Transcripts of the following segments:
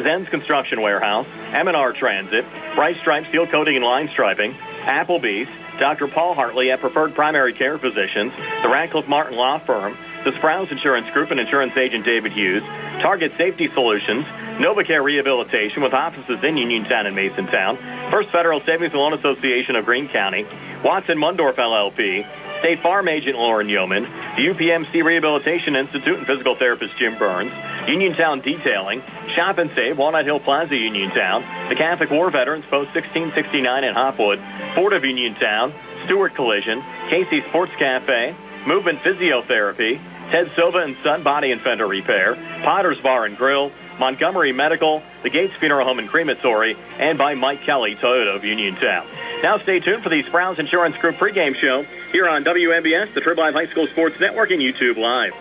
Zen's Construction Warehouse, M&R Transit, Bright Stripe Steel Coating and Line Striping, Applebee's, Dr. Paul Hartley at Preferred Primary Care Physicians, the Radcliffe Martin Law Firm, the Sprouse Insurance Group and Insurance Agent David Hughes, Target Safety Solutions, NovaCare Rehabilitation with offices in Uniontown and Masontown, First Federal Savings and Loan Association of Greene County, Watson Mundorf LLP, State Farm Agent Lauren Yeoman, the UPMC Rehabilitation Institute and physical therapist Jim Burns, Uniontown Detailing, Shop and Save, Walnut Hill Plaza, Uniontown, the Catholic War Veterans, Post 1669 in Hopwood, Ford of Uniontown, Stewart Collision, Casey Sports Cafe, Movement Physiotherapy, Ted Silva and Son Body and Fender Repair, Potter's Bar and Grill, Montgomery Medical, the Gates Funeral Home and Crematory, and by Mike Kelly, Toyota of Uniontown. Now stay tuned for the Sprouse Insurance Group pregame show here on WMBS, the Trib Live High School Sports Network, and YouTube Live.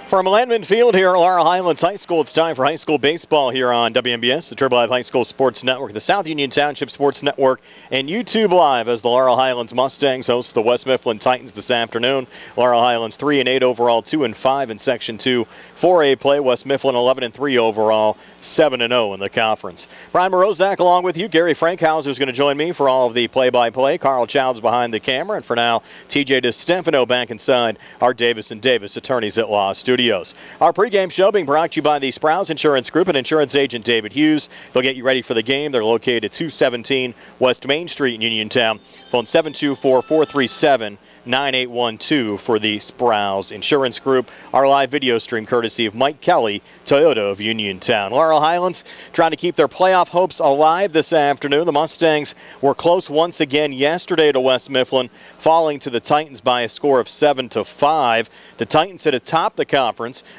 From Landman Field here at Laurel Highlands High School, it's time for high school baseball here on WMBS, the Trib Live High School Sports Network, the South Union Township Sports Network, and YouTube Live as the Laurel Highlands Mustangs host the West Mifflin Titans this afternoon. Laurel Highlands 3-8 overall, 2-5 in Section 2 4A play. West Mifflin 11-3 overall, 7-0 in the conference. Brian Morozak along with you. Gary Frankhauser is going to join me for all of the play-by-play. Carl Childs behind the camera, and for now, TJ DeStefano back inside our Davis & Davis Attorneys at Law studio. Our pregame show being brought to you by the Sprouse Insurance Group and Insurance Agent David Hughes. They'll get you ready for the game. They're located at 217 West Main Street in Uniontown. Phone 724-437-9812 for the Sprouse Insurance Group. Our live video stream courtesy of Mike Kelly, Toyota of Uniontown. Laurel Highlands trying to keep their playoff hopes alive this afternoon. The Mustangs were close once again yesterday to West Mifflin, falling to the Titans by a score of 7-5. The Titans sit atop the conference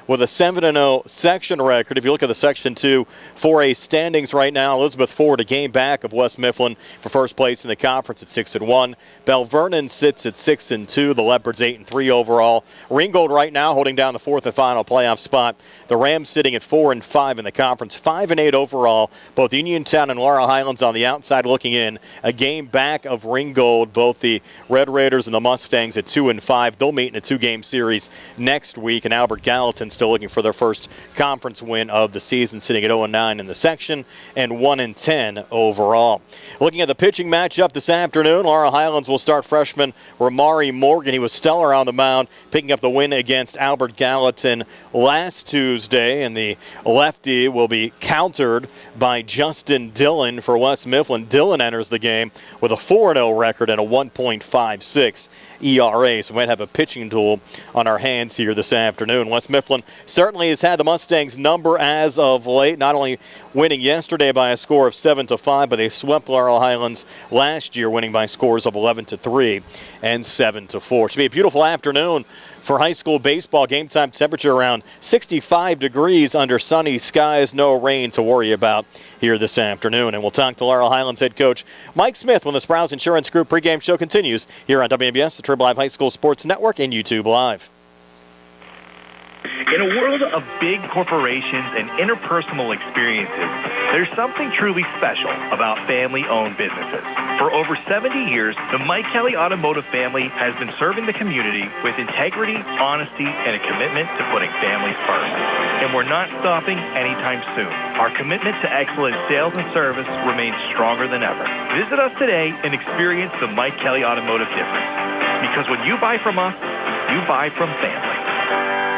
with a 7-0 section record. If you look at the Section 2 4A standings right now, Elizabeth Ford a game back of West Mifflin for first place in the conference at 6-1. Bell Vernon sits at 6-2. The Leopards 8-3 overall. Ringgold right now holding down the fourth and final playoff spot. The Rams sitting at 4-5 in the conference, 5-8 overall. Both Uniontown and Laurel Highlands on the outside looking in. A game back of Ringgold. Both the Red Raiders and the Mustangs at 2-5. They'll meet in a two-game series next week. And Albert Gallatin still looking for their first conference win of the season, sitting at 0-9 in the section and 1-10 overall. Looking at the pitching matchup this afternoon, Laurel Highlands will start freshman Ramari Morgan. He was stellar on the mound, picking up the win against Albert Gallatin last Tuesday, and the lefty will be countered by Justin Dillon for West Mifflin. Dillon enters the game with a 4-0 record and a 1.56 ERA, so we might have a pitching duel on our hands here this afternoon. West Mifflin certainly has had the Mustangs' number as of late, not only winning yesterday by a score of 7-5, but they swept Laurel Highlands last year, winning by scores of 11-3 and 7-4. Should be a beautiful afternoon for high school baseball. Game time temperature around 65 degrees under sunny skies. No rain to worry about here this afternoon. And we'll talk to Laurel Highlands head coach Mike Smith when the Sprouse Insurance Group pregame show continues here on WMBS, the Trib Live High School Sports Network, and YouTube Live. In a world of big corporations and interpersonal experiences, there's something truly special about family-owned businesses. For over 70 years, the Mike Kelly Automotive family has been serving the community with integrity, honesty, and a commitment to putting families first. And we're not stopping anytime soon. Our commitment to excellent sales and service remains stronger than ever. Visit us today and experience the Mike Kelly Automotive difference. Because when you buy from us, you buy from family.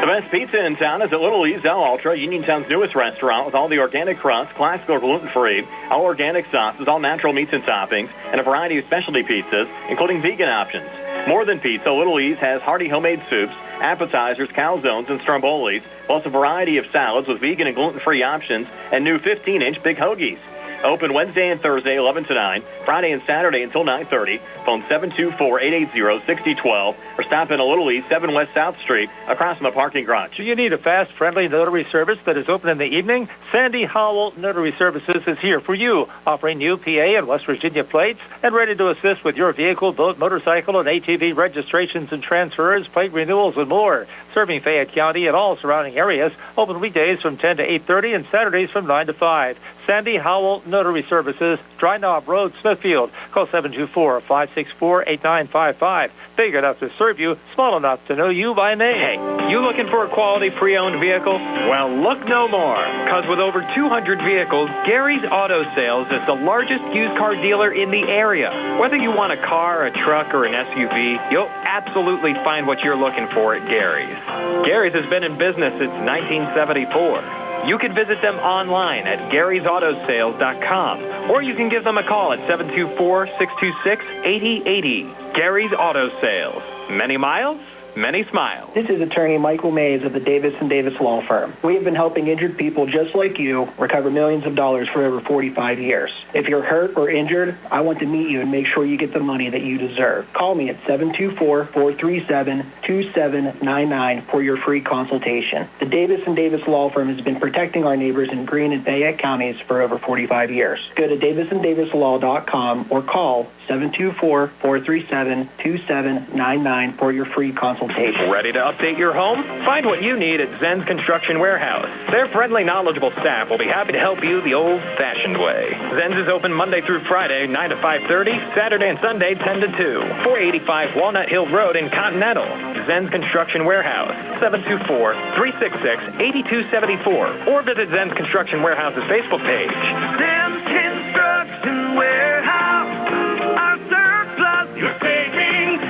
The best pizza in town is at Little E's El Ultra, Uniontown's newest restaurant, with all the organic crust, classic or gluten-free, all organic sauces, all natural meats and toppings, and a variety of specialty pizzas, including vegan options. More than pizza, Little E's has hearty homemade soups, appetizers, calzones, and strombolis, plus a variety of salads with vegan and gluten-free options, and new 15-inch big hoagies. Open Wednesday and Thursday, 11 to 9, Friday and Saturday until 9:30. Phone 724-880-6012 or stop in a Little East, 7 West South Street, across from the parking garage. Do you need a fast, friendly notary service that is open in the evening? Sandy Howell Notary Services is here for you, offering new PA and West Virginia plates and ready to assist with your vehicle, boat, motorcycle, and ATV registrations and transfers, plate renewals, and more. Serving Fayette County and all surrounding areas. Open weekdays from 10 to 8:30 and Saturdays from 9 to 5. Sandy Howell Notary Services, Dry Knob Road, Smithfield. Call 724-564-8955. Big enough to serve you, small enough to know you by name. Hey, you looking for a quality pre-owned vehicle? Well, look no more, because with over 200 vehicles, Gary's Auto Sales is the largest used car dealer in the area. Whether you want a car, a truck, or an SUV, you'll absolutely find what you're looking for at Gary's. Gary's has been in business since 1974. You can visit them online at Gary'sAutoSales.com, or you can give them a call at 724-626-8080. Gary's Auto Sales. Many miles, many smiles. This is attorney Michael Mays of the Davis & Davis Law Firm. We have been helping injured people just like you recover millions of dollars for over 45 years. If you're hurt or injured, I want to meet you and make sure you get the money that you deserve. Call me at 724-437-2799 for your free consultation. The Davis & Davis Law Firm has been protecting our neighbors in Greene and Fayette counties for over 45 years. Go to davisanddavislaw.com or call 724-437-2799 for your free consultation. Ready to update your home? Find what you need at Zen's Construction Warehouse. Their friendly, knowledgeable staff will be happy to help you the old-fashioned way. Zen's is open Monday through Friday, 9 to 5:30, Saturday and Sunday, 10 to 2. 485 Walnut Hill Road in Continental. Zen's Construction Warehouse, 724-366-8274. Or visit Zen's Construction Warehouse's Facebook page. Zen's Construction Warehouse, our surplus you're saving.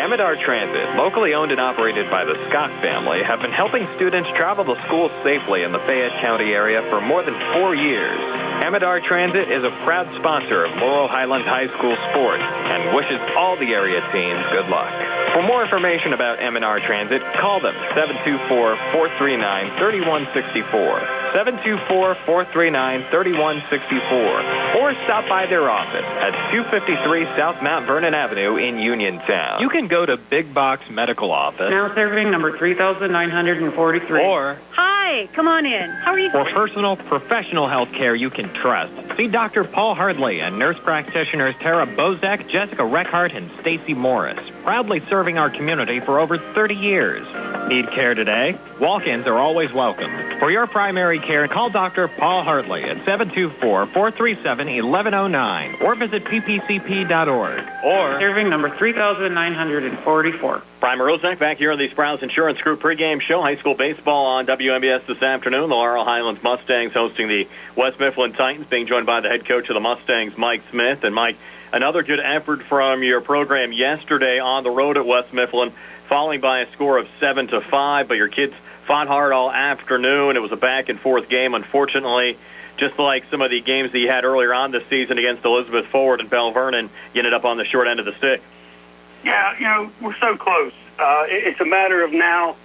Amidar Transit, locally owned and operated by the Scott family, have been helping students travel to school safely in the Fayette County area for more than 4 years. Amidar Transit is a proud sponsor of Laurel Highlands High School sports and wishes all the area teams good luck. For more information about Amidar Transit, call them 724-439-3164, 724-439-3164, or stop by their office at 253 South Mount Vernon Avenue in Uniontown. You can go to Big Box Medical Office. Now serving number 3,943. Or Hi, come on in. How are you? For personal, professional health care you can trust, see Dr. Paul Hardley and nurse practitioners Tara Bozak, Jessica Reckhart, and Stacy Morris, proudly serving our community for over 30 years. Need care today? Walk-ins are always welcome. For your primary care, call Dr. Paul Hartley at 724-437-1109 or visit ppcp.org. Or Serving number 3,944. Brian Morozek back here on the Sprouse Insurance Group pregame show. High school baseball on WMBS this afternoon. The Laurel Highlands Mustangs hosting the West Mifflin Titans, being joined by the head coach of the Mustangs, Mike Smith. And Mike, another good effort from your program yesterday on the road at West Mifflin, falling by a score of 7-5. But your kids fought hard all afternoon. It was a back-and-forth game, unfortunately. Just like some of the games that you had earlier on this season against Elizabeth Forward and Bell Vernon, you ended up on the short end of the stick. Yeah, we're so close. It's a matter of now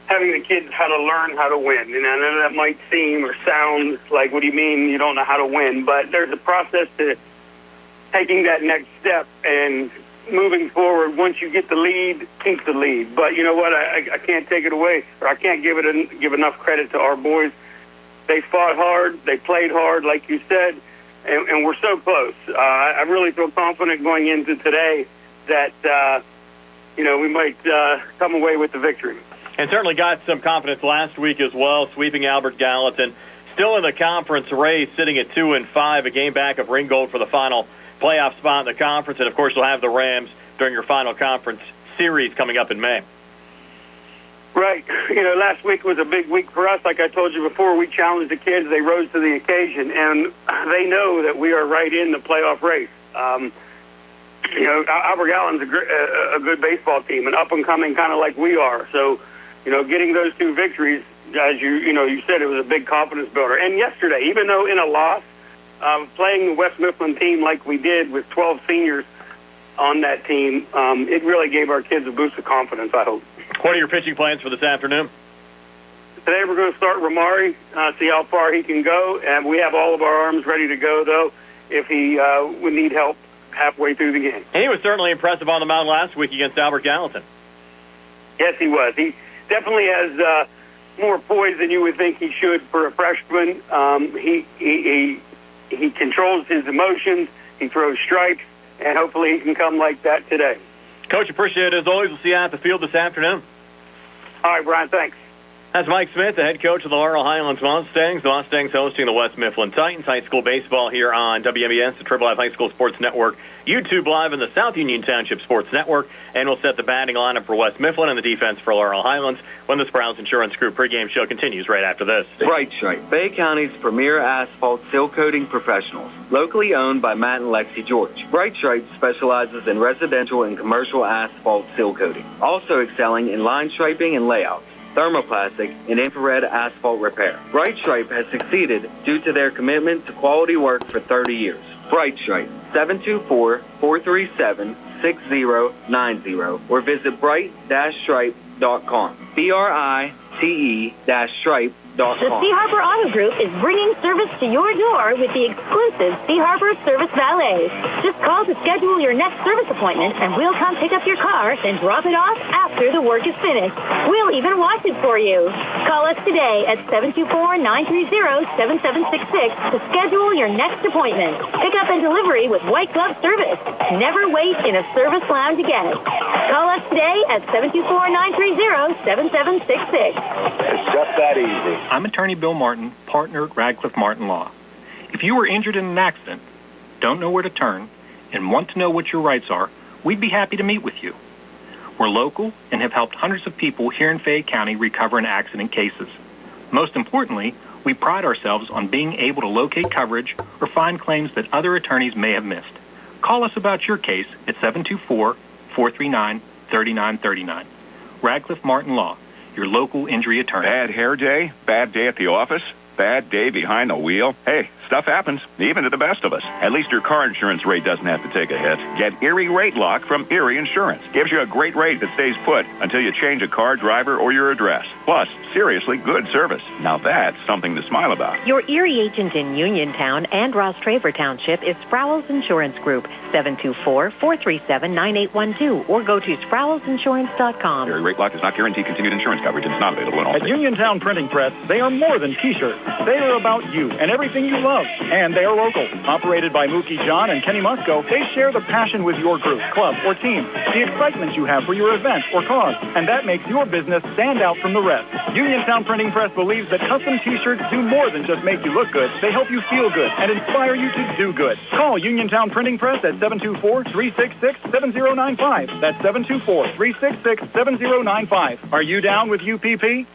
having the kids how to learn how to win. And I know that might seem or sound like, what do you mean you don't know how to win? But there's a process to taking that next step and moving forward. Once you get the lead, keep the lead. But you know what? I can't take it away, or I can't give enough credit to our boys. They fought hard. They played hard, like you said, and we're so close. I really feel confident going into today that, we might come away with the victory. And certainly got some confidence last week as well, sweeping Albert Gallatin. Still in the conference race, sitting at 2-5, a game back of Ringgold for the final playoff spot in the conference. And, of course, you'll have the Rams during your final conference series coming up in May. Right. Last week was a big week for us. Like I told you before, we challenged the kids. They rose to the occasion, and they know that we are right in the playoff race. Albert Gallatin's a good baseball team, an up-and-coming kind of like we are. So, getting those two victories, as you said, it was a big confidence builder. And yesterday, even though in a loss, playing the West Mifflin team like we did with 12 seniors on that team, it really gave our kids a boost of confidence, I hope. What are your pitching plans for this afternoon? Today we're going to start Ramari, see how far he can go. And we have all of our arms ready to go, though, if he would need help halfway through the game. And he was certainly impressive on the mound last week against Albert Gallatin. Yes, he was. He definitely has more poise than you would think he should for a freshman. He controls his emotions. He throws strikes, and hopefully he can come like that today. Coach, appreciate it as always. We'll see you at the field this afternoon. All right, Brian, thanks. That's Mike Smith, the head coach of the Laurel Highlands Mustangs. The Mustangs hosting the West Mifflin Titans. High school baseball here on WMBS, the Triple F High School Sports Network, YouTube Live, and the South Union Township Sports Network. And we'll set the batting lineup for West Mifflin and the defense for Laurel Highlands when the Sprouse Insurance Group pregame show continues right after this. Bright Stripe, Bay County's premier asphalt seal coating professionals. Locally owned by Matt and Lexi George. Bright Stripe specializes in residential and commercial asphalt seal coating. Also excelling in line striping and layouts, thermoplastic, and infrared asphalt repair. Bright Stripe has succeeded due to their commitment to quality work for 30 years. Bright Stripe, 724-437-6090 or visit bright-stripe.com. BRITE-stripe.com. The Sea Harbor Auto Group is bringing service to your door with the exclusive Sea Harbor Service Valet. Just call to schedule your next service appointment, and we'll come pick up your car and drop it off after the work is finished. We'll even wash it for you. Call us today at 724-930-7766 to schedule your next appointment. Pickup and delivery with white glove service. Never wait in a service lounge again. Call us today at 724-930-7766. It's just that easy. I'm attorney Bill Martin, partner at Radcliffe Martin Law. If you were injured in an accident, don't know where to turn, and want to know what your rights are, we'd be happy to meet with you. We're local and have helped hundreds of people here in Fayette County recover in accident cases. Most importantly, we pride ourselves on being able to locate coverage or find claims that other attorneys may have missed. Call us about your case at 724-439-3939. Radcliffe Martin Law, your local injury attorney. Bad hair day? Bad day at the office? Bad day behind the wheel? Hey, stuff happens, even to the best of us. At least your car insurance rate doesn't have to take a hit. Get Erie Rate Lock from Erie Insurance. Gives you a great rate that stays put until you change a car, driver, or your address. Plus, seriously good service. Now that's something to smile about. Your Erie agent in Uniontown and Ross Traver Township is Sproul's Insurance Group, 724-437-9812, or go to SproulsInsurance.com. Erie Rate Lock does not guarantee continued insurance coverage and is not available in all At states. Uniontown Printing Press, they are more than T-shirts. They are about you and everything you love. And they are local. Operated by Mookie John and Kenny Musco, they share the passion with your group, club, or team, the excitement you have for your event or cause, and that makes your business stand out from the rest. Uniontown Printing Press believes that custom T-shirts do more than just make you look good. They help you feel good and inspire you to do good. Call Uniontown Printing Press at 724-366-7095. That's 724-366-7095. Are you down with UPP?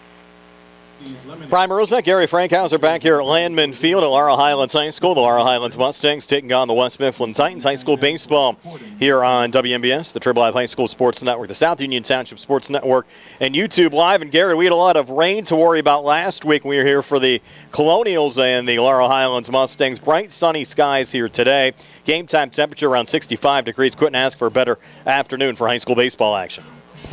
Brian Maruzek, Gary Frankhauser back here at Landman Field at Laurel Highlands High School. The Laurel Highlands Mustangs taking on the West Mifflin Titans. High school baseball here on WMBS, the Triple F High School Sports Network, the South Union Township Sports Network, and YouTube Live. And Gary, we had a lot of rain to worry about last week when we were here for the Colonials and the Laurel Highlands Mustangs. Bright sunny skies here today. Game time temperature around 65 degrees. Couldn't ask for a better afternoon for high school baseball action.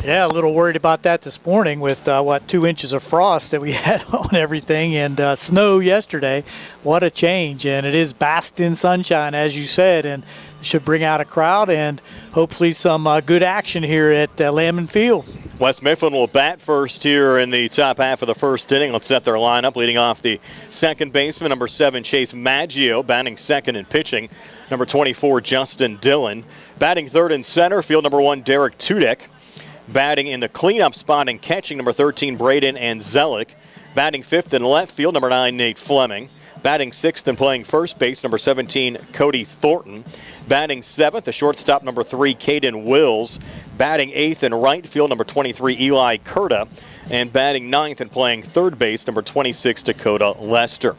Yeah, a little worried about that this morning with, 2 inches of frost that we had on everything and snow yesterday. What a change. And it is basked in sunshine, as you said, and should bring out a crowd and hopefully some good action here at Landman Field. West Mifflin will bat first here in the top half of the first inning. Let's set their lineup. Leading off the second baseman, number 7, Chase Maggio, batting second and pitching. Number 24, Justin Dillon. Batting third and center, field number 1, Derek Tudek. Batting in the cleanup spot and catching, number 13, Braden Anzelic. Batting fifth in left field, number 9, Nate Fleming. Batting sixth and playing first base, number 17, Cody Thornton. Batting seventh, the shortstop, number 3, Caden Wills. Batting eighth in right field, number 23, Eli Curta. And batting ninth and playing third base, number 26, Dakota Lester.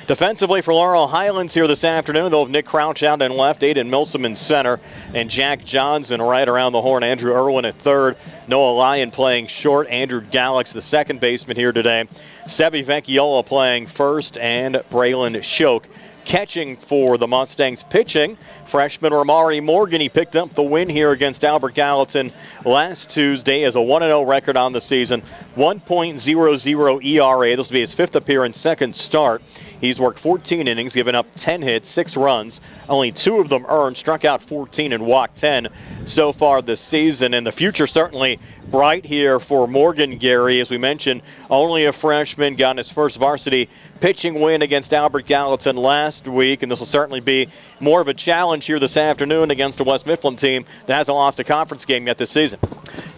Defensively for Laurel Highlands here this afternoon, they'll have Nick Crouch out in left, Aiden Milsom in center, and Jack Johnson right around the horn. Andrew Irwin at third, Noah Lyon playing short, Andrew Gallix, the second baseman here today, Sevi Vecchiola playing first, and Braylon Shoke catching for the Mustangs. Pitching, freshman Ramari Morgan. He picked up the win here against Albert Gallatin last Tuesday as a 1-0 record on the season. 1.00 ERA. This will be his fifth appearance, second start. He's worked 14 innings, given up 10 hits, 6 runs, only 2 of them earned, struck out 14 and walked 10 so far this season. And the future certainly bright here for Morgan, Gary. As we mentioned, only a freshman, got his first varsity pitching win against Albert Gallatin last week, and this will certainly be more of a challenge here this afternoon against a West Mifflin team that hasn't lost a conference game yet this season.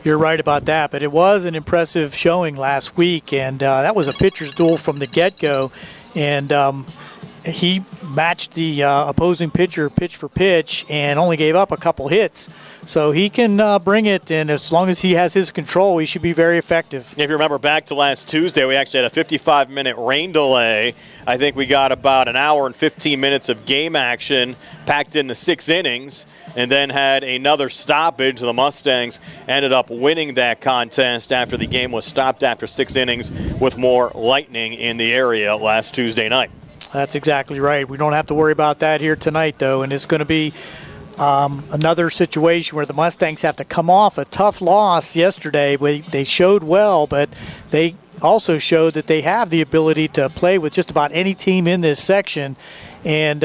You're right about that, but it was an impressive showing last week, and that was a pitcher's duel from the get-go, and he matched the opposing pitcher pitch for pitch and only gave up a couple hits. So he can bring it, and as long as he has his control, he should be very effective. If you remember back to last Tuesday, we actually had a 55-minute rain delay. I think we got about an hour and 15 minutes of game action packed into 6 innings, and then had another stoppage. The Mustangs ended up winning that contest after the game was stopped after 6 innings with more lightning in the area last Tuesday night. That's exactly right. We don't have to worry about that here tonight, though, and it's going to be another situation where the Mustangs have to come off a tough loss yesterday. They showed well, but they also showed that they have the ability to play with just about any team in this section, and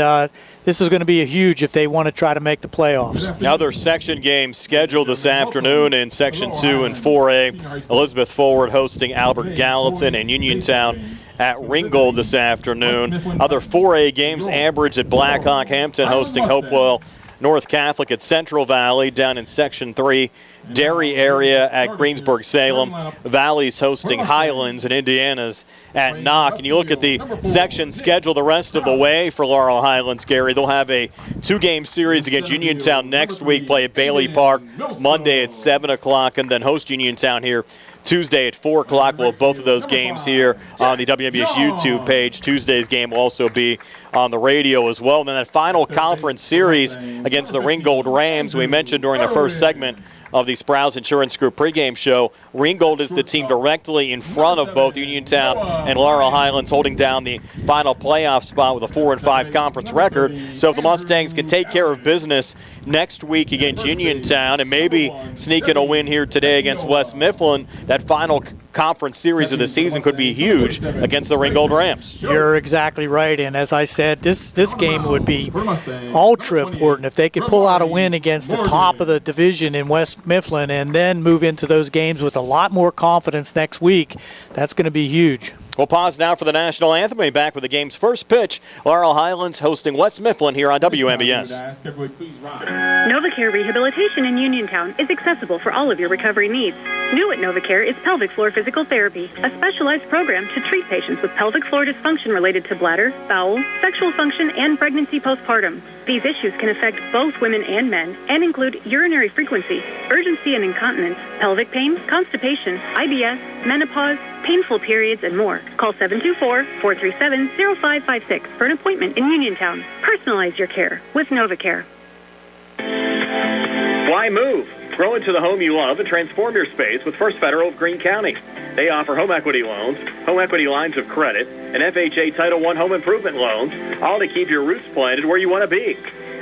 this is going to be a huge if they want to try to make the playoffs. Another section game scheduled this afternoon in Section 2 and 4A. Elizabeth Forward hosting Albert Gallatin and Uniontown at Ringgold this afternoon. Other 4A games, Ambridge at Blackhawk, Hampton hosting Hopewell North Catholic at Central Valley. Down in Section 3, Derry area at Greensburg-Salem. Valley's hosting Highlands, and Indiana's at Knock. And you look at the section schedule the rest of the way for Laurel Highlands, Gary. They'll have a 2-game series against Uniontown next week, play at Bailey Park Monday at 7 o'clock, and then host Uniontown here Tuesday at 4 o'clock. We'll have both of those games here on the WMBS YouTube page. Tuesday's game will also be on the radio as well. And then that final conference series against the Ringgold Rams, we mentioned during the first segment of the Sprouse Insurance Group pregame show. Ringgold is the team directly in front of both Uniontown and Laurel Highlands, holding down the final playoff spot with a 4-5 conference record. So if the Mustangs can take care of business next week against Uniontown and maybe sneak in a win here today against West Mifflin, that final conference series of the season could be huge against the Ringgold Rams. You're exactly right, and as I said, this game would be ultra important if they could pull out a win against the top of the division in West Mifflin and then move into those games with a lot more confidence next week. That's going to be huge. We'll pause now for the national anthem. We'll be back with the game's first pitch. Laurel Highlands hosting West Mifflin here on WMBS. NovaCare Rehabilitation in Uniontown is accessible for all of your recovery needs. New at NovaCare is pelvic floor physical therapy, a specialized program to treat patients with pelvic floor dysfunction related to bladder, bowel, sexual function, and pregnancy postpartum. These issues can affect both women and men and include urinary frequency, urgency and incontinence, pelvic pain, constipation, IBS, menopause, painful periods, and more. Call 724-437-0556 for an appointment in Uniontown. Personalize your care with NovaCare. Why move? Grow into the home you love and transform your space with First Federal of Greene County. They offer home equity loans, home equity lines of credit, and FHA Title I home improvement loans, all to keep your roots planted where you want to be.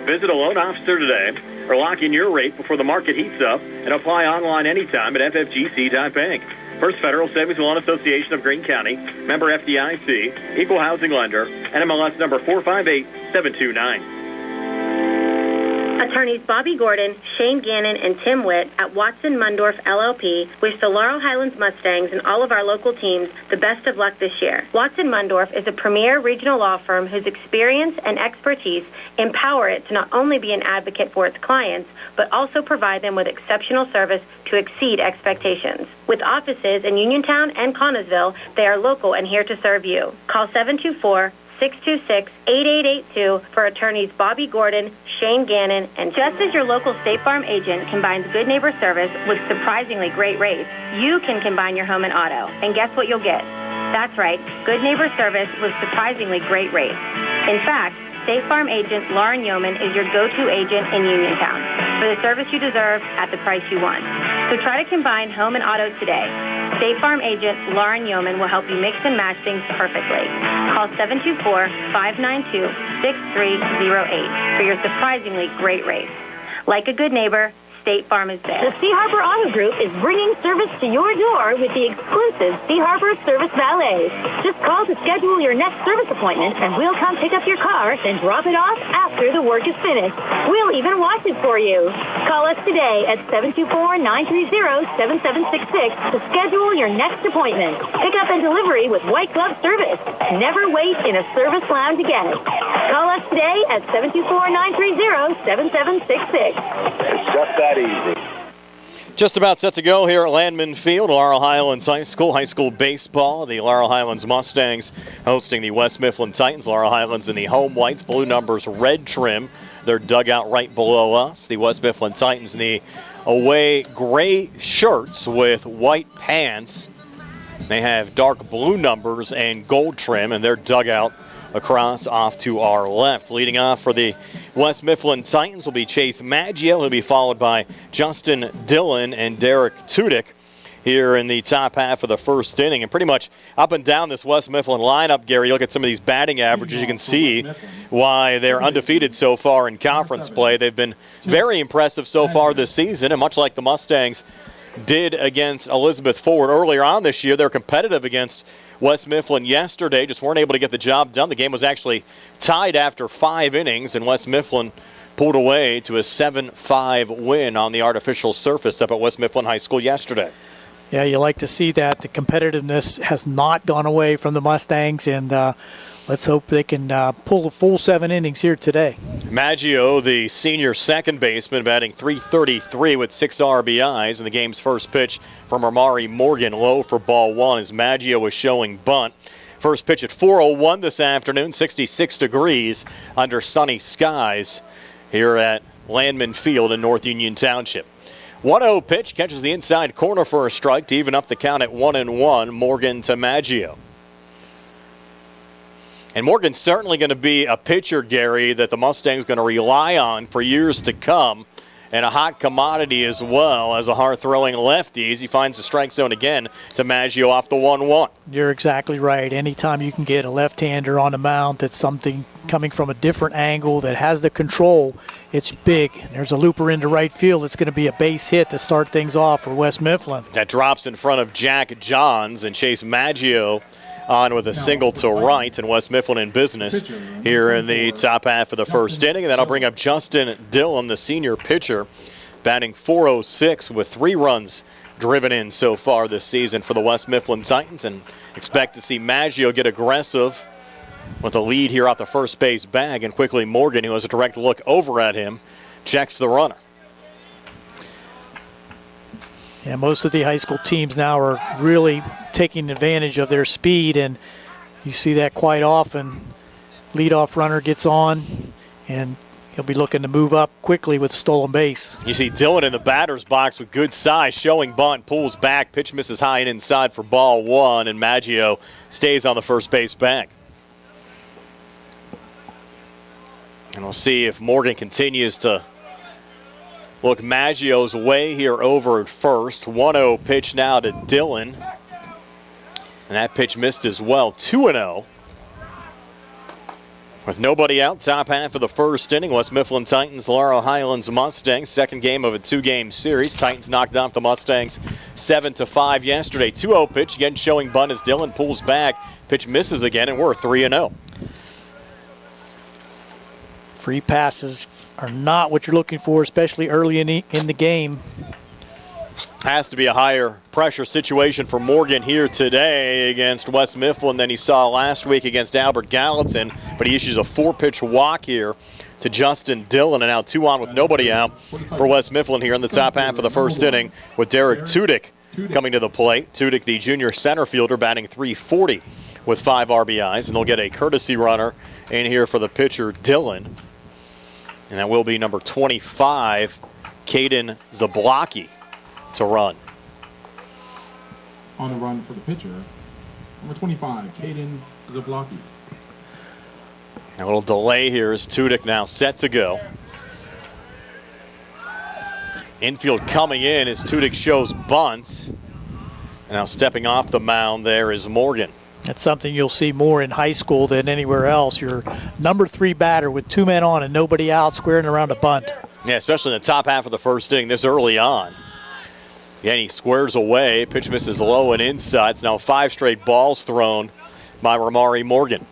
Visit a loan officer today or lock in your rate before the market heats up and apply online anytime at ffgc.bank. First Federal Savings and Loan Association of Greene County, member FDIC, equal housing lender, NMLS number 458729. Attorneys Bobby Gordon, Shane Gannon, and Tim Witt at Watson Mundorf LLP wish the Laurel Highlands Mustangs and all of our local teams the best of luck this year. Watson Mundorf is a premier regional law firm whose experience and expertise empower it to not only be an advocate for its clients, but also provide them with exceptional service to exceed expectations. With offices in Uniontown and Connellsville, they are local and here to serve you. Call 724-626-8882 for attorneys Bobby Gordon, Shane Gannon, and just as your local State Farm agent combines good neighbor service with surprisingly great rates, you can combine your home and auto. And guess what you'll get? That's right, good neighbor service with surprisingly great rates. In fact, State Farm agent Lauren Yeoman is your go-to agent in Uniontown for the service you deserve at the price you want. So try to combine home and auto today. State Farm agent Lauren Yeoman will help you mix and match things perfectly. Call 724-592-6308 for your surprisingly great rates. Like a good neighbor, State Farm is there. The Sea Harbor Auto Group is bringing service to your door with the exclusive Sea Harbor Service Valet. Just call to schedule your next service appointment, and we'll come pick up your car and drop it off after the work is finished. We'll even wash it for you. Call us today at 724-930-7766 to schedule your next appointment. Pickup and delivery with white glove service. Never wait in a service lounge again. Call us today at 724-930-7766. It's just that easy. Just about set to go here at Landman Field, Laurel Highlands High School baseball. The Laurel Highlands Mustangs hosting the West Mifflin Titans. Laurel Highlands in the home whites, blue numbers, red trim. Their dugout right below us. The West Mifflin Titans in the away gray shirts with white pants. They have dark blue numbers and gold trim, and their dugout across off to our left. Leading off for the West Mifflin Titans will be Chase Maggio. He'll be followed by Justin Dillon and Derek Tudyk here in the top half of the first inning. And pretty much up and down this West Mifflin lineup, Gary, you look at some of these batting averages, you can see why they're undefeated so far in conference play. They've been very impressive so far this season, and much like the Mustangs did against Elizabeth Forward earlier on this year, they're competitive against West Mifflin yesterday, just weren't able to get the job done. The game was actually tied after 5 innings, and West Mifflin pulled away to a 7-5 win on the artificial surface up at West Mifflin High School yesterday. Yeah, you like to see that. The competitiveness has not gone away from the Mustangs, and let's hope they can pull the full 7 innings here today. Maggio, the senior second baseman, batting .333 with 6 RBIs, and the game's first pitch from Amari Morgan, low for ball 1 as Maggio was showing bunt. First pitch at 4:01 this afternoon, 66 degrees under sunny skies here at Landman Field in North Union Township. 1-0 pitch, catches the inside corner for a strike to even up the count at 1-1, Morgan to Maggio. And Morgan's certainly going to be a pitcher, Gary, that the Mustangs are going to rely on for years to come, and a hot commodity as well as a hard-throwing lefty as he finds the strike zone again to Maggio off the 1-1. You're exactly right. Anytime you can get a left-hander on the mound that's something coming from a different angle that has the control, it's big. And there's a looper into right field. It's going to be a base hit to start things off for West Mifflin. That drops in front of Jack Johns, and Chase Maggio on with a single to right, and West Mifflin in business here in the top half of the first inning. And then I'll bring up Justin Dillon, the senior pitcher, batting .406 with 3 runs driven in so far this season for the West Mifflin Titans, and expect to see Maggio get aggressive with a lead here off the first base bag. And quickly Morgan, who has a direct look over at him, checks the runner. Yeah, most of the high school teams now are really taking advantage of their speed, and you see that quite often. Leadoff runner gets on, and he'll be looking to move up quickly with a stolen base. You see Dillon in the batter's box with good size, showing bunt, pulls back, pitch misses high and inside for ball 1, and Maggio stays on the first base bag. And we'll see if Morgan continues to look Maggio's way here over at first. 1-0 pitch now to Dillon. And that pitch missed as well. 2-0. With nobody out, top half of the first inning. West Mifflin Titans, Laurel Highlands Mustangs. Second game of a 2-game series. Titans knocked off the Mustangs 7-5 yesterday. 2-0 pitch, again showing bunt as Dillon pulls back. Pitch misses again, and we're 3-0. Free passes are not what you're looking for, especially early in the game. Has to be a higher pressure situation for Morgan here today against West Mifflin than he saw last week against Albert Gallatin, but he issues a 4-pitch walk here to Justin Dillon, and now 2 on with nobody out for West Mifflin here in the top half of the first inning with Derek Tudyk coming to the plate. Tudyk, the junior center fielder, batting .340 with 5 RBIs, and they'll get a courtesy runner in here for the pitcher Dillon. And that will be number 25, Caden Zablocki, to run. On the run for the pitcher, number 25, Caden Zablocki. A little delay here as Tudyk now set to go. Infield coming in as Tudyk shows bunt. And now stepping off the mound there is Morgan. That's something you'll see more in high school than anywhere else. Your number 3 batter with 2 men on and nobody out squaring around a bunt. Yeah, especially in the top half of the first inning this early on. Again, he squares away. Pitch misses low and inside. It's now 5 straight balls thrown by Ramari Morgan.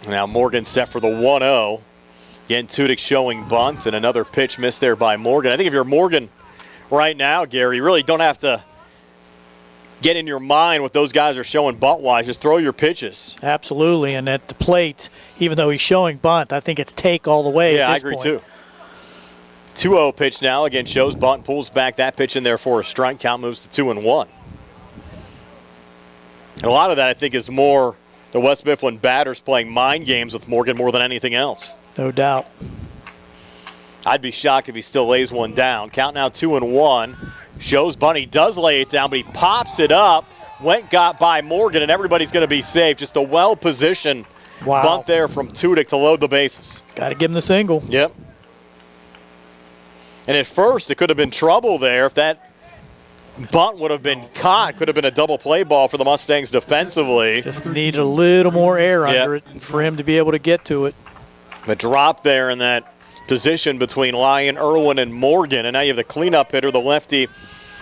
Now Morgan set for the 1-0. Again, Tudyk showing bunt, and another pitch missed there by Morgan. I think if you're Morgan right now, Gary, you really don't have to get in your mind what those guys are showing bunt-wise. Just throw your pitches. Absolutely, and at the plate, even though he's showing bunt, I think it's take all the way at this I agree point. too. 2-0 pitch now. Again, shows bunt, pulls back that pitch in there for a strike. Count moves to 2-1. And a lot of that, I think, is more the West Mifflin batters playing mind games with Morgan more than anything else. No doubt. I'd be shocked if he still lays one down. Count now 2-1. Shows bunt. He does lay it down, but he pops it up. Got by Morgan, and everybody's going to be safe. Just a well-positioned bunt there from Tudyk to load the bases. Got to give him the single. Yep. And at first, it could have been trouble there if that bunt would have been caught. Could have been a double play ball for the Mustangs defensively. Just needed a little more air under it for him to be able to get to it. The drop there in that position between Lyon, Irwin, and Morgan. And now you have the cleanup hitter, the lefty,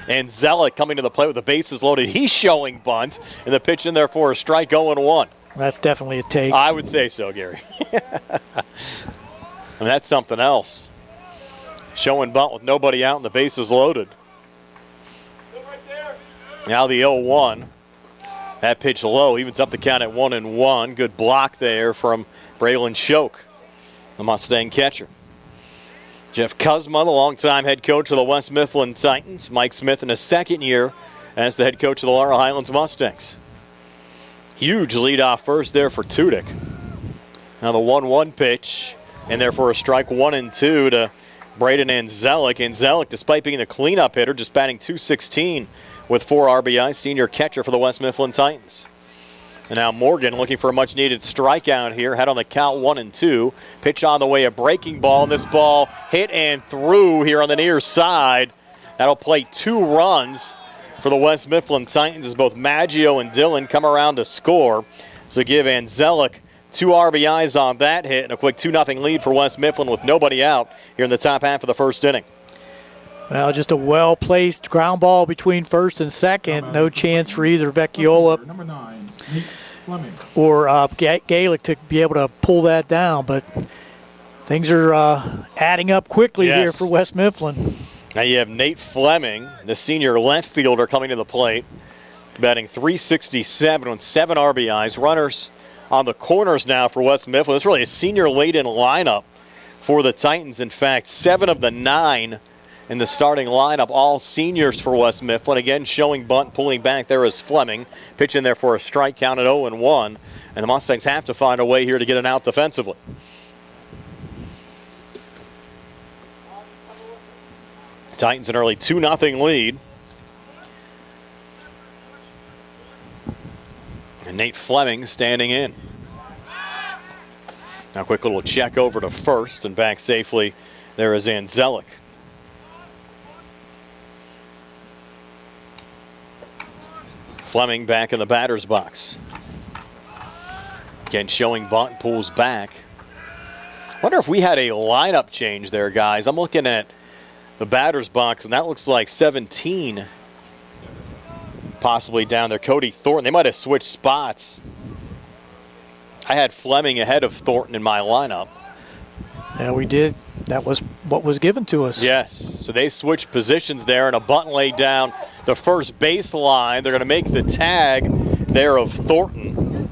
and Zelik coming to the plate with the bases loaded. He's showing bunt, and the pitch in there for a strike, 0-1. That's definitely a take. I would say so, Gary. And that's something else. Showing bunt with nobody out and the bases loaded. Now the 0-1. That pitch low, evens up the count at 1-1. Good block there from Braylon Shoke, the Mustang catcher. Jeff Kuzma, the longtime head coach of the West Mifflin Titans. Mike Smith in his second year as the head coach of the Laurel Highlands Mustangs. Huge leadoff first there for Tudyk. Now the 1-1 pitch, and therefore a strike 1-2 to Braden and Zelik. And Zelik, despite being the cleanup hitter, just batting .216 with 4 RBIs, senior catcher for the West Mifflin Titans. And now Morgan looking for a much-needed strikeout here. Head on the count 1-2. Pitch on the way, a breaking ball. And this ball hit and through here on the near side. That'll play 2 runs for the West Mifflin Titans as both Maggio and Dillon come around to score. So give Anzelic 2 RBIs on that hit and a quick 2-0 lead for West Mifflin with nobody out here in the top half of the first inning. Well, just a well-placed ground ball between first and second. No chance for either Vecchiola Number 9, Nate Fleming. or Gaelic to be able to pull that down. But things are adding up quickly here for West Mifflin. Now you have Nate Fleming, the senior left fielder, coming to the plate, batting .367 with 7 RBIs. Runners on the corners now for West Mifflin. It's really a senior laden lineup for the Titans. In fact, 7 of the 9 in the starting lineup, all seniors for West Mifflin. Again, showing bunt, pulling back there is Fleming. Pitch in there for a strike, count at 0-1. And the Mustangs have to find a way here to get an out defensively. Titans an early 2-0 lead. And Nate Fleming standing in. Now a quick little check over to first and back safely. There is Anzelic. Fleming back in the batter's box. Again, showing bunt, pulls back. Wonder if we had a lineup change there, guys. I'm looking at the batter's box, and that looks like 17 possibly down there. Cody Thornton. They might have switched spots. I had Fleming ahead of Thornton in my lineup. Yeah, we did. That was what was given to us. Yes. So they switched positions there, and a bunt laid down the first baseline. They're going to make the tag there of Thornton.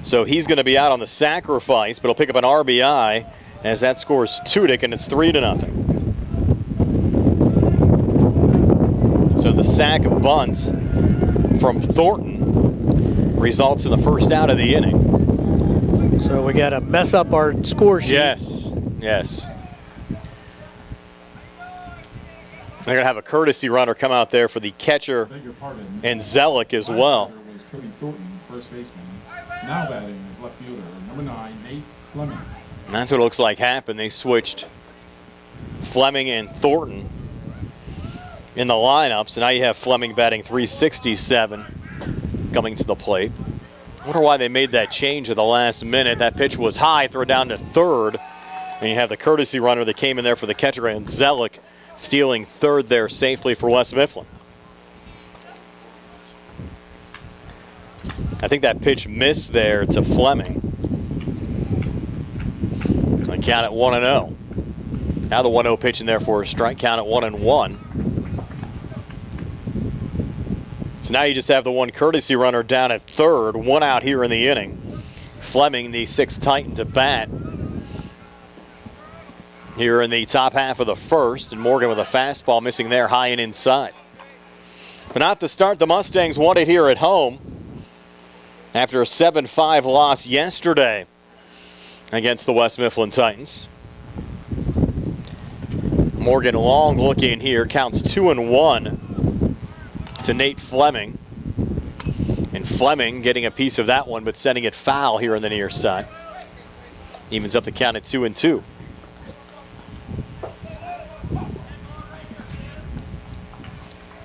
So he's going to be out on the sacrifice, but he'll pick up an RBI as that scores Tudyk, and it's 3-0. So the sack of bunt from Thornton results in the first out of the inning. So we got to mess up our score sheet. Yes, yes. They're going to have a courtesy runner come out there for the catcher and Zelik as well. Was Cody Thornton, first baseman. Now batting is left fielder, number 9, Nate Fleming. And that's what it looks like happened. They switched Fleming and Thornton in the lineup. So now you have Fleming batting .367 coming to the plate. I wonder why they made that change at the last minute. That pitch was high, throw it down to third. And you have the courtesy runner that came in there for the catcher, and Zelik stealing third there safely for West Mifflin. I think that pitch missed there to Fleming. So count at 1-0. Now the 1-0 pitch in there for a strike, count at 1-1. So now you just have the one courtesy runner down at third, one out here in the inning. Fleming, the 6th Titan, to bat here in the top half of the first, and Morgan with a fastball missing there high and inside. But not to start, the Mustangs won it here at home after a 7-5 loss yesterday against the West Mifflin Titans. Morgan long looking here, counts 2-1 to Nate Fleming. And Fleming getting a piece of that one, but sending it foul here on the near side. Evens up the count at 2-2.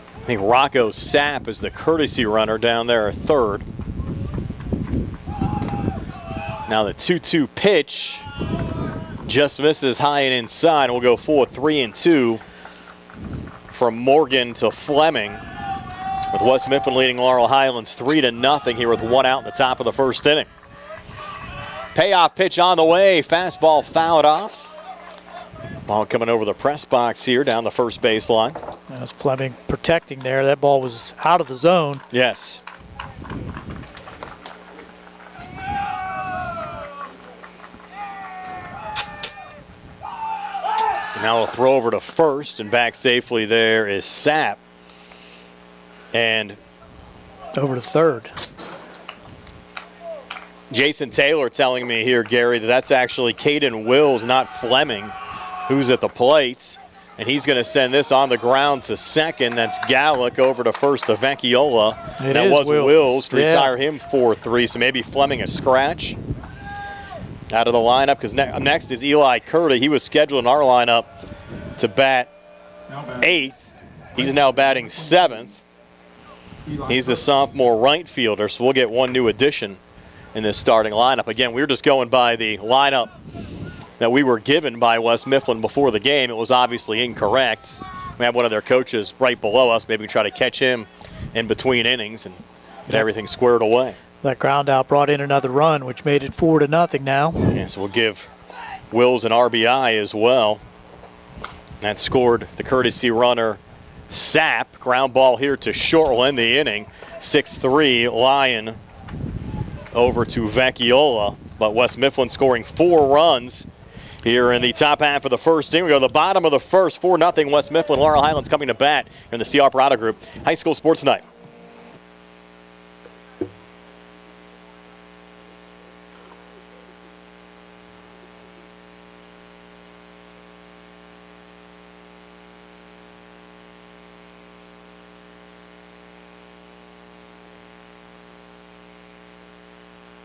I think Rocco Sapp is the courtesy runner down there at third. Now the 2-2 pitch just misses high and inside. We'll go full 3-2 from Morgan to Fleming, with West Mifflin leading Laurel Highlands 3-0 here with one out in the top of the first inning. Payoff pitch on the way. Fastball fouled off. Ball coming over the press box here down the first baseline. That was Fleming protecting there. That ball was out of the zone. Yes. Now a throw over to first, and back safely there is Sapp. And over to third. Jason Taylor telling me here, Gary, that that's actually Caden Wills, not Fleming, who's at the plate. And he's going to send this on the ground to second. That's Gallick over to first to Vecchiola. That was Wills to retire him 4-3. So maybe Fleming a scratch out of the lineup, because next is Eli Curta. He was scheduled in our lineup to bat 8th. He's now batting 7th. He's the sophomore right fielder, so we'll get one new addition in this starting lineup. Again, we were just going by the lineup that we were given by West Mifflin before the game. It was obviously incorrect. We have one of their coaches right below us. Maybe we try to catch him in between innings and get everything squared away. That ground out brought in another run, which made it 4-0 now. Yeah, so we'll give Wills an RBI as well. That scored the courtesy runner Sapp. Ground ball here to short will end the inning. 6-3 Lion over to Vecchiola. But West Mifflin scoring 4 runs here in the top half of the first inning. We go to the bottom of the first, 4-0 West Mifflin. Laurel Highlands coming to bat here in the CR Parada Group High School Sports Night.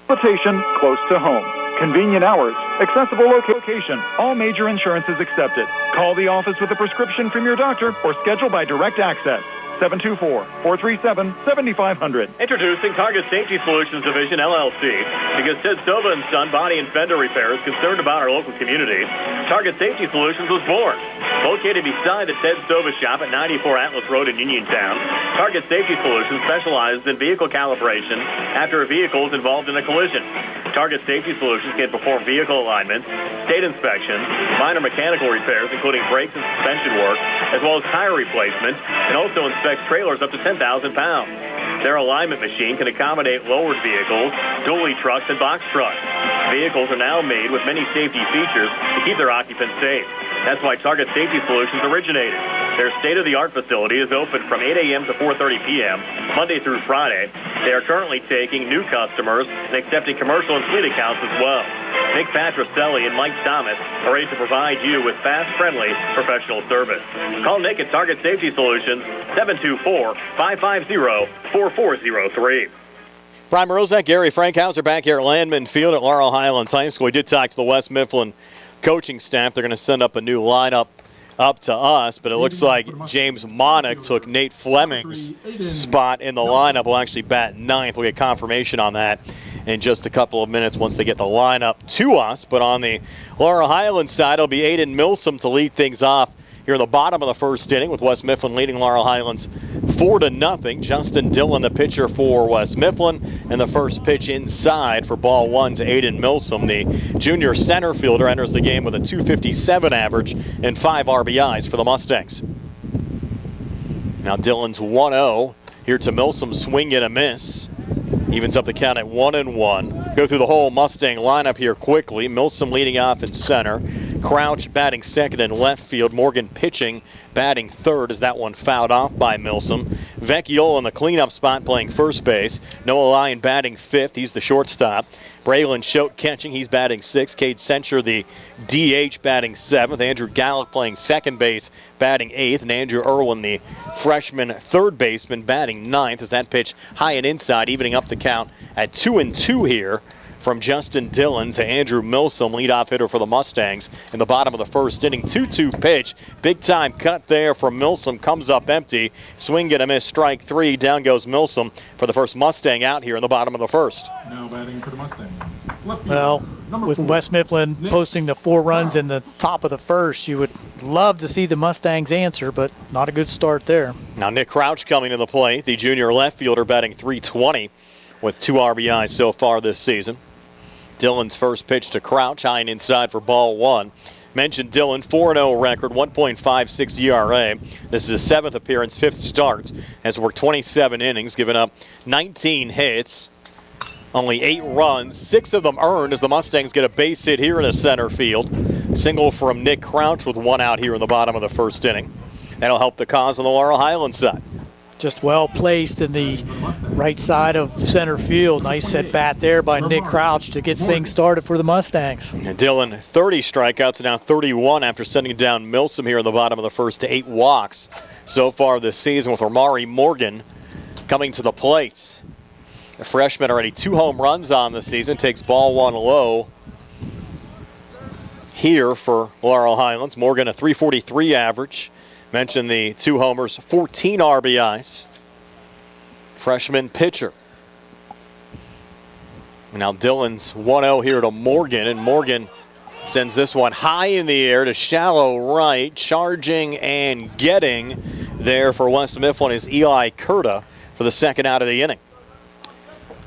Transportation close to home. Convenient hours. Accessible location. All major insurances accepted. Call the office with a prescription from your doctor or schedule by direct access. 724-437-7500. Introducing Target Safety Solutions Division, LLC. Because Ted Silva & Son Body and Fender Repair is concerned about our local community, Target Safety Solutions was born. Located beside the Ted Silva shop at 94 Atlas Road in Uniontown, Target Safety Solutions specializes in vehicle calibration after a vehicle is involved in a collision. Target Safety Solutions can perform vehicle alignments, state inspections, minor mechanical repairs, including brakes and suspension work, as well as tire replacement, and also inspects trailers up to 10,000 pounds. Their alignment machine can accommodate lowered vehicles, dually trucks, and box trucks. Vehicles are now made with many safety features to keep their occupants safe. That's why Target Safety Solutions originated. Their state-of-the-art facility is open from 8 a.m. to 4:30 p.m., Monday through Friday. They are currently taking new customers and accepting commercial and fleet accounts as well. Nick Patricelli and Mike Thomas are ready to provide you with fast, friendly, professional service. Call Nick at Target Safety Solutions, 724-550-4403. Brian Morozak, Gary Frankhauser back here at Landman Field at Laurel Highlands High School. We did talk to the West Mifflin coaching staff. They're going to send up a new lineup up to us, but it looks like James Monick took Nate Fleming's spot in the lineup. We'll actually bat 9th. We'll get confirmation on that in just a couple of minutes once they get the lineup to us. But on the Laurel Highlands side, it'll be Aiden Milsom to lead things off here in the bottom of the first inning, with West Mifflin leading Laurel Highlands 4-0. Justin Dillon, the pitcher for West Mifflin, and the first pitch inside for ball 1 to Aiden Milsom. The junior center fielder enters the game with a .257 average and 5 RBIs for the Mustangs. Now Dillon's 1-0 here to Milsom, swing and a miss. Evens up the count at 1-1. Go through the whole Mustang lineup here quickly. Milsom leading off in center. Crouch batting second in left field. Morgan pitching, batting third as that one fouled off by Milsom. Vecchiola in the cleanup spot playing first base. Noah Lyon batting fifth. He's the shortstop. Braylon Choate catching. He's batting sixth. Cade Sencher, the DH, batting seventh. Andrew Gallick playing second base, batting eighth. And Andrew Irwin, the freshman third baseman, batting ninth as that pitch high and inside, evening up the count at 2-2 here from Justin Dillon to Andrew Milsom, leadoff hitter for the Mustangs in the bottom of the first inning. 2-2 pitch. Big time cut there from Milsom. Comes up empty. Swing and a miss. Strike three. Down goes Milsom for the first Mustang out here in the bottom of the first. Now batting for the Mustangs. Well, with West Mifflin posting the 4 runs in the top of the first, you would love to see the Mustangs answer, but not a good start there. Now Nick Crouch coming to the plate, the junior left fielder, batting .320 with 2 RBIs so far this season. Dillon's first pitch to Crouch, high and inside for ball one. Mentioned Dillon, 4-0 record, 1.56 ERA. This is his 7th appearance, 5th start. Has worked 27 innings, given up 19 hits, only 8 runs, 6 of them earned as the Mustangs get a base hit here in the center field. Single from Nick Crouch with 1 out here in the bottom of the first inning. That'll help the cause on the Laurel Highlands side. Just well placed in the right side of center field. Nice at bat there by Nick Crouch to get things started for the Mustangs. And Dillon, 30 strikeouts, and now 31 after sending down Milsom here in the bottom of the first to 8 walks so far this season, with Omari Morgan coming to the plate. The freshman already 2 home runs on the season, takes ball one low here for Laurel Highlands. Morgan a .343 average. Mentioned the 2 homers, 14 RBIs. Freshman pitcher. Now Dillon's 1-0 here to Morgan, and Morgan sends this one high in the air to shallow right. Charging and getting there for West Mifflin is Eli Curta for the 2nd out of the inning.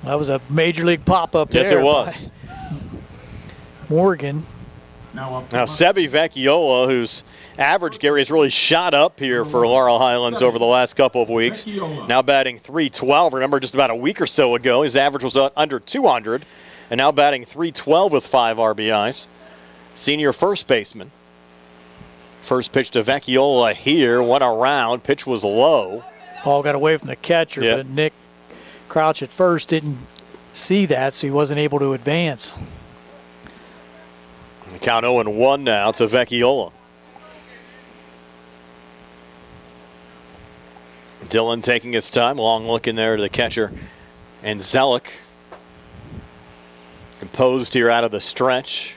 That was a major league pop-up there. Yes, it was. Morgan. Now Sebi Vecchiola, whose average, Gary, has really shot up here for Laurel Highlands over the last couple of weeks. Now batting .312. Remember, just about a week or so ago, his average was under 200, and now batting .312 with 5 RBIs. Senior first baseman. First pitch to Vecchiola here, went around, pitch was low. Ball got away from the catcher, Yep. but Nick Crouch at first didn't see that, so he wasn't able to advance. The count 0-1 now to Vecchiola. Dillon taking his time, long look in there to the catcher. And Zellick composed here out of the stretch.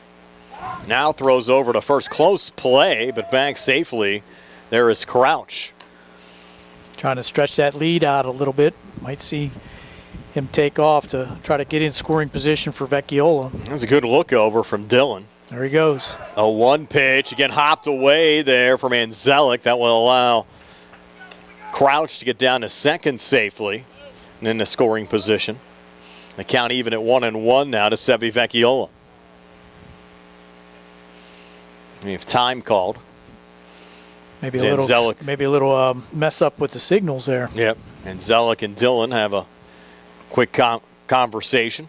Now throws over to first, close play, but back safely. There is Crouch. Trying to stretch that lead out a little bit. Might see him take off to try to get in scoring position for Vecchiola. That's a good look over from Dillon. There he goes. A 1 pitch, again hopped away there from Anzelic. That will allow Crouch to get down to second safely and in the scoring position. The count even at 1-1 now to Sebi Vecchiola. We have time called. Maybe a little mess up with the signals there. Yep. And Zellick and Dillon have a quick conversation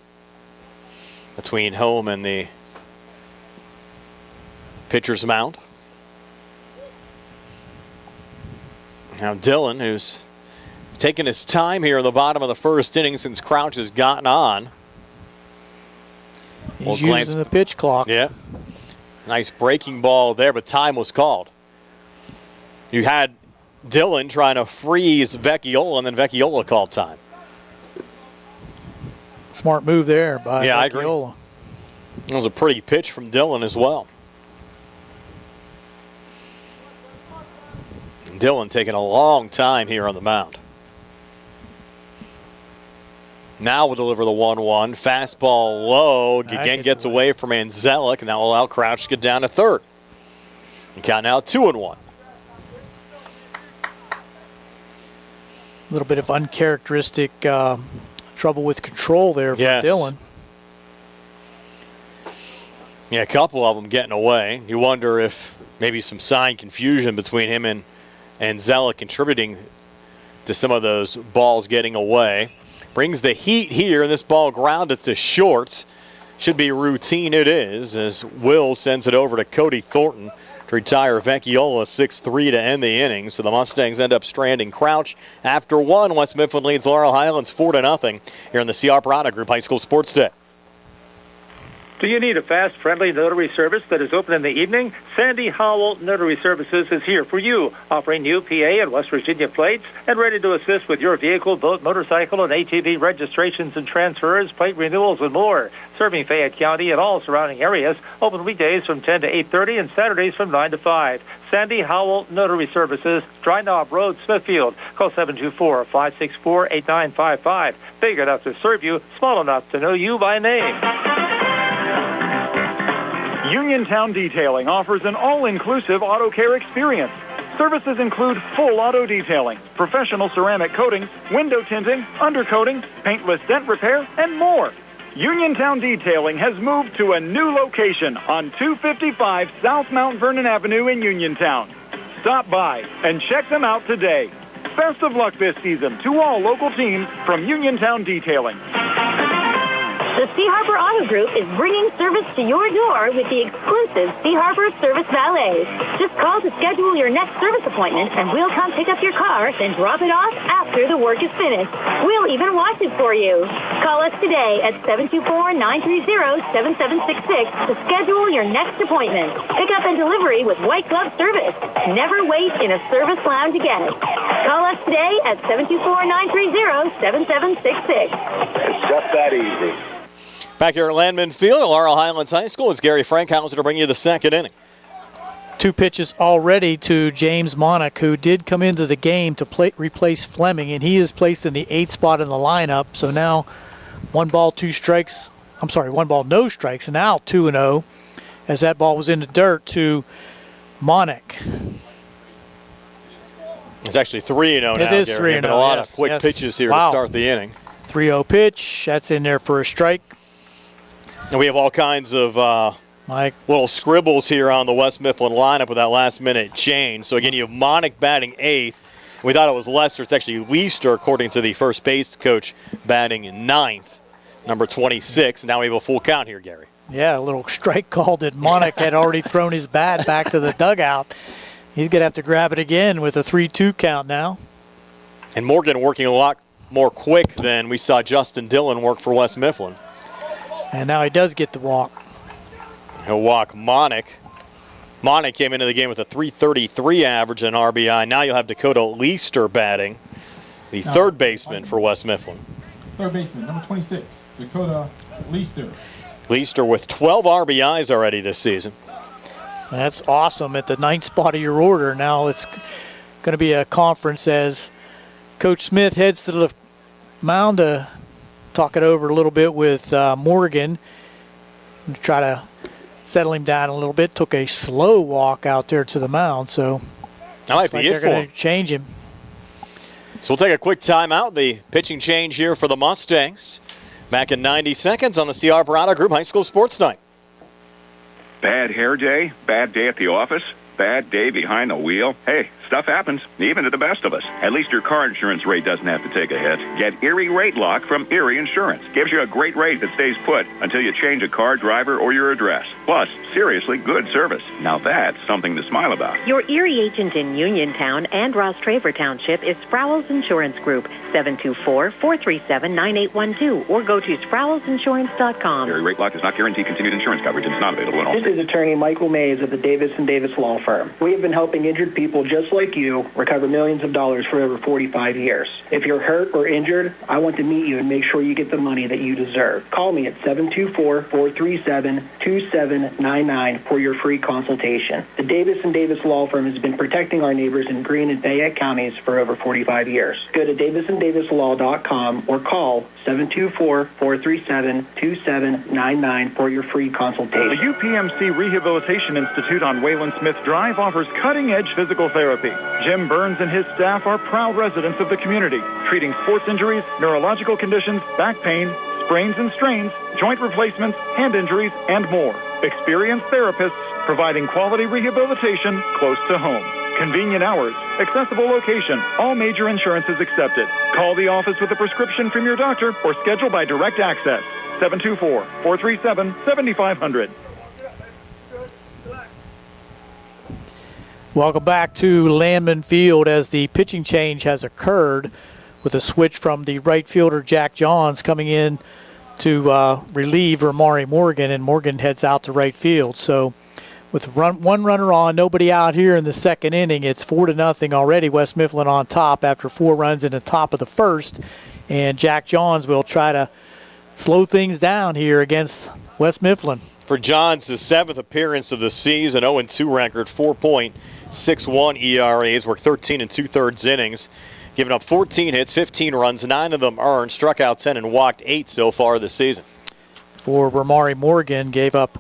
between home and the pitcher's mound. Now Dillon, who's taking his time here in the bottom of the first inning since Crouch has gotten on. He's using the pitch clock. Yeah. Nice breaking ball there, but time was called. You had Dillon trying to freeze Vecchiola, and then Vecchiola called time. Smart move there by Vecchiola. I agree. It was a pretty pitch from Dillon as well. Dillon taking a long time here on the mound. Now we'll deliver the 1-1. Fastball low. Again gets away from Anzelic, and that will allow Crouch to get down to third. And count now 2-1. A little bit of uncharacteristic trouble with control there for Dillon. Yeah, a couple of them getting away. You wonder if maybe some sign confusion between him and Zella contributing to some of those balls getting away. Brings the heat here, and this ball grounded to shorts. Should be routine, it is, as Will sends it over to Cody Thornton to retire Vecchiola 6-3 to end the inning. So the Mustangs end up stranding Crouch after one. West Mifflin leads Laurel Highlands 4-0 here in the C.R. Prada Group High School Sports Day. Do you need a fast, friendly notary service that is open in the evening? Sandy Howell Notary Services is here for you, offering new PA and West Virginia plates and ready to assist with your vehicle, boat, motorcycle, and ATV registrations and transfers, plate renewals, and more. Serving Fayette County and all surrounding areas, open weekdays from 10 to 8:30 and Saturdays from 9 to 5. Sandy Howell Notary Services, Dry Knob Road, Smithfield. Call 724-564-8955. Big enough to serve you, small enough to know you by name. Uniontown Detailing offers an all-inclusive auto care experience. Services include full auto detailing, professional ceramic coatings, window tinting, undercoating, paintless dent repair, and more. Uniontown Detailing has moved to a new location on 255 South Mount Vernon Avenue in Uniontown. Stop by and check them out today. Best of luck this season to all local teams from Uniontown Detailing. The Sea Harbor Auto Group is bringing service to your door with the exclusive Sea Harbor Service Valet. Just call to schedule your next service appointment, and we'll come pick up your car, then drop it off after the work is finished. We'll even wash it for you. Call us today at 724-930-7766 to schedule your next appointment. Pickup and delivery with white glove service. Never wait in a service lounge again. Call us today at 724-930-7766. It's just that easy. Back here at Landman Field at Laurel Highlands High School, it's Gary Frankhauser to bring you the second inning. 2 pitches already to James Monnick, who did come into the game to replace Fleming, and he is placed in the 8th spot in the lineup. So now 1 ball, 2 strikes. I'm sorry, 1 ball, no strikes, and now 2-0 as that ball was in the dirt to Monnick. It's actually 3-0 now. It is 3-0. A lot of quick pitches here to start the inning. 3-0 pitch. That's in there for a strike. And we have all kinds of little scribbles here on the West Mifflin lineup with that last-minute change. So, again, you have Monnick batting 8th. We thought it was Lester. It's actually Leister, according to the first base coach, batting 9th, number 26. Now we have a full count here, Gary. Yeah, a little strike call that Monnick had already thrown his bat back to the dugout. He's going to have to grab it again with a 3-2 count now. And Morgan working a lot more quick than we saw Justin Dillon work for West Mifflin. And now he does get the walk. He'll walk Monnick. Monnick came into the game with a .333 average and RBI. Now you'll have Dakota Leister batting, the third baseman for West Mifflin. Third baseman, number 26, Dakota Leister. Leister with 12 RBIs already this season. That's awesome at the 9th spot of your order. Now it's going to be a conference as Coach Smith heads to the mound to talk it over a little bit with Morgan to try to settle him down a little bit. Took a slow walk out there to the mound, so that might be it for him. They're going to change him. So we'll take a quick timeout. The pitching change here for the Mustangs. Back in 90 seconds on the C.R. Prada Group High School Sports Night. Bad hair day, bad day at the office, bad day behind the wheel. Hey, stuff happens, even to the best of us. At least your car insurance rate doesn't have to take a hit. Get Erie Rate Lock from Erie Insurance. Gives you a great rate that stays put until you change a car, driver, or your address. Plus, seriously good service. Now that's something to smile about. Your Erie agent in Uniontown and Ross Traver Township is Sprowls Insurance Group, 724-437-9812, or go to sprowlsinsurance.com. Erie Rate Lock does not guarantee continued insurance coverage and is not available in all This states. is attorney Michael Mays of the Davis & Davis Law Firm. We have been helping injured people just like you recover millions of dollars for over 45 years. If you're hurt or injured, I want to meet you and make sure you get the money that you deserve. Call me at 724-437-2799 for your free consultation. The Davis & Davis Law Firm has been protecting our neighbors in Greene and Fayette counties for over 45 years. Go to davisanddavislaw.com or call 724-437-2799 for your free consultation. The UPMC Rehabilitation Institute on Wayland Smith Drive offers cutting-edge physical therapy. Jim Burns and his staff are proud residents of the community, treating sports injuries, neurological conditions, back pain, sprains and strains, joint replacements, hand injuries, and more. Experienced therapists providing quality rehabilitation close to home. Convenient hours, accessible location, all major insurances accepted. Call the office with a prescription from your doctor or schedule by direct access. 724-437-7500. Welcome back to Landman Field as the pitching change has occurred with a switch from the right fielder Jack Johns coming in to relieve Ramari Morgan, and Morgan heads out to right field. So with one runner on, nobody out here in the second inning, it's 4-0 already. West Mifflin on top after 4 runs in the top of the first, and Jack Johns will try to slow things down here against West Mifflin. For Johns, his 7th appearance of the season, 0-2 record, 4.61 ERAs, worked 13 2/3 innings, giving up 14 hits, 15 runs, 9 of them earned, struck out 10 and walked 8 so far this season. For Ramari Morgan, gave up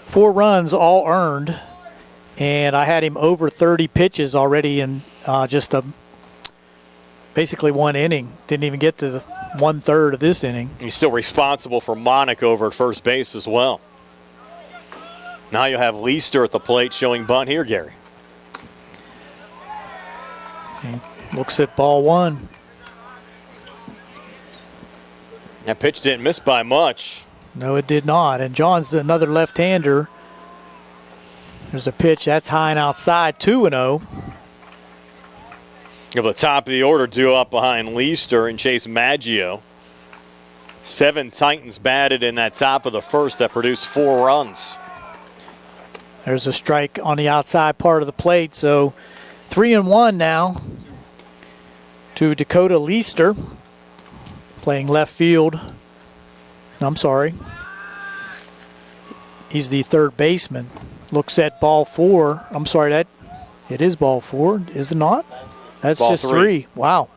4 runs, all earned, and I had him over 30 pitches already in just basically 1 inning. Didn't even get to the 1/3 of this inning. He's still responsible for Monick over at first base as well. Now you'll have Leister at the plate showing bunt here, Gary. He looks at ball 1. That pitch didn't miss by much. No, it did not. And John's another left-hander. There's a pitch that's high and outside, 2-0. Of the top of the order, due up behind Leister and Chase Maggio. 7 Titans batted in that top of the first that produced 4 runs. There's a strike on the outside part of the plate, so 3-1 now to Dakota Leister, playing left field. I'm sorry. He's the third baseman. Looks at ball 4. I'm sorry, it is ball 4, is it not? That's ball just 3. 3. Wow.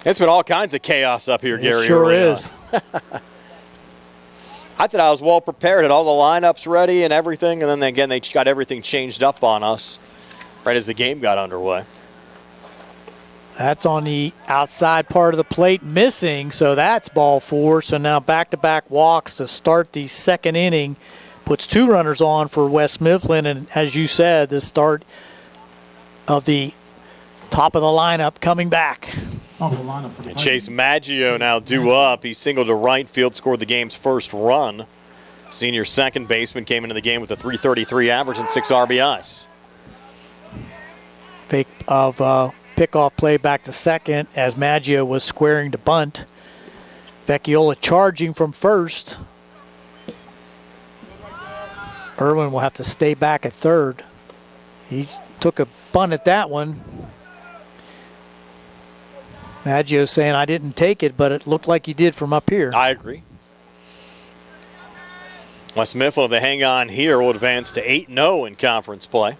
It's been all kinds of chaos up here, Gary. It sure is. I thought I was well prepared, had all the lineups ready and everything, and then again they got everything changed up on us right as the game got underway. That's on the outside part of the plate, missing, so that's ball 4. So now back-to-back walks to start the second inning. Puts 2 runners on for West Mifflin, and as you said, the start of the top of the lineup coming back. And Chase Maggio now due up. He singled to right field, scored the game's first run. Senior second baseman came into the game with a .333 average and 6 RBIs. Fake of pickoff play back to second as Maggio was squaring to bunt. Vecchiola charging from first. Irwin will have to stay back at third. He took a bunt at that one. Maggio saying, I didn't take it, but it looked like he did from up here. I agree. West Mifflin, if they hang on here, will advance to 8-0 in conference play.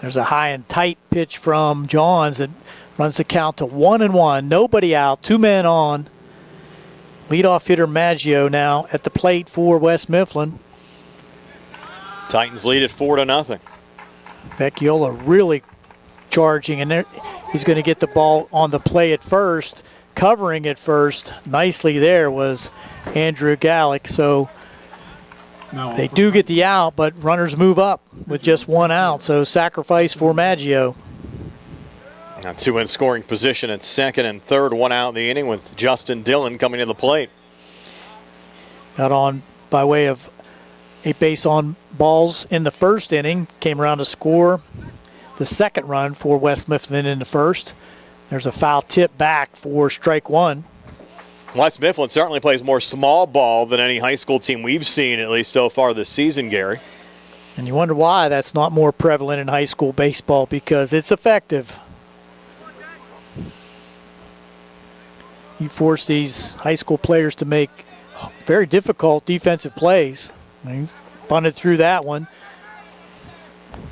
There's a high and tight pitch from Johns that runs the count to 1-1. Nobody out, 2 men on. Leadoff hitter Maggio now at the plate for West Mifflin. Titans lead at 4-0. Vecchiola really charging, and there, he's going to get the ball on the play at first. Covering at first nicely there was Andrew Gallick. So they do get the out, but runners move up with just 1 out. So sacrifice for Maggio. Now 2 in scoring position at second and third, 1 out in the inning with Justin Dillon coming to the plate. Got on by way of 8 base on balls in the first inning. Came around to score the second run for West Mifflin in the first. There's a foul tip back for strike 1. West Mifflin certainly plays more small ball than any high school team we've seen, at least so far this season, Gary. And you wonder why that's not more prevalent in high school baseball, because it's effective. You force these high school players to make very difficult defensive plays. They bunted through that one.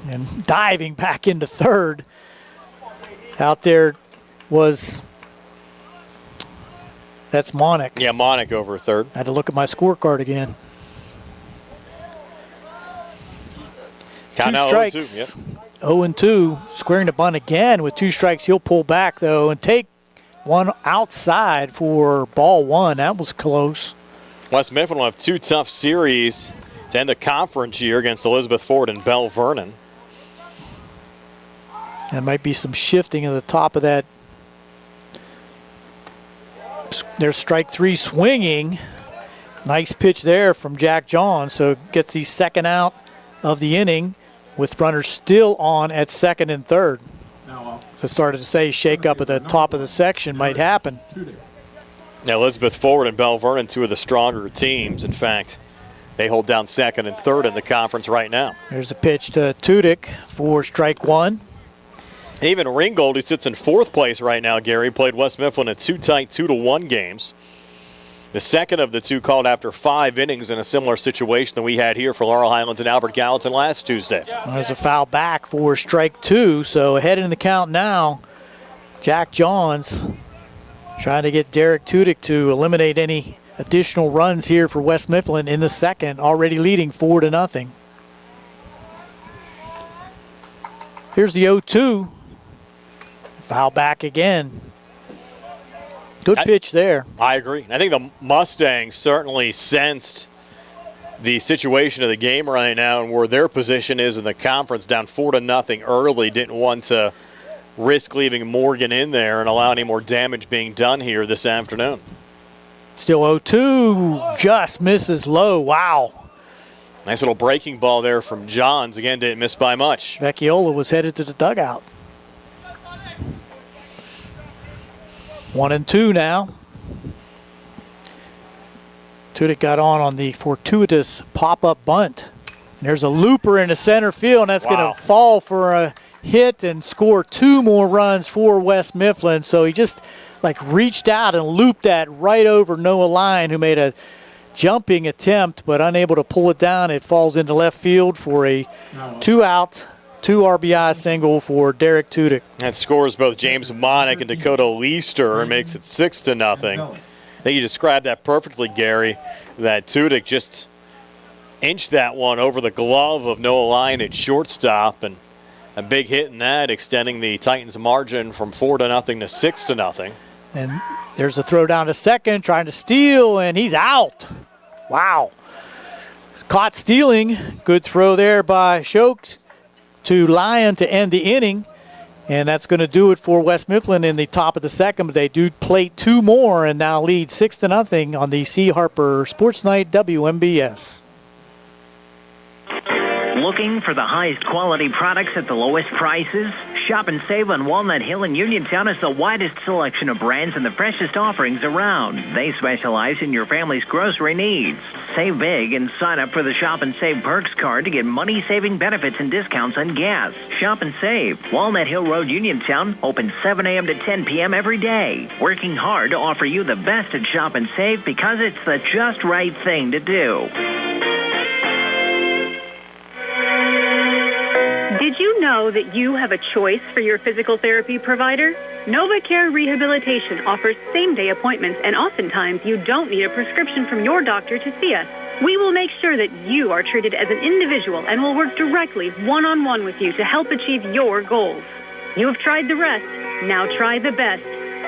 And diving back into third. Out there was, that's Monick. Yeah, Monick over third. I had to look at my scorecard again. Count 2 strikes. 0-2. Squaring the bunt again with 2 strikes. He'll pull back, though, and take one outside for ball 1. That was close. West Mifflin will have 2 tough series to end the conference year against Elizabeth Ford and Bell Vernon. There might be some shifting at the top of that. There's strike 3 swinging. Nice pitch there from Jack John. So gets the second out of the inning with runners still on at second and third. As I started to say, shake up at the top of the section might happen. Now, Elizabeth Forward and Bell Vernon, two of the stronger teams. In fact, they hold down second and third in the conference right now. There's a pitch to Tudyk for strike 1. Even Ringgold, who sits in fourth place right now, Gary, played West Mifflin in 2 tight 2-1 games. The second of the 2 called after 5 innings in a similar situation that we had here for Laurel Highlands and Albert Gallatin last Tuesday. There's a foul back for strike 2, so ahead in the count now. Jack Johns trying to get Derek Tudyk to eliminate any additional runs here for West Mifflin in the second, already leading 4-0. Here's the 0-2. Foul back again. Good pitch there. I agree. I think the Mustangs certainly sensed the situation of the game right now and where their position is in the conference, down 4-0 early. Didn't want to risk leaving Morgan in there and allow any more damage being done here this afternoon. Still 0-2, just misses low. Wow. Nice little breaking ball there from Johns. Again, didn't miss by much. Vecchiola was headed to the dugout. 1-2 now. Tudyk got on the fortuitous pop-up bunt. And there's a looper in the center field, and that's going to fall for a hit and score 2 more runs for West Mifflin. So he just reached out and looped that right over Noah Lyon, who made a jumping attempt but unable to pull it down. It falls into left field for a 2-out, 2 RBI single for Derek Tudyk. That scores both James Monick and Dakota Leister and makes it 6-0. I think you described that perfectly, Gary, that Tudyk just inched that one over the glove of Noah Lyon at shortstop, and a big hit in that, extending the Titans' margin from 4-0 to 6-0. And there's a throw down to second, trying to steal, and he's out. Wow. Caught stealing. Good throw there by Shoke to Lyon to end the inning. And that's going to do it for West Mifflin in the top of the second. But they do plate 2 more and now lead 6-0 on the C. Harper Sports Night WMBS. Looking for the highest quality products at the lowest prices? Shop and save on Walnut Hill in Uniontown has the widest selection of brands and the freshest offerings around. They specialize in your family's grocery needs. Save big and sign up for the Shop and Save Perks card to get money-saving benefits and discounts on gas. Shop and save. Walnut Hill Road, Uniontown, open 7 a.m. to 10 p.m. every day. Working hard to offer you the best at Shop and Save because it's the just right thing to do. Did you know that you have a choice for your physical therapy provider? NovaCare Rehabilitation offers same-day appointments, and oftentimes you don't need a prescription from your doctor to see us. We will make sure that you are treated as an individual and will work directly one-on-one with you to help achieve your goals. You have tried the rest. Now try the best.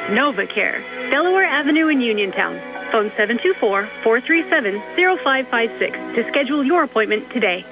NovaCare, Delaware Avenue in Uniontown. Phone 724-437-0556 to schedule your appointment today.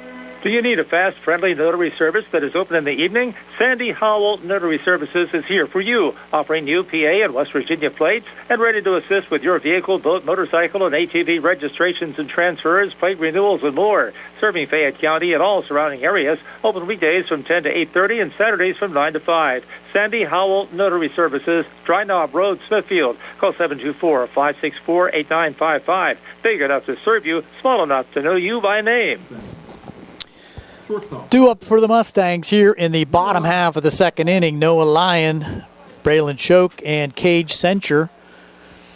Do you need a fast, friendly notary service that is open in the evening? Sandy Howell Notary Services is here for you, offering WPIAL and West Virginia plates and ready to assist with your vehicle, boat, motorcycle, and ATV registrations and transfers, plate renewals, and more. Serving Fayette County and all surrounding areas, open weekdays from 10 to 8:30 and Saturdays from 9 to 5. Sandy Howell Notary Services, Dry Knob Road, Smithfield. Call 724-564-8955. Big enough to serve you, small enough to know you by name. Due up for the Mustangs here in the bottom half of the second inning. Noah Lyon, Braylon Shoke, and Cage Sencher.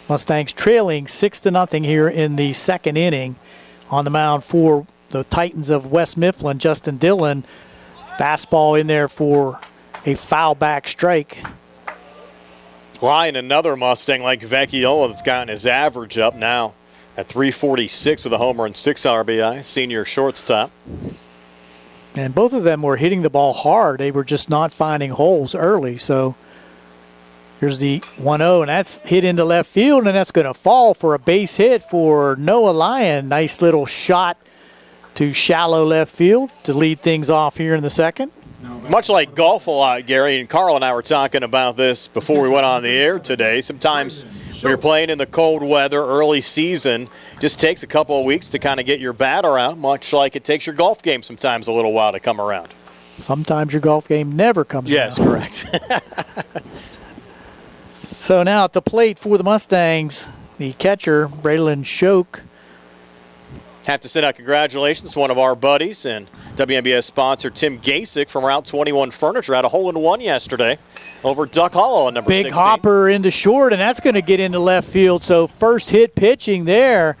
Mustangs trailing 6-0 here in the second inning. On the mound for the Titans of West Mifflin, Justin Dillon. Fastball in there for a foul back strike. Lyon, another Mustang like Vecchiola that's gotten his average up now at 346 with a homer and 6 RBI, senior shortstop. And both of them were hitting the ball hard. They were just not finding holes early. So here's the 1-0, and that's hit into left field, and that's going to fall for a base hit for Noah Lyon. Nice little shot to shallow left field to lead things off here in the second. Much like golf a lot, Gary, and Carl and I were talking about this before we went on the air today. Sometimes when you're playing in the cold weather, early season, just takes a couple of weeks to kind of get your bat around, much like it takes your golf game sometimes a little while to come around. Sometimes your golf game never comes around. Yes, correct. So now at the plate for the Mustangs, the catcher, Braylon Shoke. Have to send out congratulations to one of our buddies and WNBS sponsor Tim Gasick from Route 21 Furniture. Had a hole-in-one yesterday over Duck Hollow on number 16. Big hopper into short, and that's going to get into left field. So first hit pitching there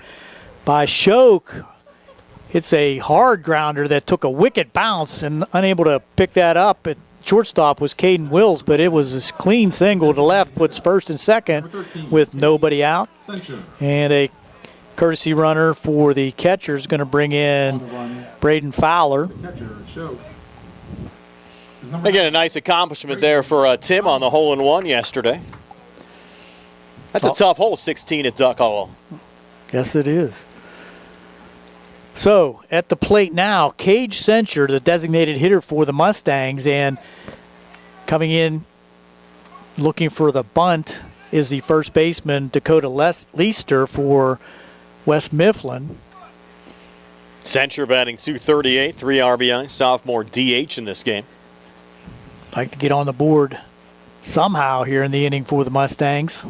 by Shoke. It's a hard grounder that took a wicked bounce, and unable to pick that up at shortstop was Caden Wills, but it was a clean single to left, puts first and second with nobody out. And a courtesy runner for the catcher is going to bring in Braden Fowler. Again, a nice accomplishment there for Tim on the hole-in-one yesterday. That's a tough hole, 16 at Duck Hollow. Yes, it is. So at the plate now, Cage Censure, the designated hitter for the Mustangs, and coming in looking for the bunt is the first baseman, Dakota Leister, for West Mifflin. Censure batting .238, 3 RBI, sophomore DH in this game. Like to get on the board somehow here in the inning for the Mustangs.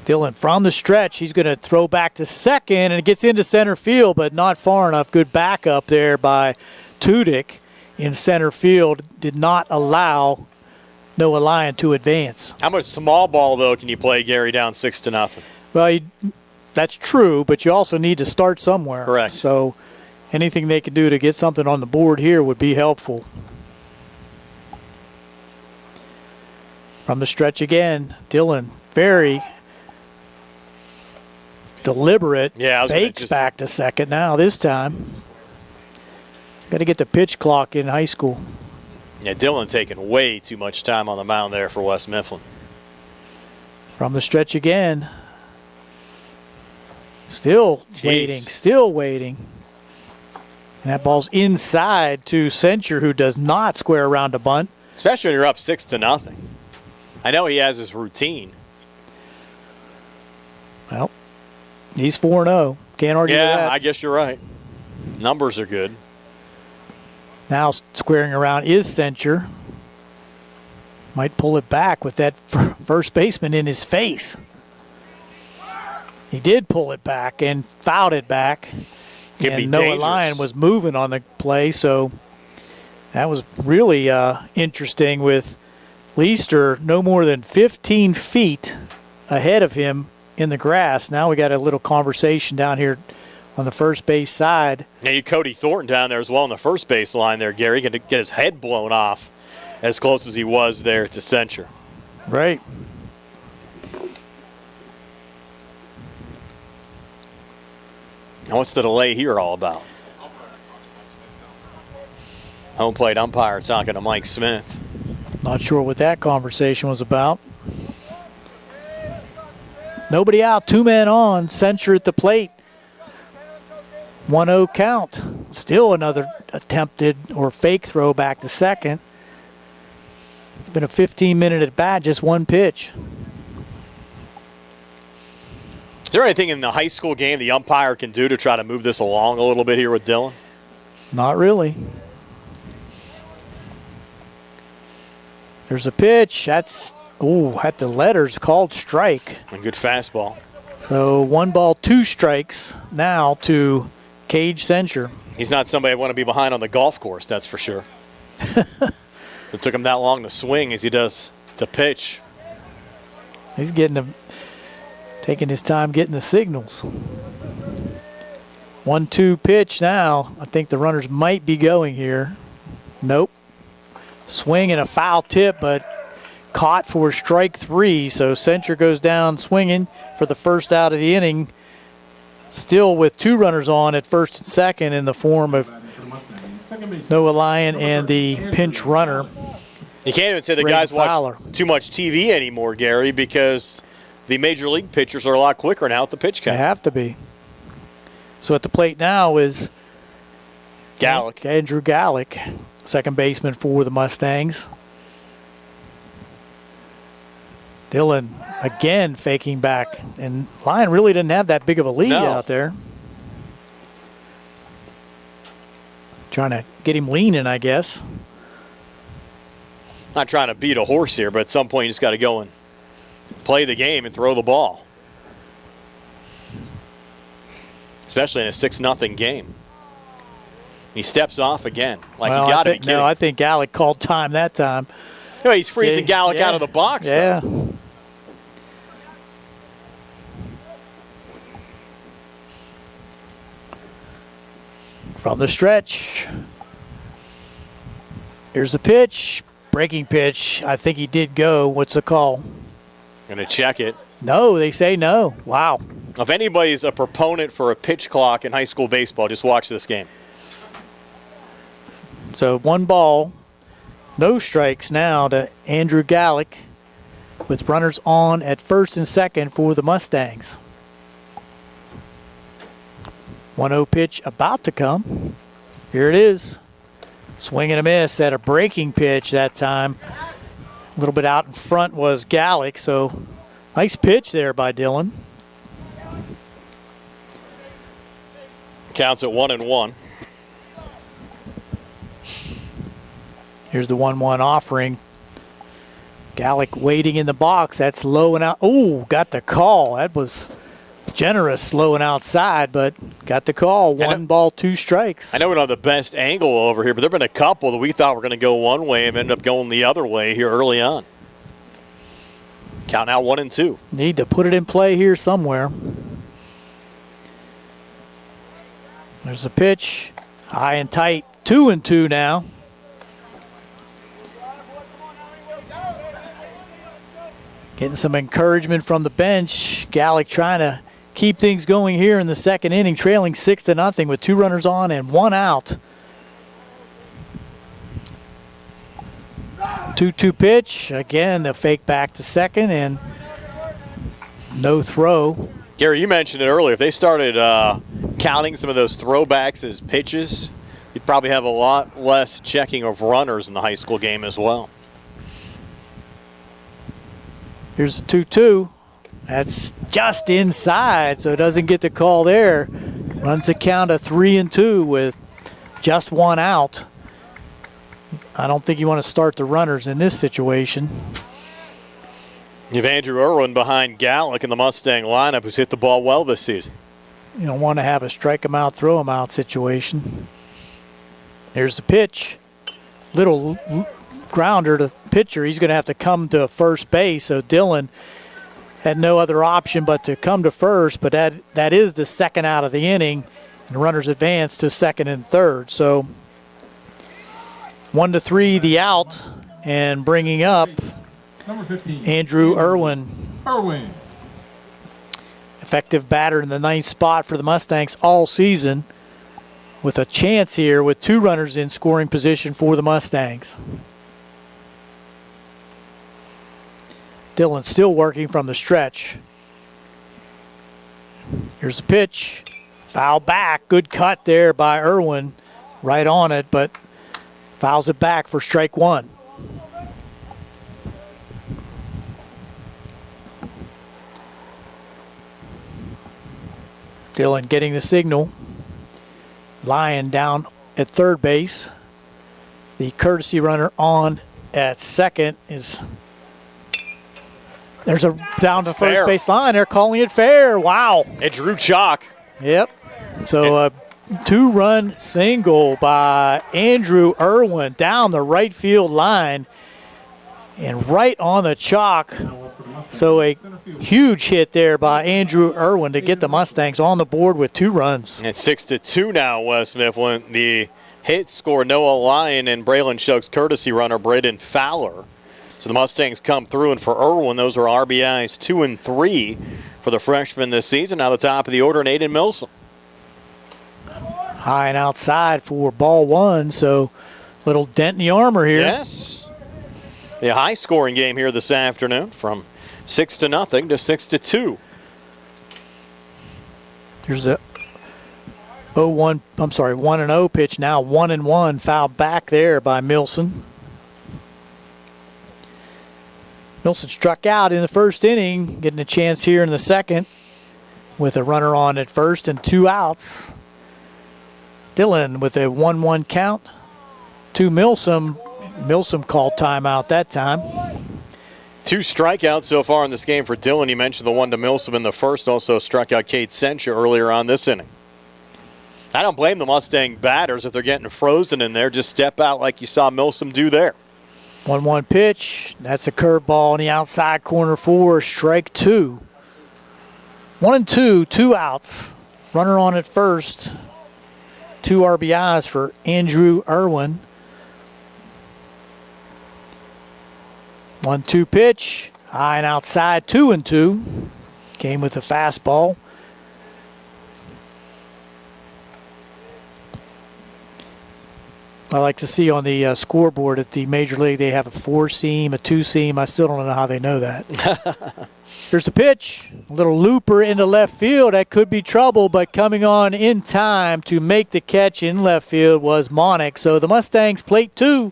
Dylan from the stretch, he's going to throw back to second, and it gets into center field, but not far enough. Good backup there by Tudyk in center field. Did not allow Noah Lyon to advance. How much small ball, though, can you play, Gary, down 6-0? Well, that's true, but you also need to start somewhere. Correct. So anything they can do to get something on the board here would be helpful. From the stretch again, Dylan, very deliberate, fakes back to second now this time. Got to get the pitch clock in high school. Yeah, Dylan taking way too much time on the mound there for West Mifflin. From the stretch again. Still waiting. And that ball's inside to Censure, who does not square around a bunt. Especially when you're up 6-0. I know he has his routine. Well, he's 4-0. Can't argue with that. Yeah, I guess you're right. Numbers are good. Now squaring around is Censure. Might pull it back with that first baseman in his face. He did pull it back and fouled it back. And Noah Lyon was moving on the play, so that was really interesting with Leister no more than 15 feet ahead of him in the grass. Now we got a little conversation down here on the first base side. Now you Cody Thornton down there as well on the first base line there, Gary. Going to get his head blown off as close as he was there to Censure. Right. Now what's the delay here all about? Home plate umpire talking to Mike Smith. Not sure what that conversation was about. Nobody out, 2 men on. Censure at the plate. 1-0 count. Still another attempted or fake throw back to second. It's been a 15-minute at bat, just one pitch. Is there anything in the high school game the umpire can do to try to move this along a little bit here with Dylan? Not really. There's a pitch. That's, at the letters, called strike. A good fastball. So 1 ball, 2 strikes now to Cage Censure. He's not somebody I want to be behind on the golf course, that's for sure. It took him that long to swing as he does to pitch. He's taking his time getting the signals. 1-2 pitch now. I think the runners might be going here. Nope. Swing and a foul tip, but caught for strike 3. So Censure goes down swinging for the first out of the inning. Still with 2 runners on at first and second in the form of Noah Lyon and the pinch runner. You can't even say the guys watch too much TV anymore, Gary, because the major league pitchers are a lot quicker now at the pitch count. They have to be. So at the plate now is Gallick. Andrew Gallick. second baseman for the Mustangs. Dylan again faking back, and Lyon really didn't have that big of a lead out there. Trying to get him leaning, I guess. Not trying to beat a horse here, but at some point you just got to go and play the game and throw the ball. Especially in a 6-0 game. He steps off again. Like, you got to be kidding. No, I think Gallic called time that time. No, he's freezing Gallic out of the box. Yeah. Though. From the stretch. Here's the pitch. Breaking pitch. I think he did go. What's the call? Going to check it. No, they say no. Wow. If anybody's a proponent for a pitch clock in high school baseball, just watch this game. So 1 ball, no strikes now to Andrew Gallic with runners on at first and second for the Mustangs. 1-0 pitch about to come. Here it is. Swing and a miss at a breaking pitch that time. A little bit out in front was Gallic, so nice pitch there by Dylan. Counts at 1-1. Here's the 1-1 offering. Gallic waiting in the box. That's low and out. Oh, got the call. That was generous, low and outside, but got the call. 1 ball, 2 strikes. I know we don't have the best angle over here, but there have been a couple that we thought were going to go one way and ended up going the other way here early on. Count now 1-2. Need to put it in play here somewhere. There's a pitch. High and tight. 2-2 now. Getting some encouragement from the bench. Gallic trying to keep things going here in the second inning, trailing 6-0 with 2 runners on and 1 out. 2-2 pitch. Again, the fake back to second and no throw. Gary, you mentioned it earlier. If they started counting some of those throwbacks as pitches, you'd probably have a lot less checking of runners in the high school game as well. Here's the 2-2. That's just inside, so it doesn't get the call there. Runs a count of 3-2 with just 1 out. I don't think you want to start the runners in this situation. You have Andrew Irwin behind Gallic in the Mustang lineup, who's hit the ball well this season. You don't want to have a strike him out, throw him out situation. Here's the pitch. Little grounder to pitcher. He's going to have to come to first base, so Dylan had no other option but to come to first, but that is the second out of the inning, and runners advance to second and third. So 1-3 the out, and bringing up Number 15, Andrew Irwin. Irwin. Effective batter in the 9th spot for the Mustangs all season, with a chance here with 2 runners in scoring position for the Mustangs. Dylan still working from the stretch. Here's a pitch. Foul back. Good cut there by Irwin. Right on it, but fouls it back for strike 1. Dylan getting the signal. Lyon down at third base. The courtesy runner on at second is... There's a down to first base line. They're calling it fair. Wow. It drew chalk. Yep. So a 2-run single by Andrew Irwin down the right field line and right on the chalk. So a huge hit there by Andrew Irwin to get the Mustangs on the board with 2 runs. It's 6-2 now, West Mifflin. The hit score Noah Lyon and Braylon Shuck's courtesy runner Braden Fowler. So the Mustangs come through, and for Irwin, those are RBIs 2 and 3 for the freshman this season. Now the top of the order, Aiden Milsom. High and outside for ball 1, so little dent in the armor here. Yes. A high-scoring game here this afternoon from 6-0 to 6-2. Here's a 1-0 pitch now, 1-1, foul back there by Milson. Milson struck out in the first inning, getting a chance here in the second with a runner on at first and 2 outs. Dillon with a 1-1 count to Milsom. Milsom called timeout that time. 2 strikeouts so far in this game for Dillon. You mentioned the one to Milsom in the first. Also struck out Cade Sencha earlier on this inning. I don't blame the Mustang batters if they're getting frozen in there. Just step out like you saw Milsom do there. 1-1 pitch. That's a curveball in the outside corner for strike 2. 1-2, 2 outs. Runner on at first. 2 RBIs for Andrew Irwin. 1-2 pitch. High and outside, 2-2. Came with a fastball. I like to see on the scoreboard at the Major League, they have a 4-seam, a 2-seam. I still don't know how they know that. Here's the pitch. A little looper into left field. That could be trouble, but coming on in time to make the catch in left field was Monick. So the Mustangs plate 2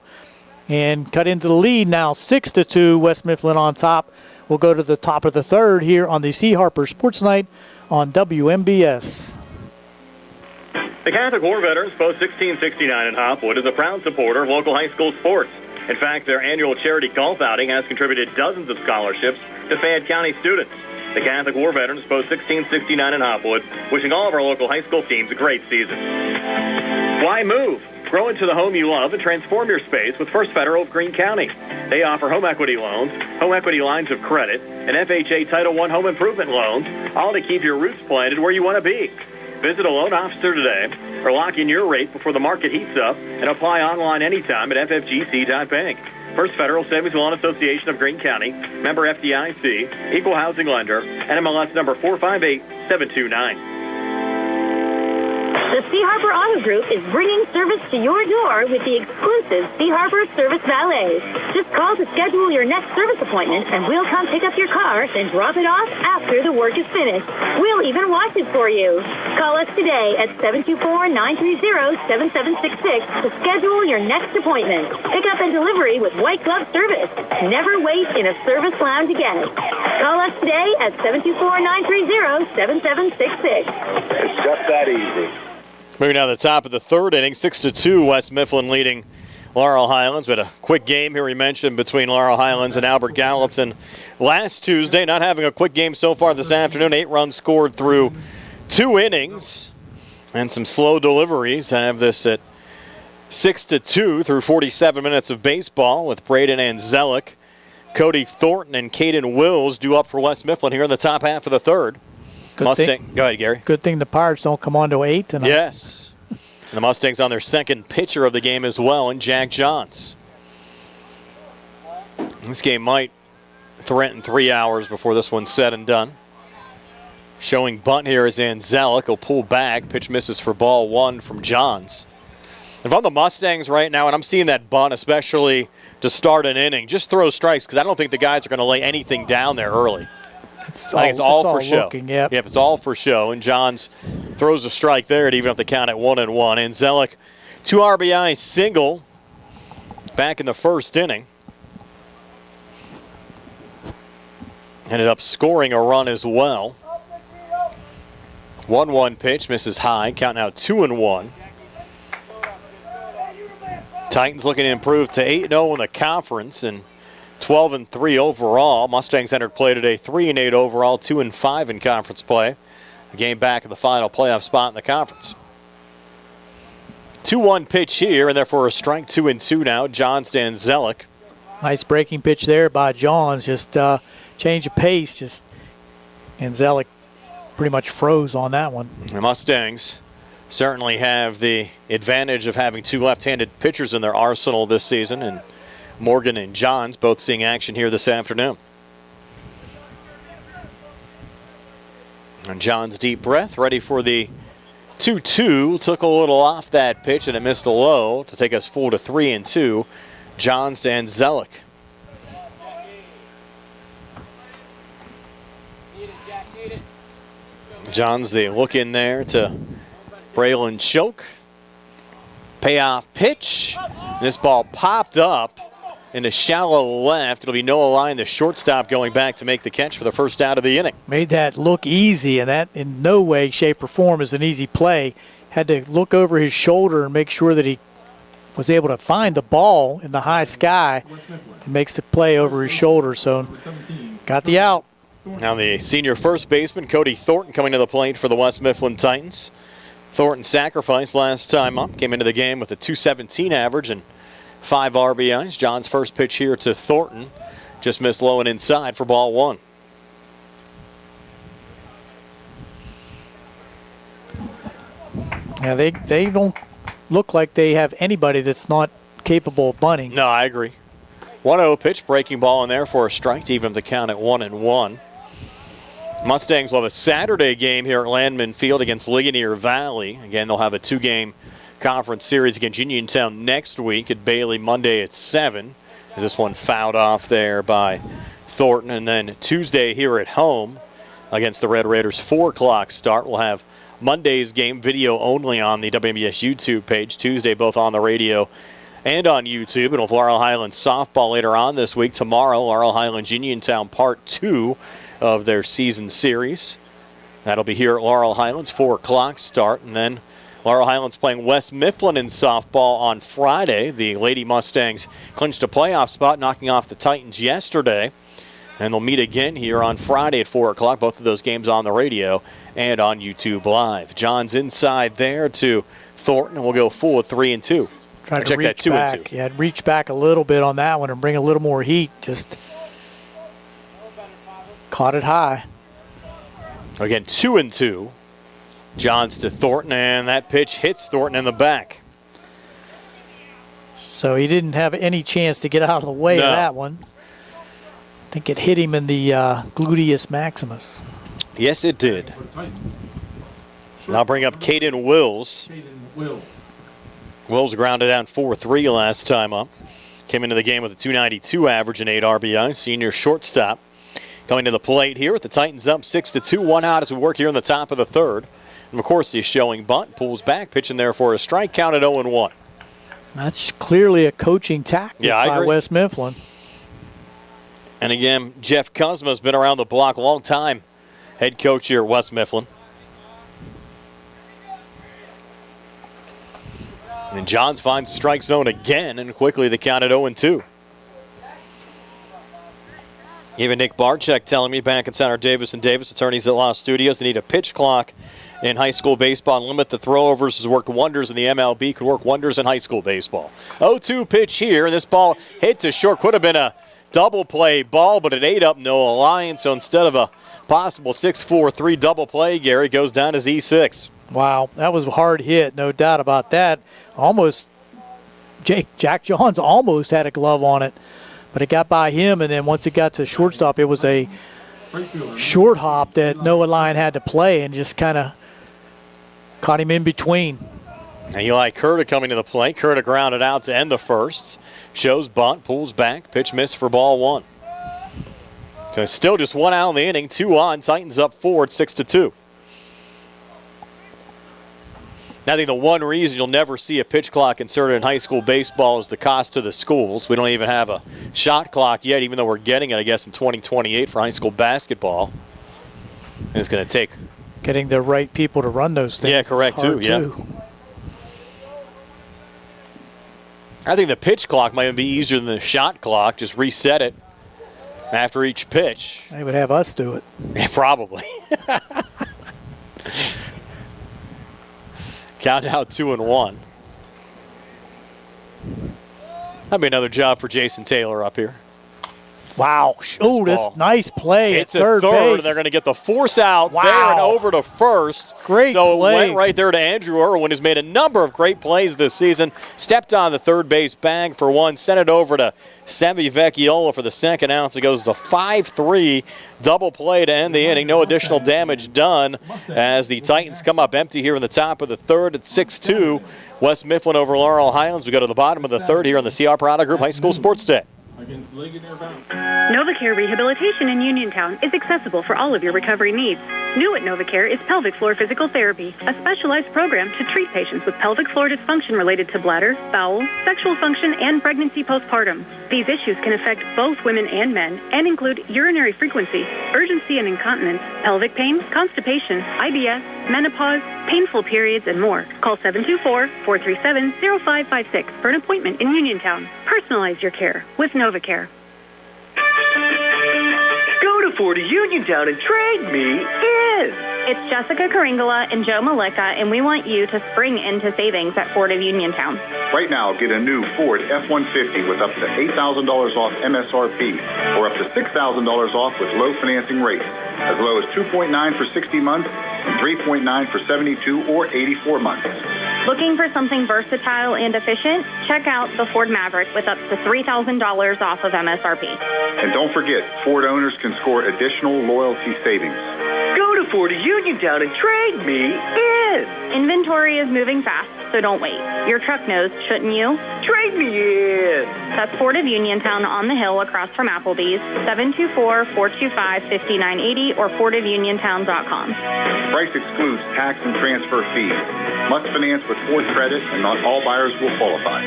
and cut into the lead now, 6-2. West Mifflin on top. We'll go to the top of the third here on the C. Harper Sports Night on WMBS. The Catholic War Veterans Post 1669 in Hopwood is a proud supporter of local high school sports. In fact, their annual charity golf outing has contributed dozens of scholarships to Fayette County students. The Catholic War Veterans Post 1669 in Hopwood, wishing all of our local high school teams a great season. Why move? Grow into the home you love and transform your space with First Federal of Greene County. They offer home equity loans, home equity lines of credit, and FHA Title I home improvement loans, all to keep your roots planted where you want to be. Visit a loan officer today or lock in your rate before the market heats up and apply online anytime at ffgc.bank. First Federal Savings Loan Association of Greene County, member FDIC, equal housing lender, NMLS number 458729. The C. Harper Auto Group is bringing service to your door with the exclusive C. Harper Service Valets. Just call to schedule your next service appointment, and we'll come pick up your car and drop it off after the work is finished. We'll even wash it for you. Call us today at 724-930-7766 to schedule your next appointment. Pickup and delivery with white glove service. Never wait in a service lounge again. Call us today at 724-930-7766. It's just that easy. Moving down to the top of the third inning, 6-2, West Mifflin leading Laurel Highlands. We had a quick game here we mentioned between Laurel Highlands and Albert Gallatin last Tuesday. Not having a quick game so far this afternoon. 8 runs scored through 2 innings and some slow deliveries. I have this at 6-2 through 47 minutes of baseball with Braden Anzelic, Cody Thornton, and Caden Wills due up for West Mifflin here in the top half of the third. Go ahead, Gary. Good thing the Pirates don't come on to 8 tonight. Yes. And the Mustangs on their second pitcher of the game as well, and Jack Johns. This game might threaten 3 hours before this one's said and done. Showing bunt here is Anzelic. He'll pull back. Pitch misses for ball 1 from Johns. If I'm the Mustangs right now, and I'm seeing that bunt, especially to start an inning, just throw strikes because I don't think the guys are going to lay anything down there early. I think it's all for show. Yep, it's all for show. And Johns throws a strike there to even up the count at 1-1. Anzelic, 2 RBI single back in the first inning. Ended up scoring a run as well. 1-1 pitch, misses high. Count now 2-1. Titans looking to improve to 8-0 in the conference and 12-3 overall. Mustangs entered play today 3-8 overall, 2-5 in conference play. A game back in the final playoff spot in the conference. 2-1 pitch here, and therefore a strike 2-2 now. Johns to Anzelic. Nice breaking pitch there by Johns. Just change of pace. Just Anzelic pretty much froze on that one. The Mustangs certainly have the advantage of having 2 left-handed pitchers in their arsenal this season, and Morgan and Johns both seeing action here this afternoon. And Johns deep breath, ready for the 2-2. Took a little off that pitch and it missed a low to take us full to 3-2. Johns to Anzelic. Johns, they look in there to Braylon choke. Payoff pitch. This ball popped up in the shallow left. It'll be Noah Lyon, the shortstop, going back to make the catch for the first out of the inning. Made that look easy, and that in no way, shape, or form is an easy play. Had to look over his shoulder and make sure that he was able to find the ball in the high sky and makes the play over his shoulder. So got the out. Now the senior first baseman, Cody Thornton, coming to the plate for the West Mifflin Titans. Thornton sacrificed last time up, came into the game with a .217 average and 5 RBIs. John's first pitch here to Thornton just missed low and inside for ball 1. Yeah, they don't look like they have anybody that's not capable of bunting. No, I agree. 1-0 pitch, breaking ball in there for a strike to even the count at 1-1. Mustangs will have a Saturday game here at Landman Field against Ligonier Valley. Again, they'll have a 2-game conference series against Uniontown next week at Bailey Monday at 7. This one fouled off there by Thornton. And then Tuesday here at home against the Red Raiders, 4 o'clock start. We'll have Monday's game video only on the WMBS YouTube page. Tuesday both on the radio and on YouTube. And with Laurel Highlands softball later on this week. Tomorrow, Laurel Highlands Uniontown Part 2 of their season series. That'll be here at Laurel Highlands, 4 o'clock start. And then Laurel Highlands playing West Mifflin in softball on Friday. The Lady Mustangs clinched a playoff spot, knocking off the Titans yesterday. And they'll meet again here on Friday at 4 o'clock. Both of those games on the radio and on YouTube Live. John's inside there to Thornton, and we'll go full with 3-2. Trying to reach back. Yeah, reach back a little bit on that one and bring a little more heat. Just caught it high. Again, 2-2. Johns to Thornton, and that pitch hits Thornton in the back. So he didn't have any chance to get out of the way of that one. I think it hit him in the gluteus maximus. Yes, it did. And I'll bring up Caden Wills. Wills grounded down 4-3 last time up. Came into the game with a .292 average and 8 RBI. Senior shortstop coming to the plate here with the Titans up 6-2. 1 out as we work here in the top of the third. And of course, he's showing bunt, pulls back, pitching there for a strike, count at 0-1. That's clearly a coaching tactic by West Mifflin. And again, Jeff Kuzma's been around the block a long time, head coach here at West Mifflin. And Johns finds the strike zone again, and quickly the count at 0-2. Even Nick Barczyk telling me back at Center Davis & Davis, attorneys at Law Studios, they need a pitch clock in high school baseball and limit the throwovers. Has worked wonders in the MLB, could work wonders in high school baseball. 0-2 pitch here, and this ball hit to short. Could have been a double play ball, but it ate up Noah Lyon. So instead of a possible 6-4-3 double play, Gary goes down to Z6. Wow, that was a hard hit, no doubt about that. Almost, Jack Johns almost had a glove on it, but it got by him, and then once it got to shortstop, it was a short hop that Noah Lyon had to play and just kind of caught him in between. And Eli Curta coming to the plate. Curta grounded out to end the first. Shows bunt, pulls back, pitch missed for ball 1. So still just 1 out in the inning, 2 on. Titans up 4 at 6-2. I think the one reason you'll never see a pitch clock inserted in high school baseball is the cost to the schools. We don't even have a shot clock yet, even though we're getting it, I guess, in 2028 for high school basketball. And it's going to take getting the right people to run those things. Yeah, correct, too. Yeah. I think the pitch clock might even be easier than the shot clock. Just reset it after each pitch. They would have us do it. Yeah, probably. Count out 2-1. That'd be another job for Jason Taylor up here. Wow. Oh, this nice play it's at third base. And they're going to get the force out Wow. there and over to first. Great so play. it went right there to Andrew Irwin, who's made a number of great plays this season. Stepped on the third base bag for one, sent it over to Semi Vecchiola for the second out. So it goes as a 5-3 double play to end the inning. No additional damage done as the Titans come up empty here in the top of the third at 6-2. West Mifflin over Laurel Highlands. We go to the bottom of the third here on the CR Prada Group High School Sports Day. against Ligonier Valley. NovaCare Rehabilitation in Uniontown is accessible for all of your recovery needs. New at NovaCare is pelvic floor physical therapy, a specialized program to treat patients with pelvic floor dysfunction related to bladder, bowel, sexual function, and pregnancy postpartum. These issues can affect both women and men and include urinary frequency, urgency and incontinence, pelvic pain, constipation, IBS, menopause, painful periods, and more. Call 724-437-0556 for an appointment in Uniontown. Personalize your care with NovaCare. Go to Ford of Uniontown and trade me in. It's Jessica Karingala and Joe Malika, and we want you to spring into savings at Ford of Uniontown. Right now, get a new Ford F-150 with up to $8,000 off MSRP or up to $6,000 off with low financing rates, as low as 2.9 for 60 months and 3.9 for 72 or 84 months. Looking for something versatile and efficient? Check out the Ford Maverick with up to $3,000 off of MSRP. And don't forget, Ford owners can score additional loyalty savings. Go to Ford of Uniontown and trade me in. Inventory is moving fast, so don't wait. Your truck knows, shouldn't you? Trade me in. That's Ford of Uniontown on the hill across from Applebee's, 724-425-5980 or FordofUniontown.com. Price excludes tax and transfer fees. Must finance with Ford credit, and not all buyers will qualify.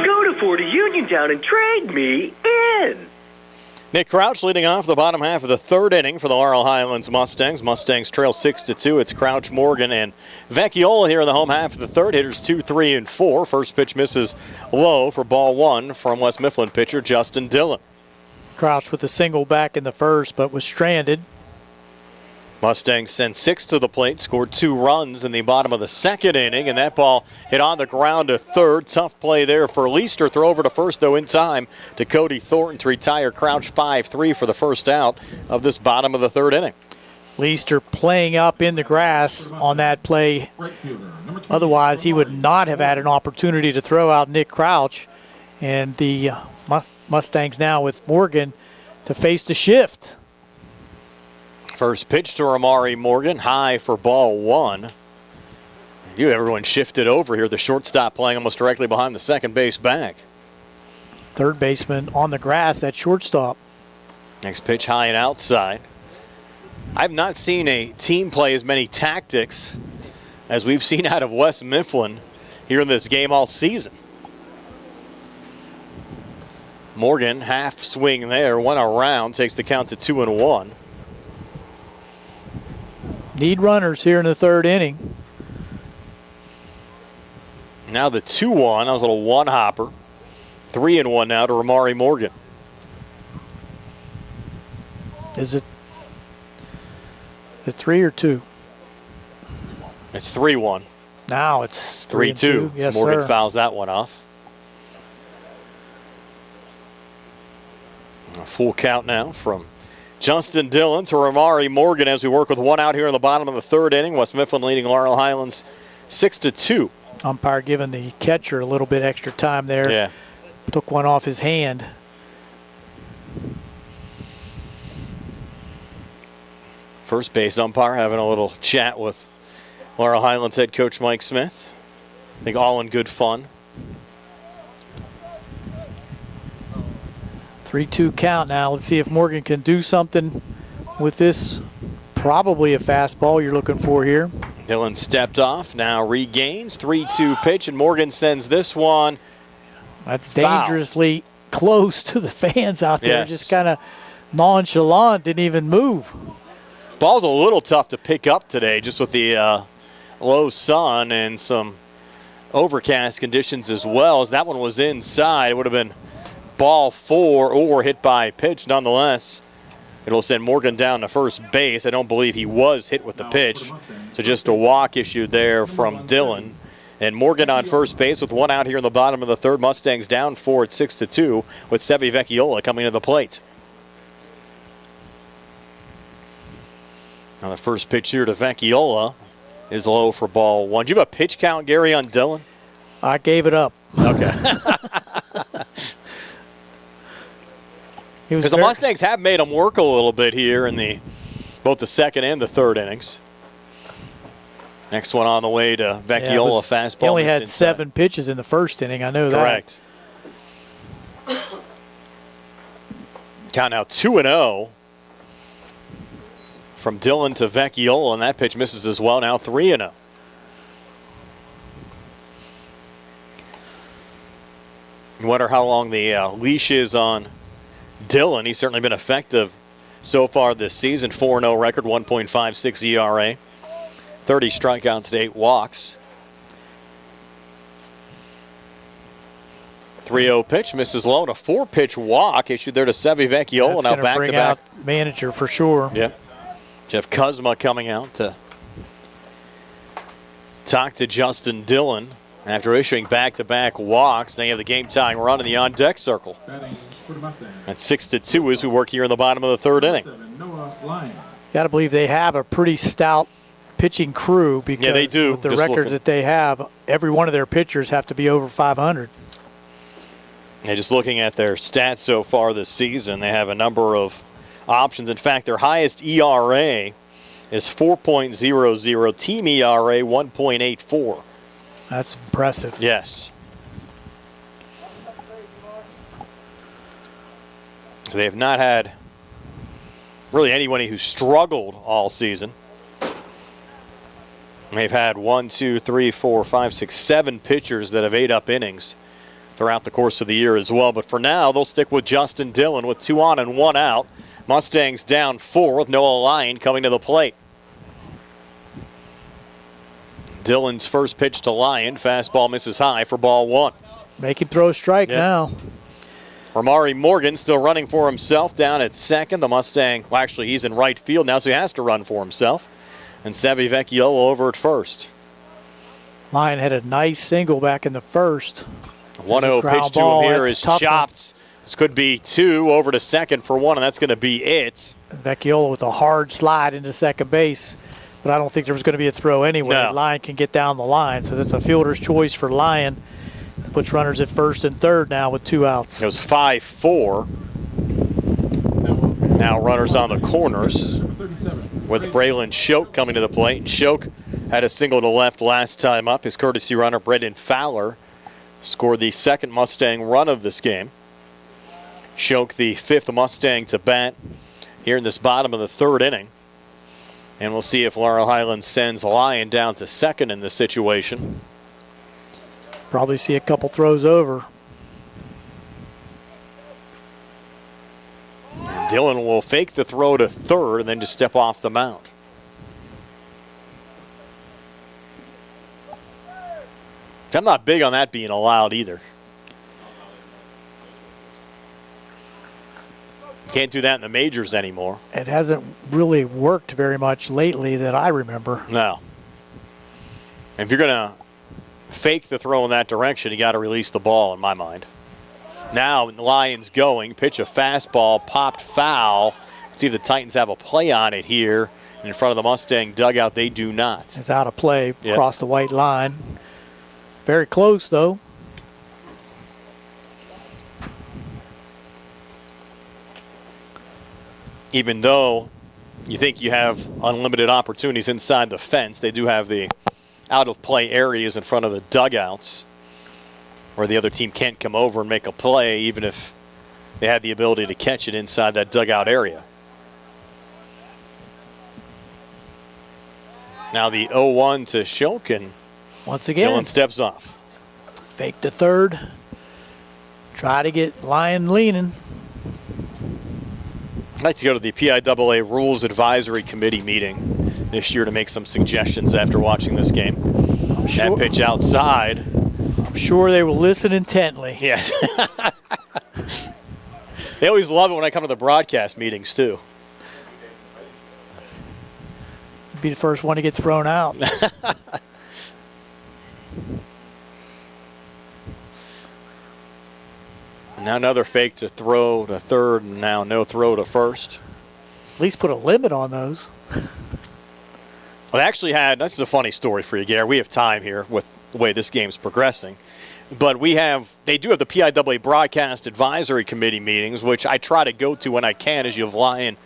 Go to Ford of Uniontown and trade me in. Nick Crouch leading off the bottom half of the third inning for the Laurel Highlands Mustangs. Mustangs trail 6-2. It's Crouch, Morgan, and Vecchiola here in the home half of the third. Hitters 2, 3, and 4. First pitch misses low for ball one from West Mifflin pitcher Justin Dillon. Crouch with a single back in the first, but was stranded. Mustangs sent 6 to the plate, scored 2 runs in the bottom of the second inning, and that ball hit on the ground to third. Tough play there for Leister. Throw over to first, though, in time to Cody Thornton to retire Crouch 5-3 for the first out of this bottom of the third inning. Leister playing up in the grass on that play. Otherwise, he would not have had an opportunity to throw out Nick Crouch. And the Mustangs now with Morgan to face the shift. First pitch to Amari Morgan, high for ball one. Everyone shifted over here. The shortstop playing almost directly behind the second base bag. Third baseman on the grass at shortstop. Next pitch high and outside. I've not seen a team play as many tactics as we've seen out of West Mifflin here in this game all season. Morgan, half swing there, went around, takes the count to 2-1. Need runners here in the third inning. Now the 2-1. That was a little one-hopper. 3-1 now to Amari Morgan. Is it 3 or 2? It's 3-1. Now it's 3-2. Yes, Morgan sir. fouls that one off. A full count now from Justin Dillon to Amari Morgan as we work with one out here in the bottom of the third inning. West Mifflin leading Laurel Highlands 6-2. Umpire giving the catcher a little bit extra time there. Yeah. Took one off his hand. First base umpire having a little chat with Laurel Highlands head coach Mike Smith. I think all in good fun. 3-2 count now. Let's see if Morgan can do something with this. Probably a fastball you're looking for here. Dillon stepped off, now regains. 3-2 pitch, and Morgan sends this one. That's dangerously close to the fans out there. Yes. Just kind of nonchalant, didn't even move. Ball's a little tough to pick up today just with the low sun and some overcast conditions as well. As that one was inside, it would have been ball 4 or hit by pitch. Nonetheless, it'll send Morgan down to first base. I don't believe he was hit with the pitch. So just a walk issued there from Dillon. And Morgan on first base with one out here in the bottom of the third. Mustangs down 4 at 6-2 with Sevi Vecchiola coming to the plate. Now the first pitch here to Vecchiola is low for ball one. Do you have a pitch count, Gary, on Dillon? I gave it up. Okay. Because the Mustangs have made him work a little bit here in both the second and the third innings. Next one on the way to Vecchiola, fastball. He only had inside. 7 pitches in the first inning. I know Correct. that. Count now 2-0 from Dillon to Vecchiola, and that pitch misses as well. Now 3-0. Wonder how long the leash is on Dillon. He's certainly been effective so far this season. 4-0 record, 1.56 ERA, 30 strikeouts to 8 walks. 3-0 pitch, misses low, and a 4-pitch walk issued there to Sevi Vecchiola. That's now back bring to back. Out manager for sure. Yep. Jeff Kuzma coming out to talk to Justin Dillon after issuing back-to-back walks. They have the game-tying run in the on-deck circle. At 6-2 as we work here in the bottom of the third inning. Got to believe they have a pretty stout pitching crew because they do. With the records that they have, every one of their pitchers have to be over 500. And just looking at their stats so far this season, they have a number of options. In fact, their highest ERA is 4.00. Team ERA 1.84. That's impressive. Yes. So they have not had really anybody who struggled all season. And they've had 1, 2, 3, 4, 5, 6, 7 pitchers that have ate up innings throughout the course of the year as well. But for now, they'll stick with Justin Dillon with 2 on and 1 out. Mustangs down 4 with Noah Lyon coming to the plate. Dillon's first pitch to Lyon. Fastball misses high for ball 1. Make him throw a strike now. Ramari Morgan still running for himself down at second. The Mustang, well, actually, he's in right field now, so he has to run for himself. And Sevi Vecchiola over at first. Lyon had a nice single back in the first. 1-0 pitch to him here is chopped. This could be 2 over to second for 1, and that's going to be it. Vecchiola with a hard slide into second base, but I don't think there was going to be a throw anyway. No. Lyon can get down the line, so that's a fielder's choice for Lyon. Puts runners at first and third now with 2 outs. It was 5-4. Now runners on the corners with Braylon Shoke coming to the plate. And Shoke had a single to left last time up. His courtesy runner, Brendan Fowler, scored the second Mustang run of this game. Shoke, the 5th Mustang to bat here in this bottom of the third inning. And we'll see if Laurel Highlands sends Lyon down to second in this situation. Probably see a couple throws over. Dillon will fake the throw to third and then just step off the mound. I'm not big on that being allowed either. Can't do that in the majors anymore. It hasn't really worked very much lately that I remember. No. If you're going to fake the throw in that direction, you got to release the ball in my mind. Now Lions going, pitch a fastball, popped foul. Let's see if the Titans have a play on it here. In front of the Mustang dugout, they do not. It's out of play across the white line. Very close, though. Even though you think you have unlimited opportunities inside the fence, they do have the out-of-play areas in front of the dugouts where the other team can't come over and make a play, even if they had the ability to catch it inside that dugout area. Now the 0-1 to Shoken. Once again, Dillon steps off. Fake to third. Try to get Lyon leaning. I'd like to go to the PIAA Rules Advisory Committee meeting this year to make some suggestions after watching this game. That pitch outside. I'm sure they will listen intently. Yes. They always love it when I come to the broadcast meetings, too. Be the first one to get thrown out. Now another fake to throw to third, and now no throw to first. At least put a limit on those. Well, they actually had, this is a funny story for you, Gary. We have time here with the way this game's progressing. But they do have the PIAA Broadcast Advisory Committee meetings, which I try to go to when I can, as you have Lyon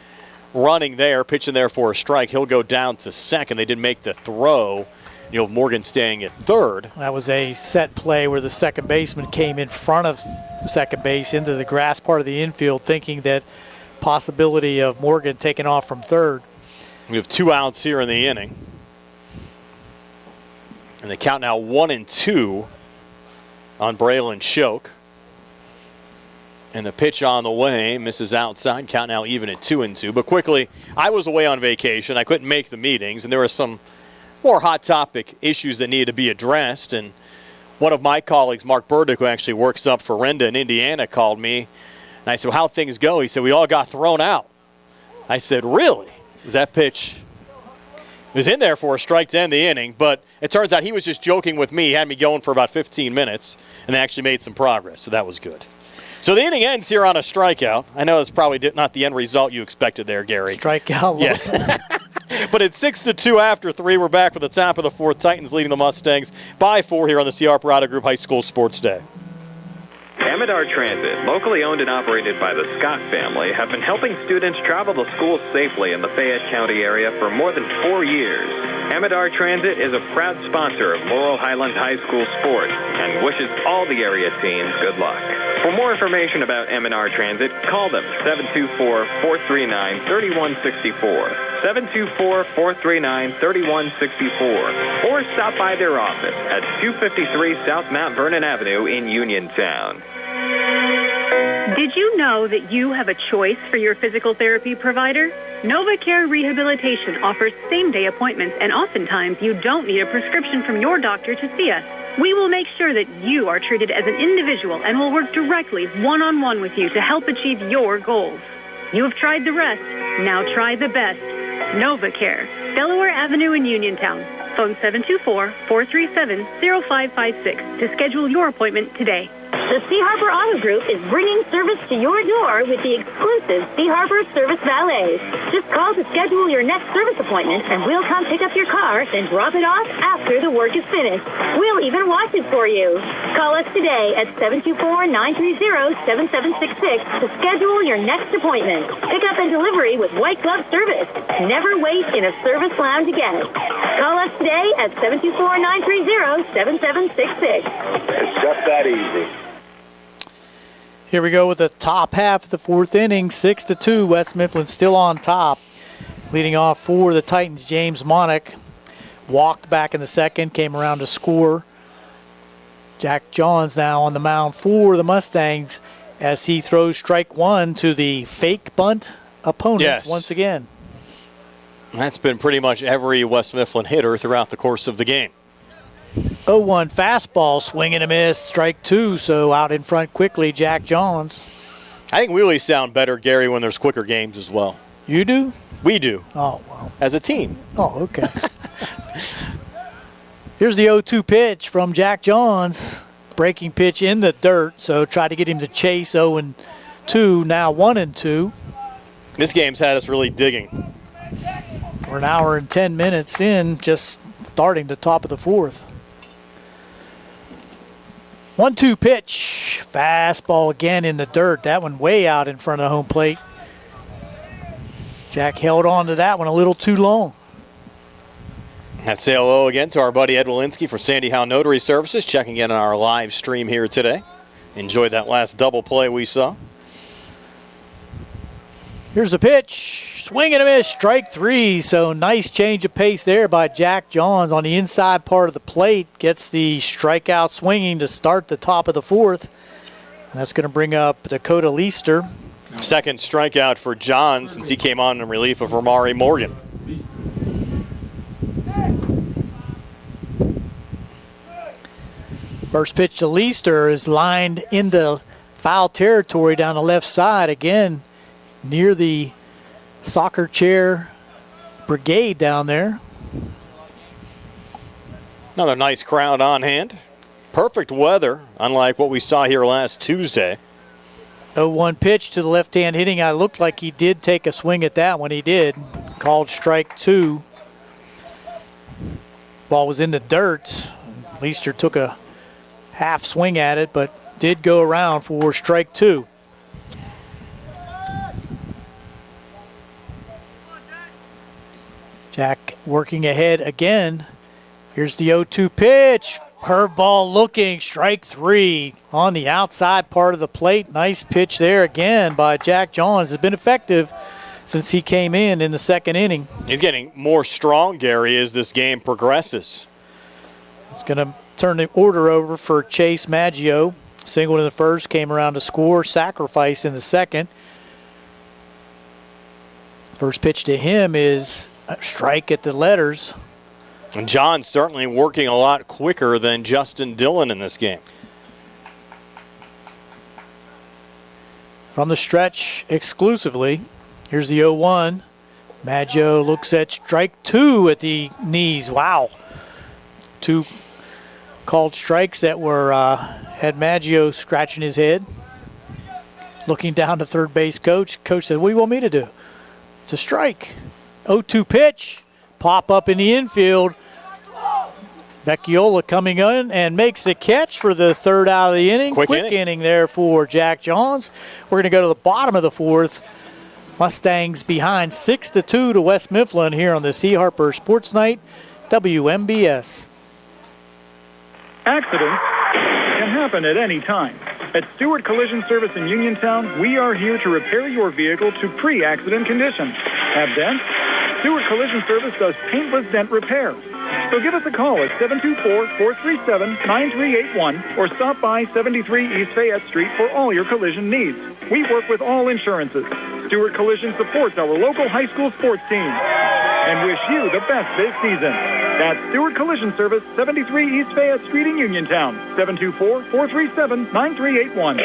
running there, pitching there for a strike. He'll go down to second. They didn't make the throw. You have Morgan staying at third. That was a set play where the second baseman came in front of second base into the grass part of the infield, thinking that possibility of Morgan taking off from third. We have 2 outs here in the inning. And the count now 1-2 on Braylon Choke. And the pitch on the way misses outside. Count now even at 2-2. But quickly, I was away on vacation. I couldn't make the meetings, and there were some more hot topic issues that needed to be addressed. And one of my colleagues, Mark Burdick, who actually works up for Renda in Indiana, called me. And I said, well, how'd things go? He said, we all got thrown out. I said, really? Because that pitch was in there for a strike to end the inning. But it turns out he was just joking with me. He had me going for about 15 minutes, and they actually made some progress. So that was good. So the inning ends here on a strikeout. I know it's probably not the end result you expected there, Gary. Strikeout. Yeah. But it's 6-2 after 3. We're back with the top of the 4th. Titans leading the Mustangs by 4 here on the C.R. Parada Group High School Sports Day. Amador Transit, locally owned and operated by the Scott family, have been helping students travel to school safely in the Fayette County area for more than 4 years. Amador Transit is a proud sponsor of Laurel Highlands High School sports and wishes all the area teams good luck. For more information about Amador Transit, call them 724-439-3164, 724-439-3164, or stop by their office at 253 South Mount Vernon Avenue in Uniontown. Did you know that you have a choice for your physical therapy provider? NovaCare Rehabilitation offers same-day appointments, and oftentimes you don't need a prescription from your doctor to see us. We will make sure that you are treated as an individual and will work directly one-on-one with you to help achieve your goals. You have tried the rest. Now try the best. NovaCare, Delaware Avenue in Uniontown. Phone 724-437-0556 to schedule your appointment today. The Sea Harbor Auto Group is bringing service to your door with the exclusive Sea Harbor Service Valets. Just call to schedule your next service appointment, and we'll come pick up your car and drop it off after the work is finished. We'll even wash it for you. Call us today at 724-930-7766 to schedule your next appointment. Pickup and delivery with white glove service. Never wait in a service lounge again. Call us today at 724-930-7766. It's just that easy. Here we go with the top half of the 4th inning, 6-2. West Mifflin still on top. Leading off for the Titans, James Monick walked back in the 2nd, came around to score. Jack Johns now on the mound for the Mustangs as he throws strike 1 to the fake bunt opponent once again. That's been pretty much every West Mifflin hitter throughout the course of the game. 0-1 fastball, swing and a miss, strike 2, so out in front quickly, Jack Johns. I think we always sound better, Gary, when there's quicker games as well. You do? We do. Oh, well. As a team. Oh, okay. Here's the 0-2 pitch from Jack Johns. Breaking pitch in the dirt, so try to get him to chase 0-2, now 1-2. This game's had us really digging. We're an hour and 10 minutes in, just starting the top of the 4th. 1-2 pitch. Fastball again in the dirt. That one way out in front of the home plate. Jack held on to that one a little too long. That's say hello again to our buddy Ed Walensky for Sandy Howe Notary Services, checking in on our live stream here today. Enjoyed that last double play we saw. Here's the pitch. Swing and a miss, strike 3. So nice change of pace there by Jack Johns on the inside part of the plate. Gets the strikeout swinging to start the top of the 4th. And that's going to bring up Dakota Leister. Second strikeout for Johns since he came on in relief of Ramari Morgan. First pitch to Leister is lined into foul territory down the left side. Again, near the soccer chair brigade down there. Another nice crowd on hand. Perfect weather, unlike what we saw here last Tuesday. 0-1 pitch to the left-hand hitting. I looked like he did take a swing at that one. He did. Called strike 2. Ball was in the dirt. Leister took a half swing at it, but did go around for strike 2. Jack working ahead again. Here's the 0-2 pitch. Curveball looking, strike 3 on the outside part of the plate. Nice pitch there again by Jack Johns. Has been effective since he came in the second inning. He's getting more strong, Gary, as this game progresses. It's going to turn the order over for Chase Maggio. Singled in the first, came around to score, sacrifice in the second. First pitch to him is a strike at the letters. And John's certainly working a lot quicker than Justin Dillon in this game. From the stretch exclusively, here's the 0-1. Maggio looks at strike 2 at the knees. Wow. 2 called strikes that were had Maggio scratching his head. Looking down to third base coach. Coach said, what do you want me to do? It's a strike. 0-2 pitch. Pop up in the infield. Vecchiola coming in and makes the catch for the third out of the inning. Quick inning there for Jack Johns. We're going to go to the bottom of the fourth. Mustangs behind 6-2 to West Mifflin here on the C. Harper Sports Night, WMBS. Accidents can happen at any time. At Stewart Collision Service in Uniontown, we are here to repair your vehicle to pre-accident condition. Have dents? Stewart Collision Service does paintless dent repair. So give us a call at 724-437-9381 or stop by 73 East Fayette Street for all your collision needs. We work with all insurances. Stewart Collision supports our local high school sports team and wish you the best this season. That's Stewart Collision Service, 73 East Fayette Street in Uniontown, 724-437-9381.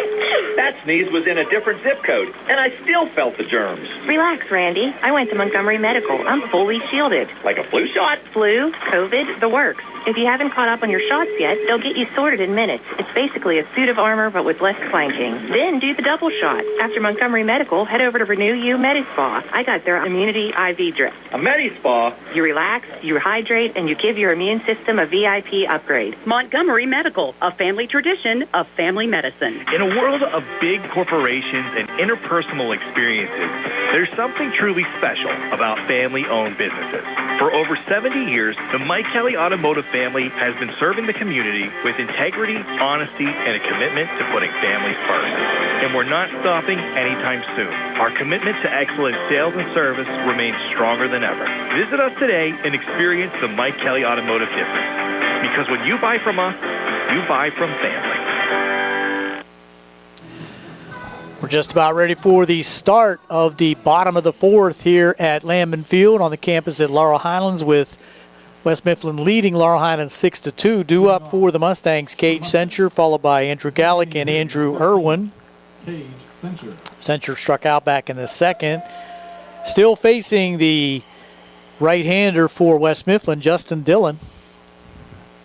That sneeze was in a different zip code, and I still felt the germs. Relax, Randy. I went to Montgomery Medical. I'm fully shielded. Like a flu shot? Flu, COVID, the works. If you haven't caught up on your shots yet, they'll get you sorted in minutes. It's basically a suit of armor, but with less clanking. Then do the double shot. After Montgomery Medical, head over to Renew You Medispa. I got their immunity IV drip. A Medispa? You relax, you hydrate, and you give your immune system a VIP upgrade. Montgomery Medical, a family tradition of family medicine. In a world of big corporations and interpersonal experiences, there's something truly special about family-owned businesses. For over 70 years, the Mike Kelly Automotive family has been serving the community with integrity, honesty, and a commitment to putting families first. And we're not stopping anytime soon. Our commitment to excellent sales and service remains stronger than ever. Visit us today and experience the Mike Kelly Automotive difference. Because when you buy from us, you buy from family. We're just about ready for the start of the bottom of the fourth here at Landman Field on the campus at Laurel Highlands, with West Mifflin leading Laurel Highlands 6-2. Due up for the Mustangs, Cage Sencher, followed by Andrew Gallick and Andrew Irwin. Cage Sencher. Sencher struck out back in the second. Still facing the right-hander for West Mifflin, Justin Dillon.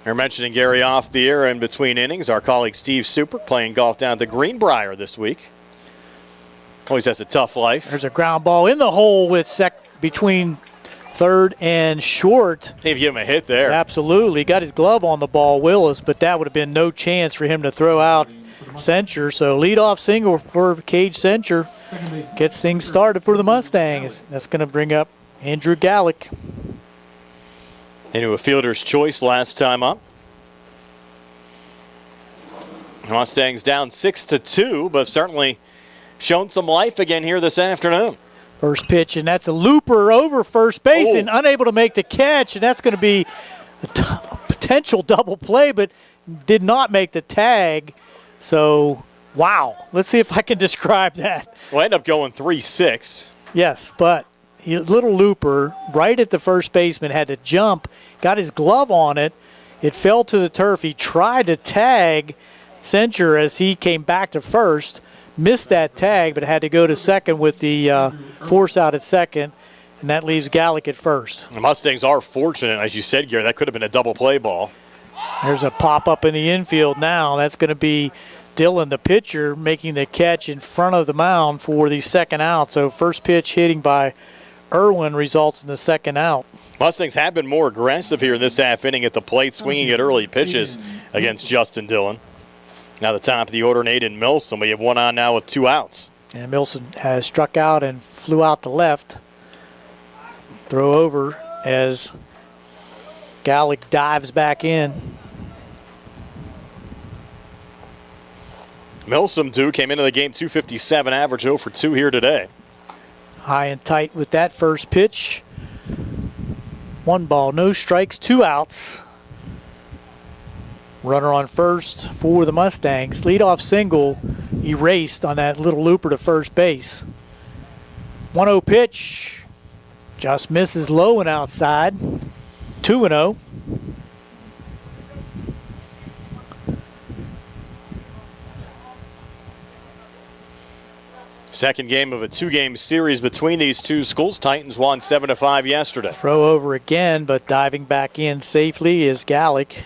We're mentioning Gary off the air in between innings. Our colleague Steve Super playing golf down at the Greenbrier this week. Always has a tough life. There's a ground ball in the hole with between third and short. They've given him a hit there. Absolutely. Got his glove on the ball, Willis, but that would have been no chance for him to throw out Sencher. So leadoff single for Cage Sencher gets things started for the Mustangs. That's going to bring up Andrew Gallick. Into a fielder's choice last time up. Mustangs down 6-2, but certainly shown some life again here this afternoon. First pitch, and that's a looper over first base and unable to make the catch, and that's going to be a potential double play, but did not make the tag. So, wow. Let's see if I can describe that. We'll end up going 3-6. Yes, but little looper right at the first baseman, had to jump, got his glove on it. It fell to the turf. He tried to tag Sencher as he came back to first. Missed that tag, but had to go to second with the force out at second, and that leaves Gallick at first. The Mustangs are fortunate, as you said, Gary. That could have been a double play ball. There's a pop-up in the infield now. That's going to be Dillon, the pitcher, making the catch in front of the mound for the second out. So first pitch hitting by Irwin results in the second out. Mustangs have been more aggressive here in this half inning at the plate, swinging at early pitches against Justin Dillon. Now the top of the order, Naden Milson. We have one on now with 2 outs. And Milson has struck out and flew out the left. Throw over as Gallick dives back in. Milsom, too, came into the game 257, average 0 for 2 here today. High and tight with that first pitch. 1 ball, no strikes, 2 outs. Runner on first for the Mustangs. Leadoff single erased on that little looper to first base. 1-0 pitch. Just misses low and outside. 2-0. Second game of a 2-game series between these two schools. Titans won 7-5 yesterday. Throw over again, but diving back in safely is Gallick.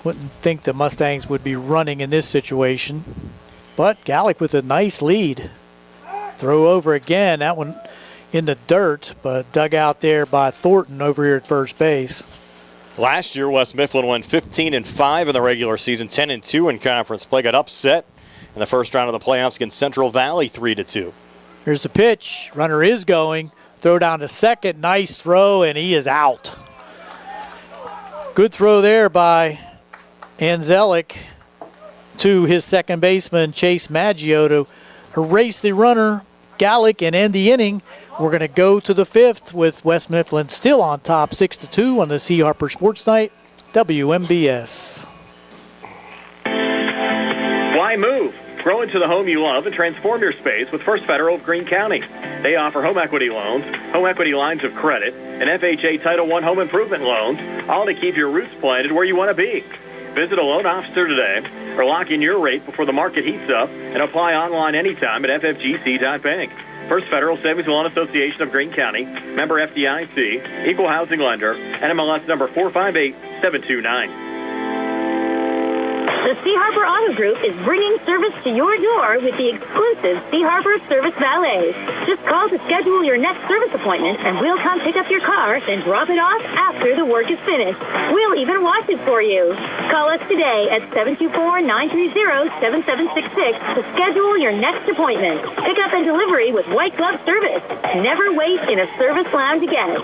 Wouldn't think the Mustangs would be running in this situation, but Gallick with a nice lead. Throw over again, that one in the dirt, but dug out there by Thornton over here at first base. Last year, West Mifflin went 15-5 in the regular season, 10-2 in conference play. Got upset in the first round of the playoffs against Central Valley 3-2. Here's the pitch. Runner is going. Throw down to second. Nice throw, and he is out. Good throw there by Anzelic to his second baseman, Chase Maggio, to erase the runner, Gallick, and end the inning. We're going to go to the 5th with West Mifflin still on top 6-2 on the C. Harper Sports Night, WMBS. Why move? Grow into the home you love and transform your space with First Federal of Greene County. They offer home equity loans, home equity lines of credit, and FHA Title I home improvement loans, all to keep your roots planted where you want to be. Visit a loan officer today or lock in your rate before the market heats up and apply online anytime at ffgc.bank. First Federal Savings and Loan Association of Greene County, member FDIC, equal housing lender, NMLS number 458729. The C. Harper Auto Group is bringing service to your door with the exclusive C. Harper Service Valet. Just call to schedule your next service appointment, and we'll come pick up your car and drop it off after the work is finished. We'll even wash it for you. Call us today at 724-930-7766 to schedule your next appointment. Pickup and delivery with white glove service. Never wait in a service lounge again.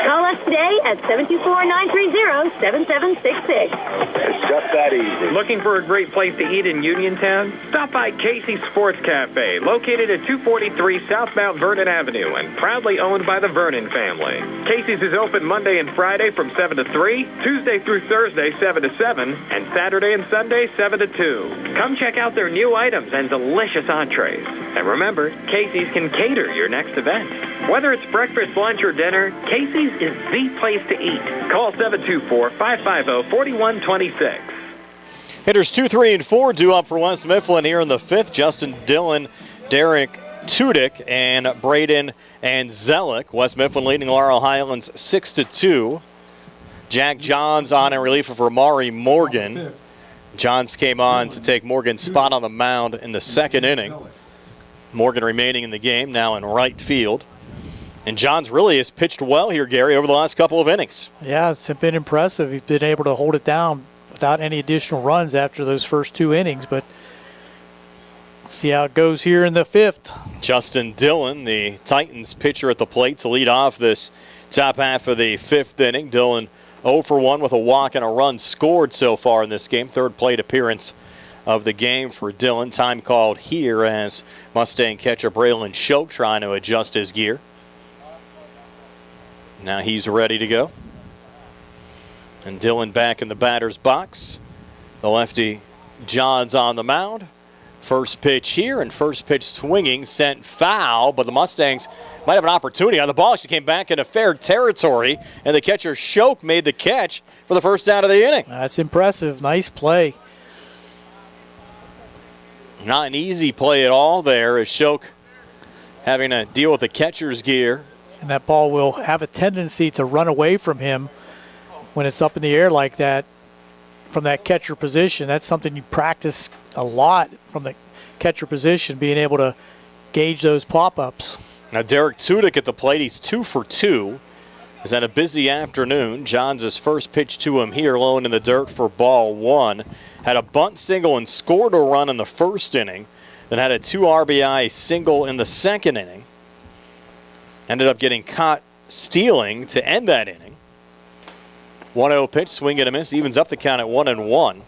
Call us today at 724-930-7766. It's just that easy. Looking for a great place to eat in Uniontown? Stop by Casey's Sports Cafe, located at 243 South Mount Vernon Avenue and proudly owned by the Vernon family. Casey's is open Monday and Friday from 7 to 3, Tuesday through Thursday 7 to 7, and Saturday and Sunday 7 to 2. Come check out their new items and delicious entrees. And remember, Casey's can cater your next event. Whether it's breakfast, lunch, or dinner, Casey's is the place to eat. Call 724-550-4126. Hitters 2, 3, and 4 due up for West Mifflin here in the 5th. Justin Dillon, Derek Tudyk, and Braden Anzelic. West Mifflin leading Laurel Highlands 6-2. Jack Johns on in relief of Ramari Morgan. Johns came on to take Morgan's spot on the mound in the second inning. Morgan remaining in the game, now in right field. And Johns really has pitched well here, Gary, over the last couple of innings. Yeah, it's been impressive. He's been able to hold it down without any additional runs after those first 2 innings, but see how it goes here in the 5th. Justin Dillon, the Titans pitcher at the plate to lead off this top half of the 5th inning. Dillon 0 for 1 with a walk and a run scored so far in this game. Third plate appearance of the game for Dillon. Time called here as Mustang catcher Braylon Shoke trying to adjust his gear. Now he's ready to go. And Dillon back in the batter's box. The lefty Johns on the mound. First pitch here, and first pitch swinging, sent foul, but the Mustangs might have an opportunity on the ball. She came back into fair territory, and the catcher Shoke made the catch for the first out of the inning. That's impressive. Nice play. Not an easy play at all there as Shoke having to deal with the catcher's gear. And that ball will have a tendency to run away from him when it's up in the air like that from that catcher position. That's something you practice a lot from the catcher position, being able to gauge those pop-ups. Now Derek Tudyk at the plate. He's 2 for 2. He's had a busy afternoon. Johns' first pitch to him here, low in the dirt for ball 1. Had a bunt single and scored a run in the first inning. Then had a 2 RBI single in the second inning. Ended up getting caught stealing to end that inning. 1-0 pitch, swing and a miss, evens up the count at 1-1.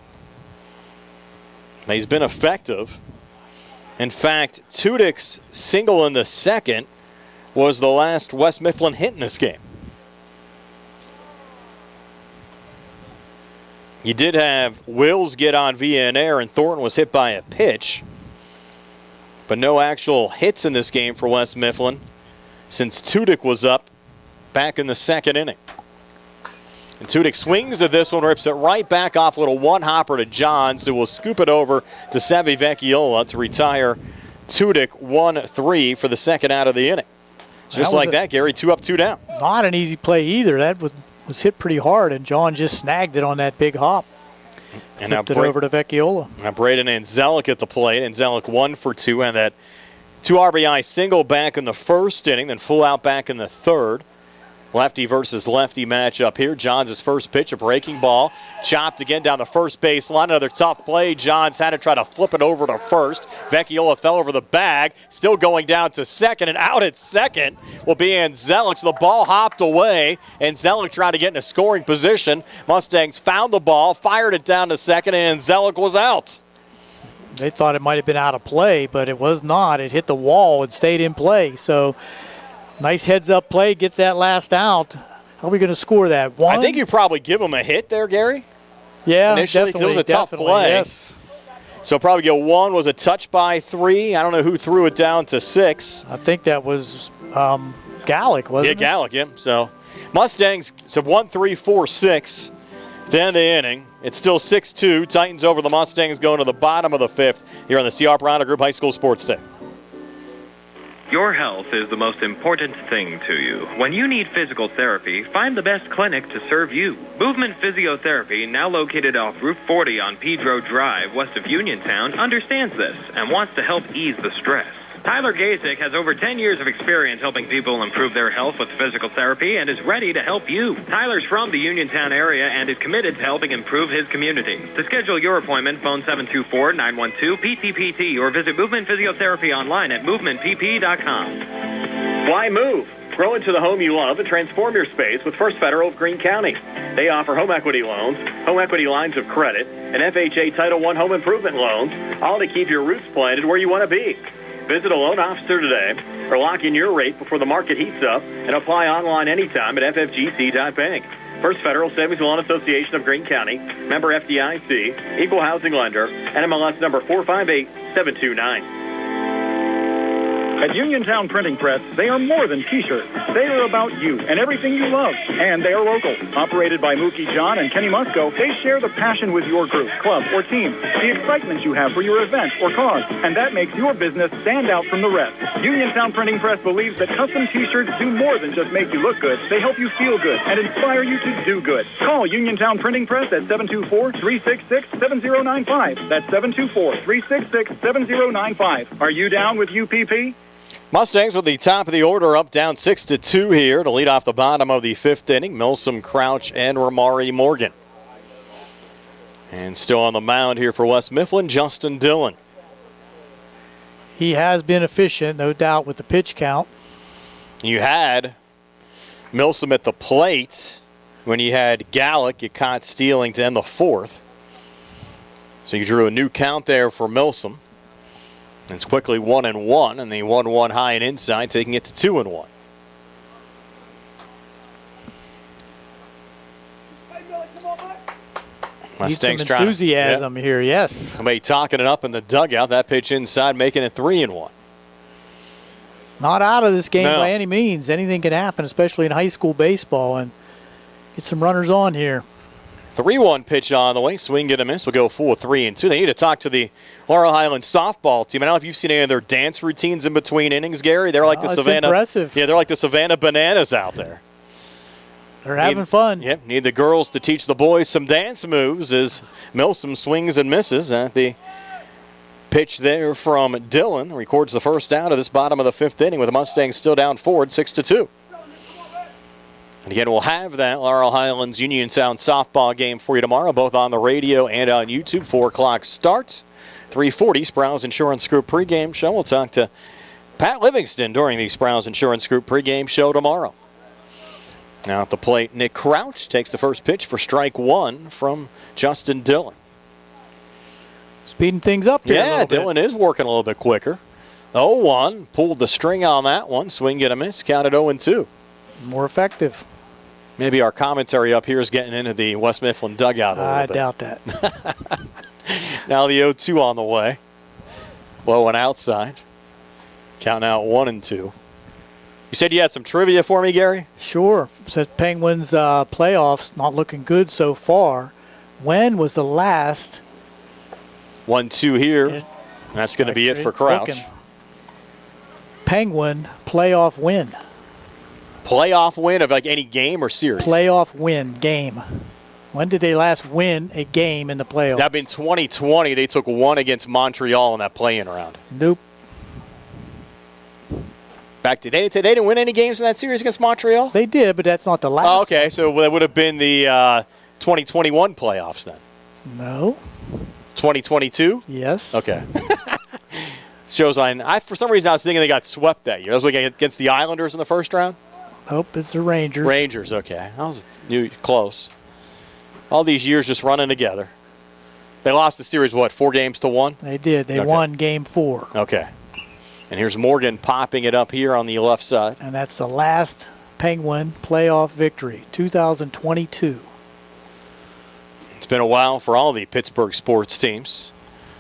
He's been effective. In fact, Tudyk's single in the second was the last West Mifflin hit in this game. You did have Wills get on via an error, and Thornton was hit by a pitch. But no actual hits in this game for West Mifflin since Tudyk was up back in the second inning. And Tudyk swings at this one, rips it right back off a little one-hopper to Johns, who will scoop it over to Sevi Vecchiola to retire Tudyk 1-3 for the second out of the inning. Just like that, Gary, 2 up, 2 down. Not an easy play either. That was hit pretty hard, and John just snagged it on that big hop. And flipped it over to Vecchiola. Now Braden Anzelic at the plate. Anzelic 1 for 2, and that 2 RBI single back in the first inning, then full out back in the third. Lefty versus lefty matchup here. Johns' first pitch, a breaking ball. Chopped again down the first base line. Another tough play. Johns had to try to flip it over to first. Vecchiola fell over the bag. Still going down to second, and out at second will be Anzelic. So the ball hopped away. Anzelic trying to get in a scoring position. Mustangs found the ball, fired it down to second, and Anzelic was out. They thought it might have been out of play, but it was not. It hit the wall and stayed in play. So nice heads-up play, gets that last out. How are we going to score that? 1? I think you probably give him a hit there, Gary. Yeah, initially, definitely. It was a tough play. Yes. So probably get 1, was a touch by 3. I don't know who threw it down to 6. I think that was Gallick, wasn't it? Yeah, Gallick, yeah. So Mustangs, so 1-3-4-6 to end the inning. It's still 6-2. Titans over the Mustangs going to the bottom of the 5th here on the C.R. Brown Group High School Sports Day. Your health is the most important thing to you. When you need physical therapy, find the best clinic to serve you. Movement Physiotherapy, now located off Route 40 on Pedro Drive, west of Uniontown, understands this and wants to help ease the stress. Tyler Gasick has over 10 years of experience helping people improve their health with physical therapy and is ready to help you. Tyler's from the Uniontown area and is committed to helping improve his community. To schedule your appointment, phone 724-912-PTPT or visit Movement Physiotherapy online at movementpp.com. Why move? Grow into the home you love and transform your space with First Federal of Greene County. They offer home equity loans, home equity lines of credit, and FHA Title I home improvement loans, all to keep your roots planted where you want to be. Visit a loan officer today or lock in your rate before the market heats up and apply online anytime at ffgc.bank. First Federal Savings and Loan Association of Greene County, member FDIC, equal housing lender, NMLS number 458729. At Uniontown Printing Press, they are more than T-shirts. They are about you and everything you love. And they are local. Operated by Mookie John and Kenny Musco, they share the passion with your group, club, or team, the excitement you have for your event or cause, and that makes your business stand out from the rest. Uniontown Printing Press believes that custom T-shirts do more than just make you look good. They help you feel good and inspire you to do good. Call Uniontown Printing Press at 724-366-7095. That's 724-366-7095. Are you down with UPP? Mustangs with the top of the order up down 6-2 here to lead off the bottom of the 5th inning. Milsom, Crouch, and Ramari Morgan. And still on the mound here for West Mifflin, Justin Dillon. He has been efficient, no doubt, with the pitch count. You had Milsom at the plate when you had Gallick get caught stealing to end the 4th. So you drew a new count there for Milsom. It's quickly 1-1, and the 1-1 high and inside, taking it to 2-1. Mustangs some enthusiasm here, yes. Somebody talking it up in the dugout. That pitch inside, making it 3-1. Not out of this game by any means. Anything can happen, especially in high school baseball, and get some runners on here. 3-1 pitch on the way. Swing, get a miss. We'll go 4-3-2. They need to talk to the Laurel Highlands softball team. I don't know if you've seen any of their dance routines in between innings, Gary. They're like the Savannah. Impressive. Yeah, they're like the Savannah Bananas out there. They're having fun. Yep. Need the girls to teach the boys some dance moves as Milsom swings and misses at the pitch there from Dillon. Records the first out of this bottom of the 5th inning with the Mustangs still down forward 6-2. And again, we'll have that Laurel Highlands Uniontown softball game for you tomorrow, both on the radio and on YouTube. 4 o'clock start. 3:40, Sprouse Insurance Group pregame show. We'll talk to Pat Livingston during the Sprouse Insurance Group pregame show tomorrow. Now at the plate, Nick Crouch takes the first pitch for strike 1 from Justin Dillon. Speeding things up here Yeah, a little Dylan bit. is working a little bit quicker. 0-1, pulled the string on that one. Swing, get a miss, counted 0-2. More effective. Maybe our commentary up here is getting into the West Mifflin dugout a little bit. I doubt that. Now the 0-2 on the way. Low and outside. Counting out 1-2. You said you had some trivia for me, Gary? Sure. Says Penguins playoffs not looking good so far. When was the last? 1-2 here. That's going to be it for Crouch. Penguin playoff win. Playoff win of like any game or series? Playoff win game. When did they last win a game in the playoffs? That'd been 2020. They took one against Montreal in that play-in round. Nope. Back to they didn't win any games in that series against Montreal? They did, but that's not the last. Oh, okay, so that would have been the 2021 playoffs then. No. 2022? Yes. Okay. Shows I for some reason I was thinking they got swept that year. That was like against the Islanders in the first round? Nope, it's the Rangers. Rangers, okay. I was close. All these years just running together. They lost the series, what, 4-1? They did. They won game 4. Okay. And here's Morgan popping it up here on the left side. And that's the last Penguin playoff victory, 2022. It's been a while for all the Pittsburgh sports teams.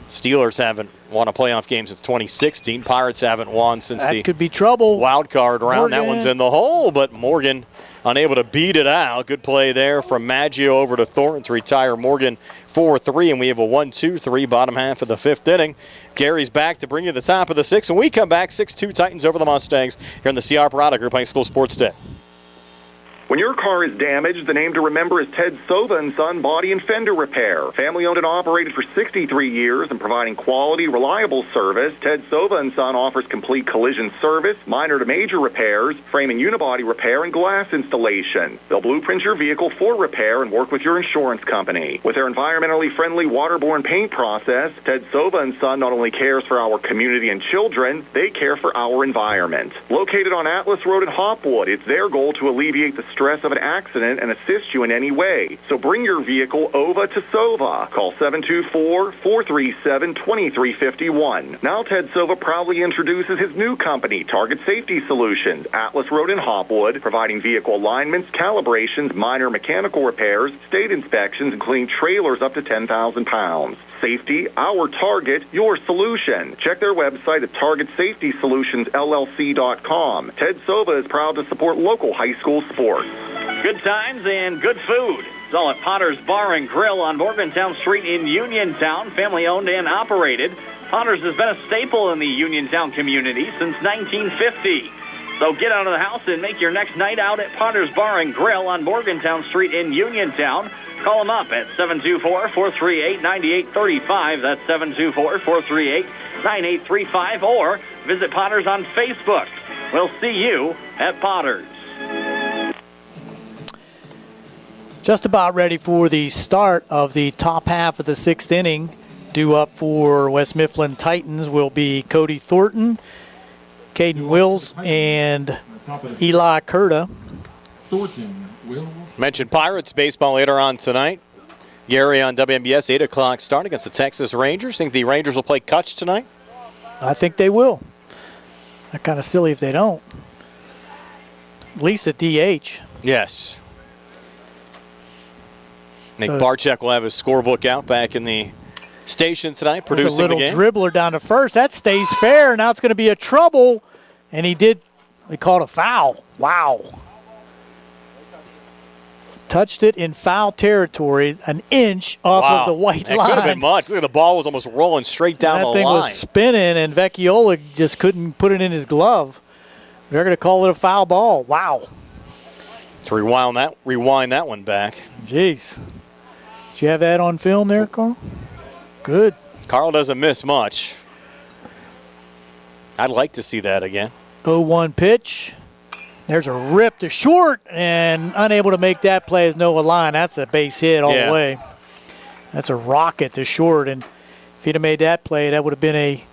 Steelers haven't won a playoff game since 2016. Pirates haven't won since that could be trouble. Wild card round. Morgan. That one's in the hole, but Morgan unable to beat it out. Good play there from Maggio over to Thornton to retire Morgan 4-3, and we have a 1-2-3 bottom half of the 5th inning. Gary's back to bring you the top of the 6th, and we come back 6-2 Titans over the Mustangs here in the C.R. Parada Group High School Sports Day. When your car is damaged, the name to remember is Ted Sova & Son Body and Fender Repair. Family-owned and operated for 63 years and providing quality, reliable service, Ted Sova & Son offers complete collision service, minor to major repairs, frame and unibody repair, and glass installation. They'll blueprint your vehicle for repair and work with your insurance company. With their environmentally friendly waterborne paint process, Ted Sova & Son not only cares for our community and children, they care for our environment. Located on Atlas Road in Hopwood, it's their goal to alleviate the stress of an accident and assist you in any way. So bring your vehicle over to Sova. Call 724-437-2351. Now Ted Sova proudly introduces his new company, Target Safety Solutions, Atlas Road in Hopwood, providing vehicle alignments, calibrations, minor mechanical repairs, state inspections, including trailers up to 10,000 pounds. Safety, our target, your solution. Check their website at targetsafetysolutionsllc.com. Ted Sova is proud to support local high school sports. Good times and good food. It's all at Potter's Bar and Grill on Morgantown Street in Uniontown, family-owned and operated. Potter's has been a staple in the Uniontown community since 1950. So get out of the house and make your next night out at Potter's Bar and Grill on Morgantown Street in Uniontown. Call them up at 724-438-9835. That's 724-438-9835. Or visit Potter's on Facebook. We'll see you at Potter's. Just about ready for the start of the top half of the 6th inning. Due up for West Mifflin Titans will be Cody Thornton, Caden Wills, and Eli Curta. Thornton, Wills. Mentioned Pirates baseball later on tonight. Gary on WMBS, 8 o'clock start against the Texas Rangers. Think the Rangers will play Kutch tonight? I think they will. They're kind of silly if they don't. At least at DH. Yes. Nick Barczyk will have his scorebook out back in the station tonight, producing the game. There's a little dribbler down to first. That stays fair. Now it's going to be a trouble. And they called a foul. Wow. Touched it in foul territory, an inch off of the white line. That could have been much. Look at the ball was almost rolling straight down the line. That thing was spinning, and Vecchiola just couldn't put it in his glove. They're going to call it a foul ball. Wow. To rewind that one back. Jeez. Did you have that on film there, Carl? Good. Carl doesn't miss much. I'd like to see that again. 0-1 pitch. There's a rip to short, and unable to make that play as Noah Line. That's a base hit all the way. That's a rocket to short, and if he'd have made that play, that would have been a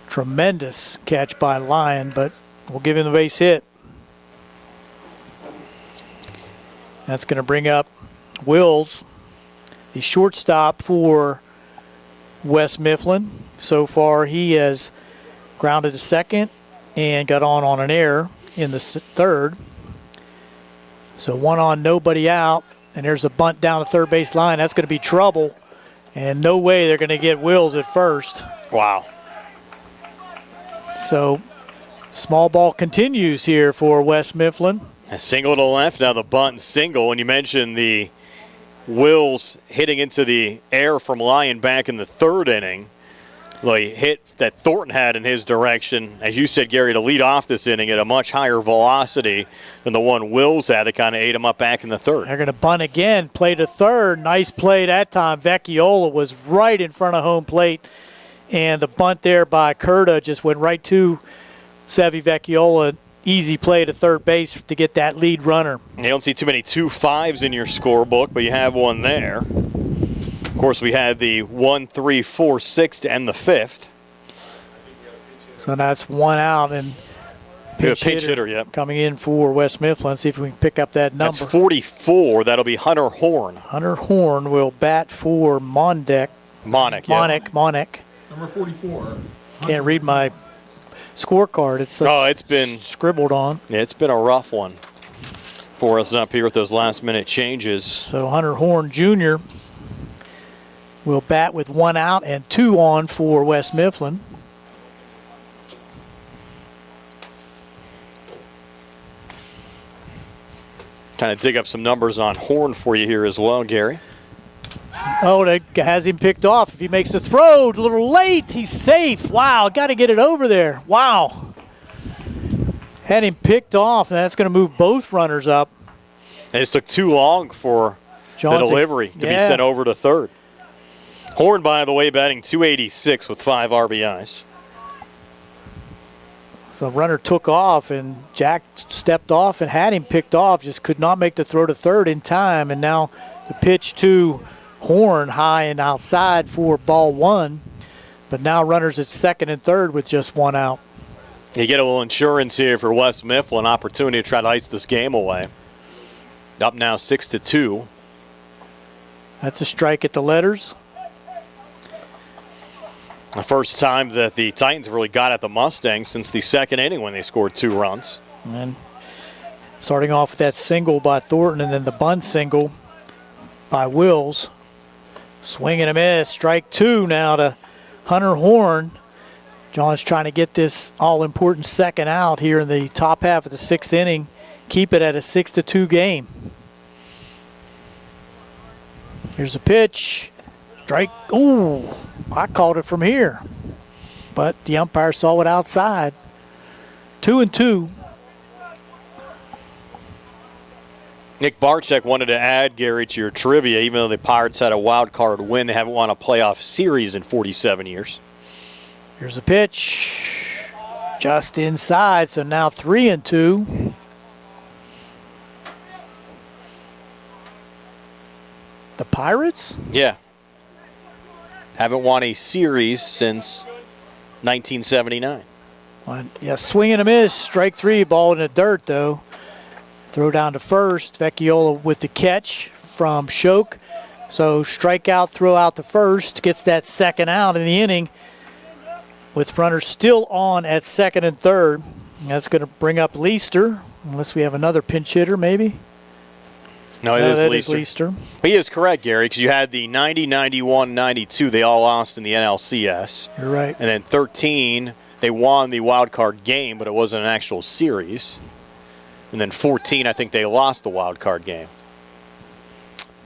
tremendous catch by Lyon, but we'll give him the base hit. That's going to bring up Wills, the shortstop for West Mifflin. So far, he has grounded to second and got on an error in the third. So 1 on, nobody out, and there's a bunt down the third base line. That's going to be trouble, and no way they're going to get Wills at first. Wow. So small ball continues here for West Mifflin. A single to left, now the bunt and single, and you mentioned the Wills hitting into the air from Lyon back in the third inning. The hit that Thornton had in his direction, as you said, Gary, to lead off this inning at a much higher velocity than the one Wills had that kind of ate him up back in the third. They're going to bunt again, play to third. Nice play that time. Vecchiola was right in front of home plate, and the bunt there by Curta just went right to Sevi Vecchiola. Easy play to third base to get that lead runner. You don't see too many 2-5s in your scorebook, but you have one there. Of course, we had the 1, 3, 4, 6 to end the fifth. So that's 1 out, and pinch hitter, yep. Coming in for West Mifflin. See if we can pick up that number. That's 44. That'll be Hunter Horn. Hunter Horn will bat for Mondeck. Monick. Number 44. Can't read my scorecard. It's been scribbled on. Yeah, it's been a rough one for us up here with those last-minute changes. So Hunter Horn Jr. will bat with 1 out and 2 on for West Mifflin. Kind of dig up some numbers on Horn for you here as well, Gary. Oh, that has him picked off. If he makes the throw, a little late, he's safe. Wow, got to get it over there. Wow. Had him picked off, and that's going to move both runners up. And it just took too long for the delivery to be sent over to third. Horn, by the way, batting .286 with 5 RBIs. The runner took off, and Jack stepped off and had him picked off, just could not make the throw to third in time, and now the pitch to Horn high and outside for ball 1, but now runners at second and third with just 1 out. You get a little insurance here for West Mifflin, an opportunity to try to ice this game away. Up now 6-2. That's a strike at the letters. The first time that the Titans have really got at the Mustangs since the second inning when they scored 2 runs. And starting off with that single by Thornton and then the bunt single by Wills. Swing and a miss. Strike 2 now to Hunter Horn. John's trying to get this all-important second out here in the top half of the 6th inning. Keep it at a 6-2 game. Here's a pitch. Strike. Ooh, I called it from here. But the umpire saw it outside. 2-2. Nick Barczyk wanted to add, Gary, to your trivia, even though the Pirates had a wild card win, they haven't won a playoff series in 47 years. Here's a pitch. Just inside, so now 3-2. The Pirates? Yeah. Haven't won a series since 1979. Yeah, swing and a miss. Strike 3, ball in the dirt, though. Throw down to first. Vecchiola with the catch from Schoch. So strikeout, throw out to first. Gets that second out in the inning with runners still on at second and third. And that's going to bring up Leister, unless we have another pinch hitter maybe. No, it is Leister. He is correct, Gary, because you had the 90, 91, 92. They all lost in the NLCS. You're right. And then 13, they won the wild card game, but it wasn't an actual series. And then 14, I think they lost the wild card game.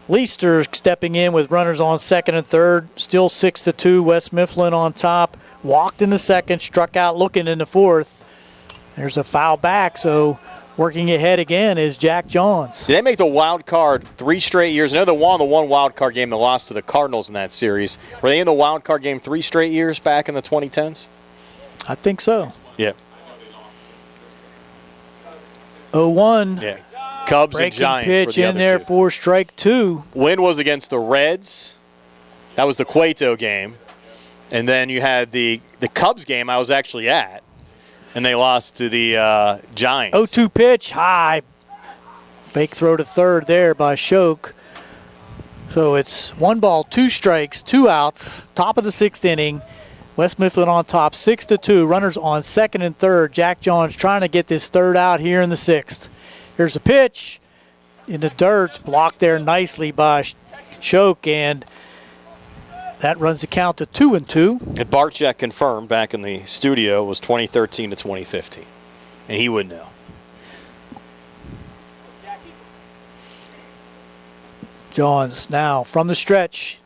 Leister stepping in with runners on second and third. Still 6-2. West Mifflin on top. Walked in the second, struck out looking in the fourth. There's a foul back, so working ahead again is Jack Johns. Did they make the wild card 3 straight years? I know they won the one wild card game that lost to the Cardinals in that series. Were they in the wild card game 3 straight years back in the 2010s? I think so. Yeah. 0-1. Yeah. Cubs breaking and Giants pitch were the in there two. for strike 2. Win was against the Reds. That was the Cueto game. And then you had the Cubs game I was actually at. And they lost to the Giants. 0-2 pitch, high. Fake throw to third there by Schoch. So it's 1 ball, 2 strikes, 2 outs, top of the 6th inning. West Mifflin on top, 6-2. Runners on second and third. Jack Johns trying to get this third out here in the 6th. Here's a pitch in the dirt, blocked there nicely by Shoke, and that runs the count to 2-2. And Barczyk confirmed back in the studio was 2013 to 2015, and he would know. Johns now from the stretch.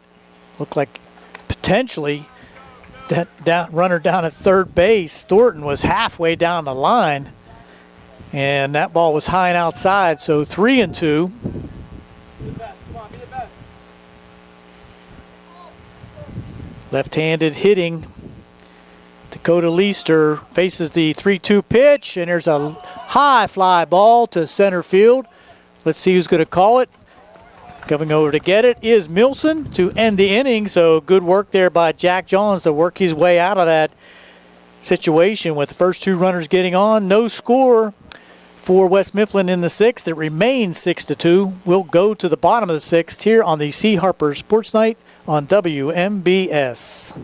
Looked like potentially that runner down at third base, Thornton, was halfway down the line, and that ball was high and outside, so 3-2. Left-handed hitting. Dakota Leister faces the 3-2 pitch, and there's a high fly ball to center field. Let's see who's going to call it. Coming over to get it is Milson to end the inning, so good work there by Jack Johns to work his way out of that situation with the first 2 runners getting on. No score for West Mifflin in the 6th. It remains 6-2. We'll go to the bottom of the 6th here on the C. Harper Sports Night on WMBS.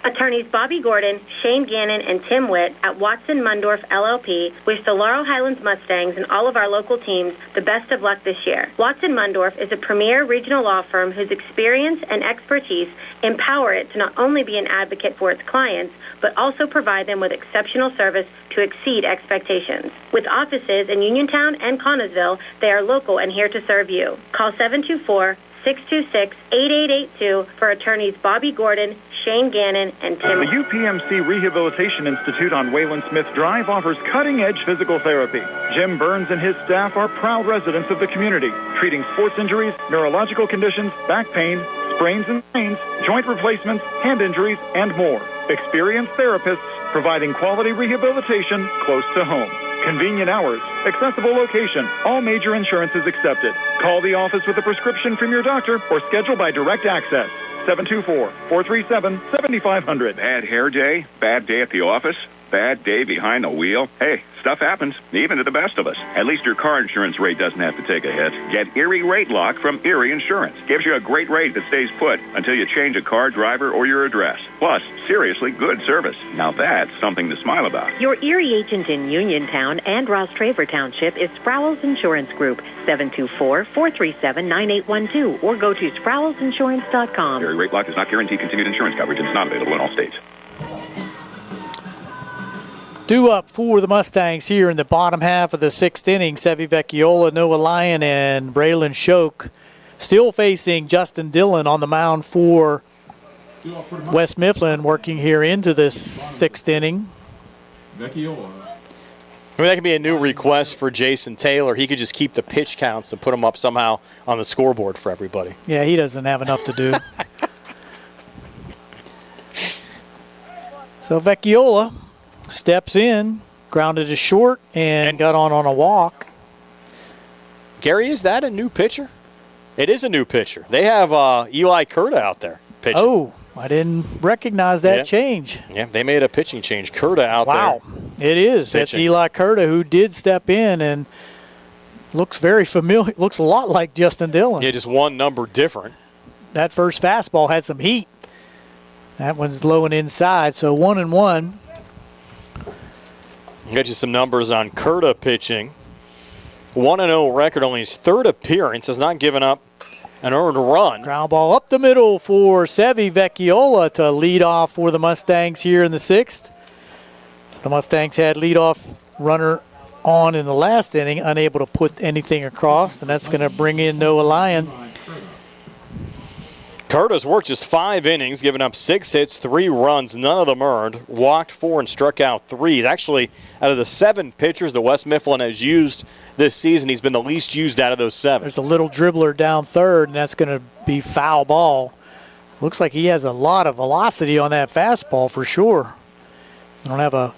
Attorneys Bobby Gordon, Shane Gannon, and Tim Witt at Watson Mundorf LLP wish the Laurel Highlands Mustangs and all of our local teams the best of luck this year. Watson Mundorf is a premier regional law firm whose experience and expertise empower it to not only be an advocate for its clients, but also provide them with exceptional service to exceed expectations. With offices in Uniontown and Connellsville, they are local and here to serve you. Call 724-626-8882 for attorneys Bobby Gordon, Shane Gannon, and Tim. The UPMC Rehabilitation Institute on Wayland Smith Drive offers cutting-edge physical therapy. Jim Burns and his staff are proud residents of the community, treating sports injuries, neurological conditions, back pain, sprains and sprains, joint replacements, hand injuries, and more. Experienced therapists providing quality rehabilitation close to home. Convenient hours, accessible location, all major insurances accepted. Call the office with a prescription from your doctor or schedule by direct access. 724-437-7500. Bad hair day? Bad day at the office? Bad day behind the wheel? Hey, stuff happens, even to the best of us. At least your car insurance rate doesn't have to take a hit. Get Erie Rate Lock from Erie Insurance. Gives you a great rate that stays put until you change a car, driver, or your address. Plus, seriously good service. Now that's something to smile about. Your Erie agent in Uniontown and Ross Traver Township is Sprowell's Insurance Group, 724-437-9812, or go to sprowellsinsurance.com. Erie Rate Lock does not guarantee continued insurance coverage and is not available in all states. Due up for the Mustangs here in the bottom half of the 6th inning. Sevi Vecchiola, Noah Lyon, and Braylon Shoke still facing Justin Dillon on the mound for West Mifflin, working here into this 6th inning. Vecchiola. I mean, that could be a new request for Jason Taylor. He could just keep the pitch counts and put them up somehow on the scoreboard for everybody. Yeah, he doesn't have enough to do. So Vecchiola steps in, grounded to short, and got on a walk. Gary, is that a new pitcher? It is a new pitcher. They have Eli Curta out there pitching. Oh, I didn't recognize that change. Yeah, they made a pitching change. Curta out there. Wow, it is. Pitching. That's Eli Curta, who did step in and looks very familiar. Looks a lot like Justin Dillon. Yeah, just one number different. That first fastball had some heat. That one's low and inside, so 1-1. I'll get you some numbers on Curta pitching. 1-0 record, only his 3rd appearance, has not given up an earned run. Ground ball up the middle for Sevi Vecchiola to lead off for the Mustangs here in the 6th. So the Mustangs had leadoff runner on in the last inning, unable to put anything across, and that's going to bring in Noah Lyon. Curta's worked just 5 innings, giving up 6 hits, 3 runs, none of them earned, walked 4 and struck out 3. Actually, out of the 7 pitchers that West Mifflin has used this season, he's been the least used out of those 7. There's a little dribbler down third, and that's going to be foul ball. Looks like he has a lot of velocity on that fastball for sure. I don't have a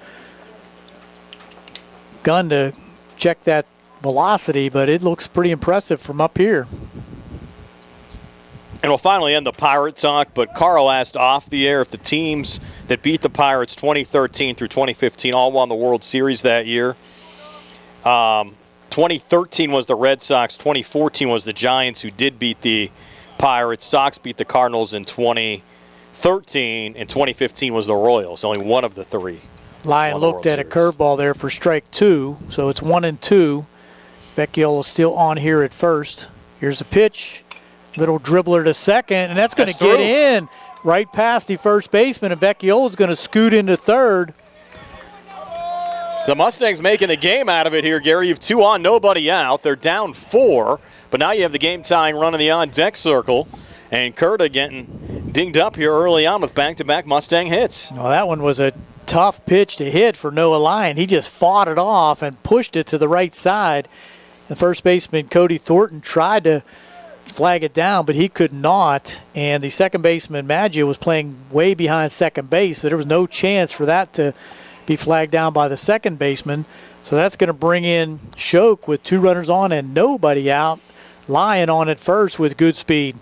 gun to check that velocity, but it looks pretty impressive from up here. And we'll finally end the Pirate talk, but Carl asked off the air if the teams that beat the Pirates 2013 through 2015 all won the World Series that year. 2013 was the Red Sox. 2014 was the Giants, who did beat the Pirates. Sox beat the Cardinals in 2013, and 2015 was the Royals. Only one of the three. Lyon looked at a curveball there for strike 2, so it's 1-2. Vecchiola still on here at first. Here's a pitch, little dribbler to second, and that's going to get in right past the first baseman, and Vecchiola's going to scoot into third. The Mustangs making a game out of it here, Gary. You have 2 on, nobody out. They're down 4, but now you have the game-tying run in the on-deck circle, and Curda getting dinged up here early on with back-to-back Mustang hits. Well, that one was a tough pitch to hit for Noah Lyon. He just fought it off and pushed it to the right side. The first baseman, Cody Thornton, tried to flag it down, but he could not. And the second baseman, Maggio, was playing way behind second base, so there was no chance for that to be flagged down by the second baseman. So that's going to bring in Schoch with 2 runners on and nobody out. Lyon on at first with good speed.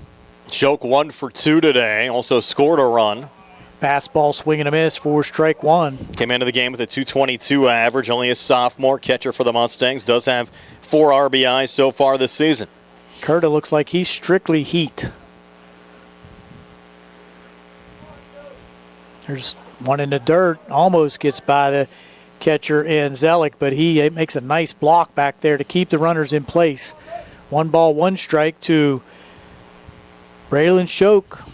Schoch 1 for 2 today, also scored a run. Fastball swing and a miss for strike 1. Came into the game with a .222 average, only a sophomore. Catcher for the Mustangs, does have 4 RBIs so far this season. Curda looks like he's strictly heat. There's one in the dirt, almost gets by the catcher and Zelick, but he makes a nice block back there to keep the runners in place. 1 ball, 1 strike to Braylon Schoch.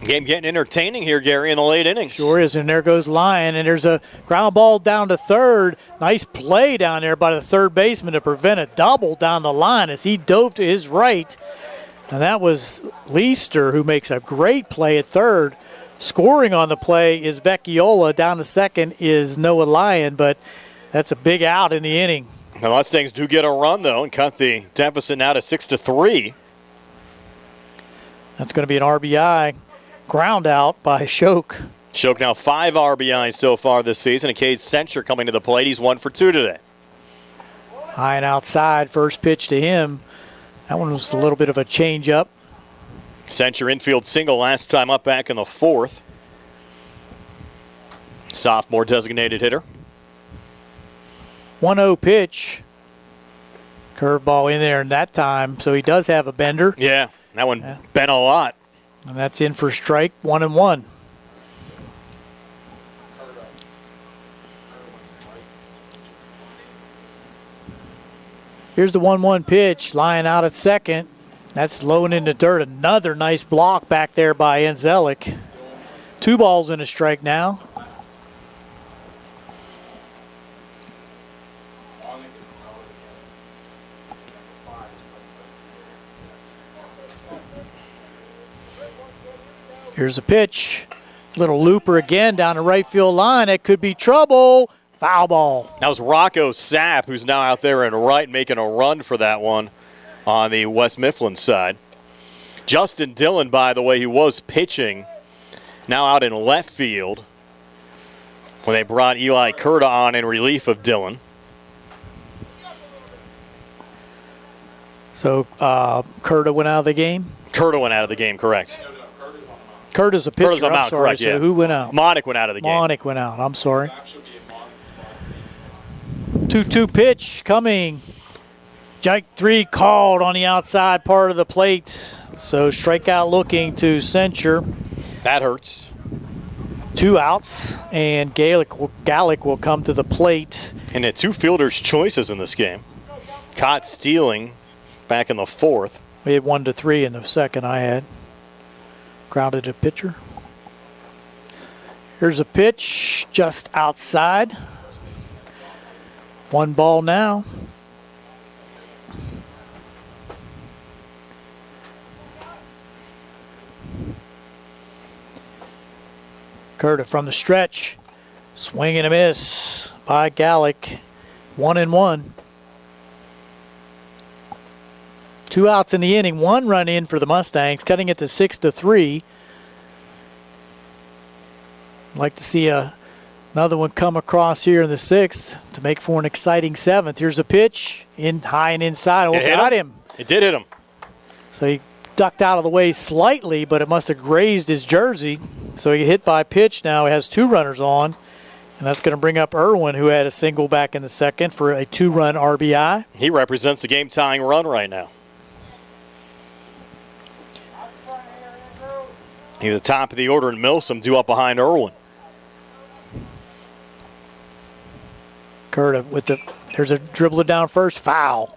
Game getting entertaining here, Gary, in the late innings. Sure is, and there goes Lyon, and there's a ground ball down to third. Nice play down there by the third baseman to prevent a double down the line as he dove to his right. And that was Leister, who makes a great play at third. Scoring on the play is Vecchiola. Down to second is Noah Lyon, but that's a big out in the inning. The Mustangs do get a run, though, and cut the deficit now to 6-3. That's going to be an RBI. Ground out by Schoch. Schoch now 5 RBIs so far this season. And Cade Sencher coming to the plate. He's 1 for 2 today. High and outside, first pitch to him. That one was a little bit of a change-up. Sencher infield single last time up back in the 4th. Sophomore designated hitter. 1-0 pitch. Curveball in there in that time, so he does have a bender. Yeah, that one bent a lot. And that's in for strike, 1-1. Here's the 1-1 pitch. Lyon out at second. That's low and in the dirt. Another nice block back there by Anzelic. 2 balls and a strike now. Here's a pitch. Little looper again down the right field line. It could be trouble. Foul ball. That was Rocco Sapp, who's now out there in right, making a run for that one on the West Mifflin side. Justin Dillon, by the way, he was pitching, now out in left field when they brought Eli Curda on in relief of Dillon. So Curda went out of the game? Curda went out of the game, correct. Curda's a pitcher, Curda's I'm out, sorry. correct, So yeah. who went out? Monick went out of the game. Monick went out, I'm sorry. 2-2 pitch coming. Strike 3 called on the outside part of the plate. So strikeout looking to Sencher. That hurts. 2 outs, and Gallick will come to the plate. And had 2 fielders' choices in this game. Caught stealing back in the 4th. We had 1-3 in the second I had. Grounded to pitcher. Here's a pitch just outside. 1 ball now. Curda from the stretch. Swing and a miss by Gallick. 1-1. 2 outs in the inning. 1 run in for the Mustangs, cutting it to 6-3. I'd like to see another one come across here in the 6th to make for an exciting 7th. Here's a pitch in high and inside. Oh, got him. It did hit him. So he ducked out of the way slightly, but it must have grazed his jersey. So he hit by pitch now. He has 2 runners on. And that's going to bring up Irwin, who had a single back in the second for a 2-run RBI. He represents the game-tying run right now. He's the top of the order in Milsom, due up behind Irwin. Curta with there's a dribbler down first, foul.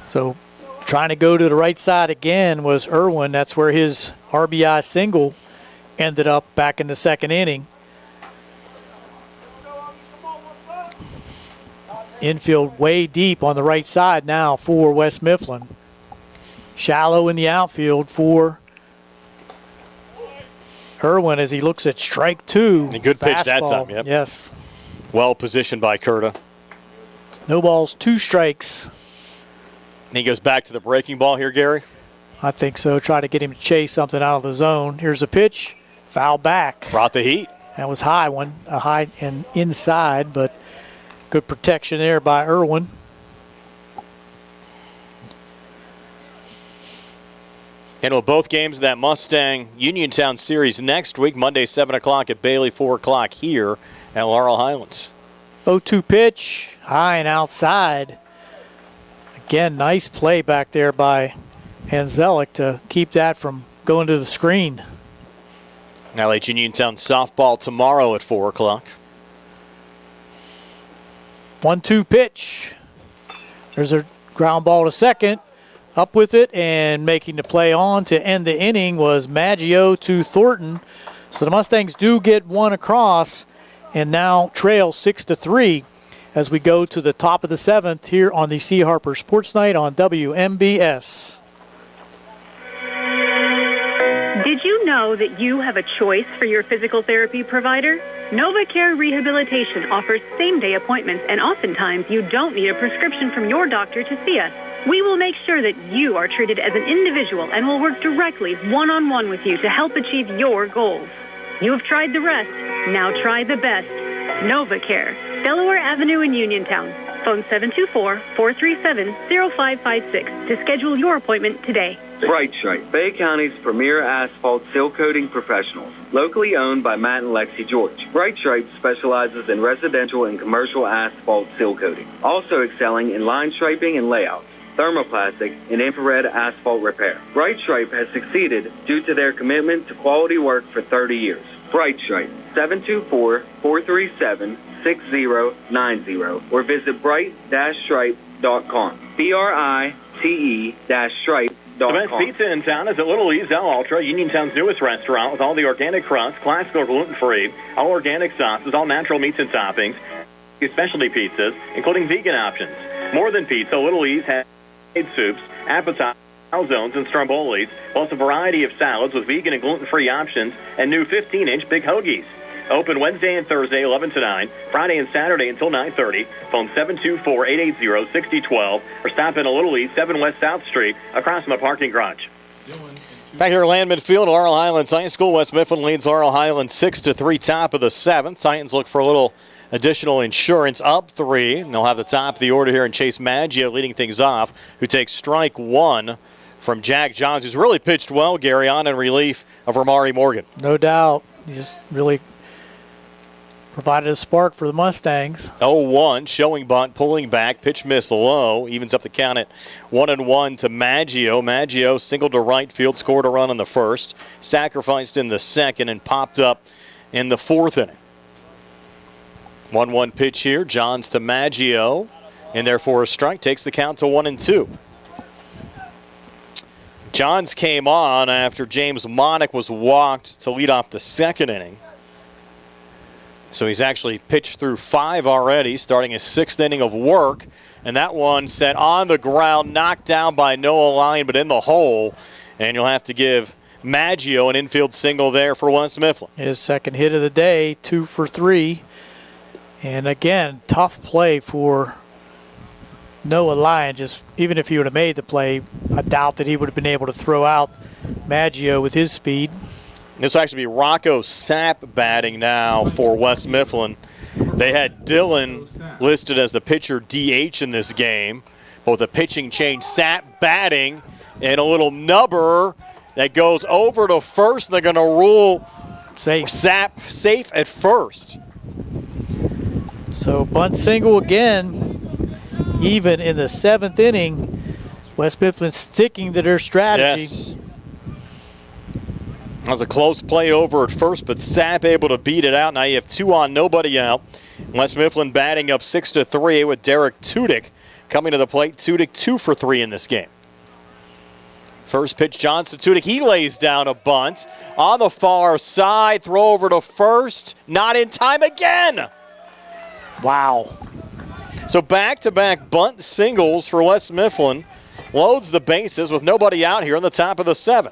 So trying to go to the right side again was Irwin. That's where his RBI single ended up back in the second inning. Infield way deep on the right side now for West Mifflin. Shallow in the outfield for Irwin as he looks at strike 2. A good pitch that time, yep. Yes. Well positioned by Curta. No balls, 2 strikes. And he goes back to the breaking ball here, Gary? I think so. Try to get him to chase something out of the zone. Here's a pitch. Foul back. Brought the heat. That was high one. A high and inside, but good protection there by Irwin. And with both games of that Mustang Uniontown series next week, Monday 7 o'clock at Bailey, 4 o'clock here at Laurel Highlands. 0-2 pitch, high and outside. Again, nice play back there by Anzelic to keep that from going to the screen. LH Uniontown softball tomorrow at 4 o'clock. 1-2 pitch. There's a ground ball to second. Up with it and making the play on to end the inning was Maggio to Thornton. So the Mustangs do get one across and now trail 6-3 as we go to the top of the 7th here on the C. Harper Sports Night on WMBS. Did you know that you have a choice for your physical therapy provider? NovaCare Rehabilitation offers same-day appointments, and oftentimes you don't need a prescription from your doctor to see us. We will make sure that you are treated as an individual and will work directly one-on-one with you to help achieve your goals. You have tried the rest. Now try the best. NovaCare, Delaware Avenue in Uniontown. Phone 724-437-0556 to schedule your appointment today. Bright Stripe, Bay County's premier asphalt seal coating professionals. Locally owned by Matt and Lexi George. Bright Stripe specializes in residential and commercial asphalt seal coating. Also excelling in line striping and layouts, thermoplastic, and infrared asphalt repair. Bright Stripe has succeeded due to their commitment to quality work for 30 years. Bright Stripe, 724-437-6090 or visit bright-stripe.com. BRITE-stripe.com. The best pizza in town is at Little E's El Ultra, Uniontown's newest restaurant, with all the organic crusts, classic or gluten-free, all organic sauces, all natural meats and toppings, specialty pizzas, including vegan options. More than pizza, Little E's has soups, appetizers, calzones, and strombolis, plus a variety of salads with vegan and gluten-free options, and new 15-inch big hoagies. Open Wednesday and Thursday, 11 to 9, Friday and Saturday until 9:30. Phone 724-880-6012 or stop in a Little East, 7 West South Street, across from the parking garage. Back here at Landman Field, Laurel Highlands High School. West Mifflin leads Laurel Highlands 6-3, top of the 7th. Titans look for a little additional insurance, up 3. And they'll have the top of the order here, and Chase Maggio leading things off, who takes strike 1 from Jack Johns, who's really pitched well, Gary, on in relief of Ramari Morgan. No doubt. He's really provided a spark for the Mustangs. 0-1, showing bunt, pulling back, pitch miss low, evens up the count at 1-1 to Maggio. Maggio singled to right field, scored a run in the first, sacrificed in the second, and popped up in the 4th inning. 1-1 pitch here, Johns to Maggio, and therefore a strike, takes the count to 1-2. Johns came on after James Monick was walked to lead off the 2nd inning. So he's actually pitched through 5 already, starting his 6th inning of work. And that one set on the ground, knocked down by Noah Lyon, but in the hole. And you'll have to give Maggio an infield single there for West Mifflin. His second hit of the day, 2 for 3. And again, tough play for Noah Lyon. Just even if he would have made the play, I doubt that he would have been able to throw out Maggio with his speed. This will actually be Rocco Sapp batting now for West Mifflin. They had Dillon listed as the pitcher DH in this game. But with the pitching change, Sapp batting, and a little nubber that goes over to first. And they're going to rule Safe. Sapp safe at first. So bunt single again. Even in the 7th inning, West Mifflin sticking to their strategy. Yes. That was a close play over at first, but Sapp able to beat it out. Now you have 2 on, nobody out. West Mifflin batting up 6-3 with Derek Tudyk coming to the plate. Tudyk 2 for 3 in this game. First pitch, Johnson Tudyk. He lays down a bunt on the far side. Throw over to first. Not in time again. Wow. So back-to-back bunt singles for West Mifflin. Loads the bases with nobody out here in the top of the 7th.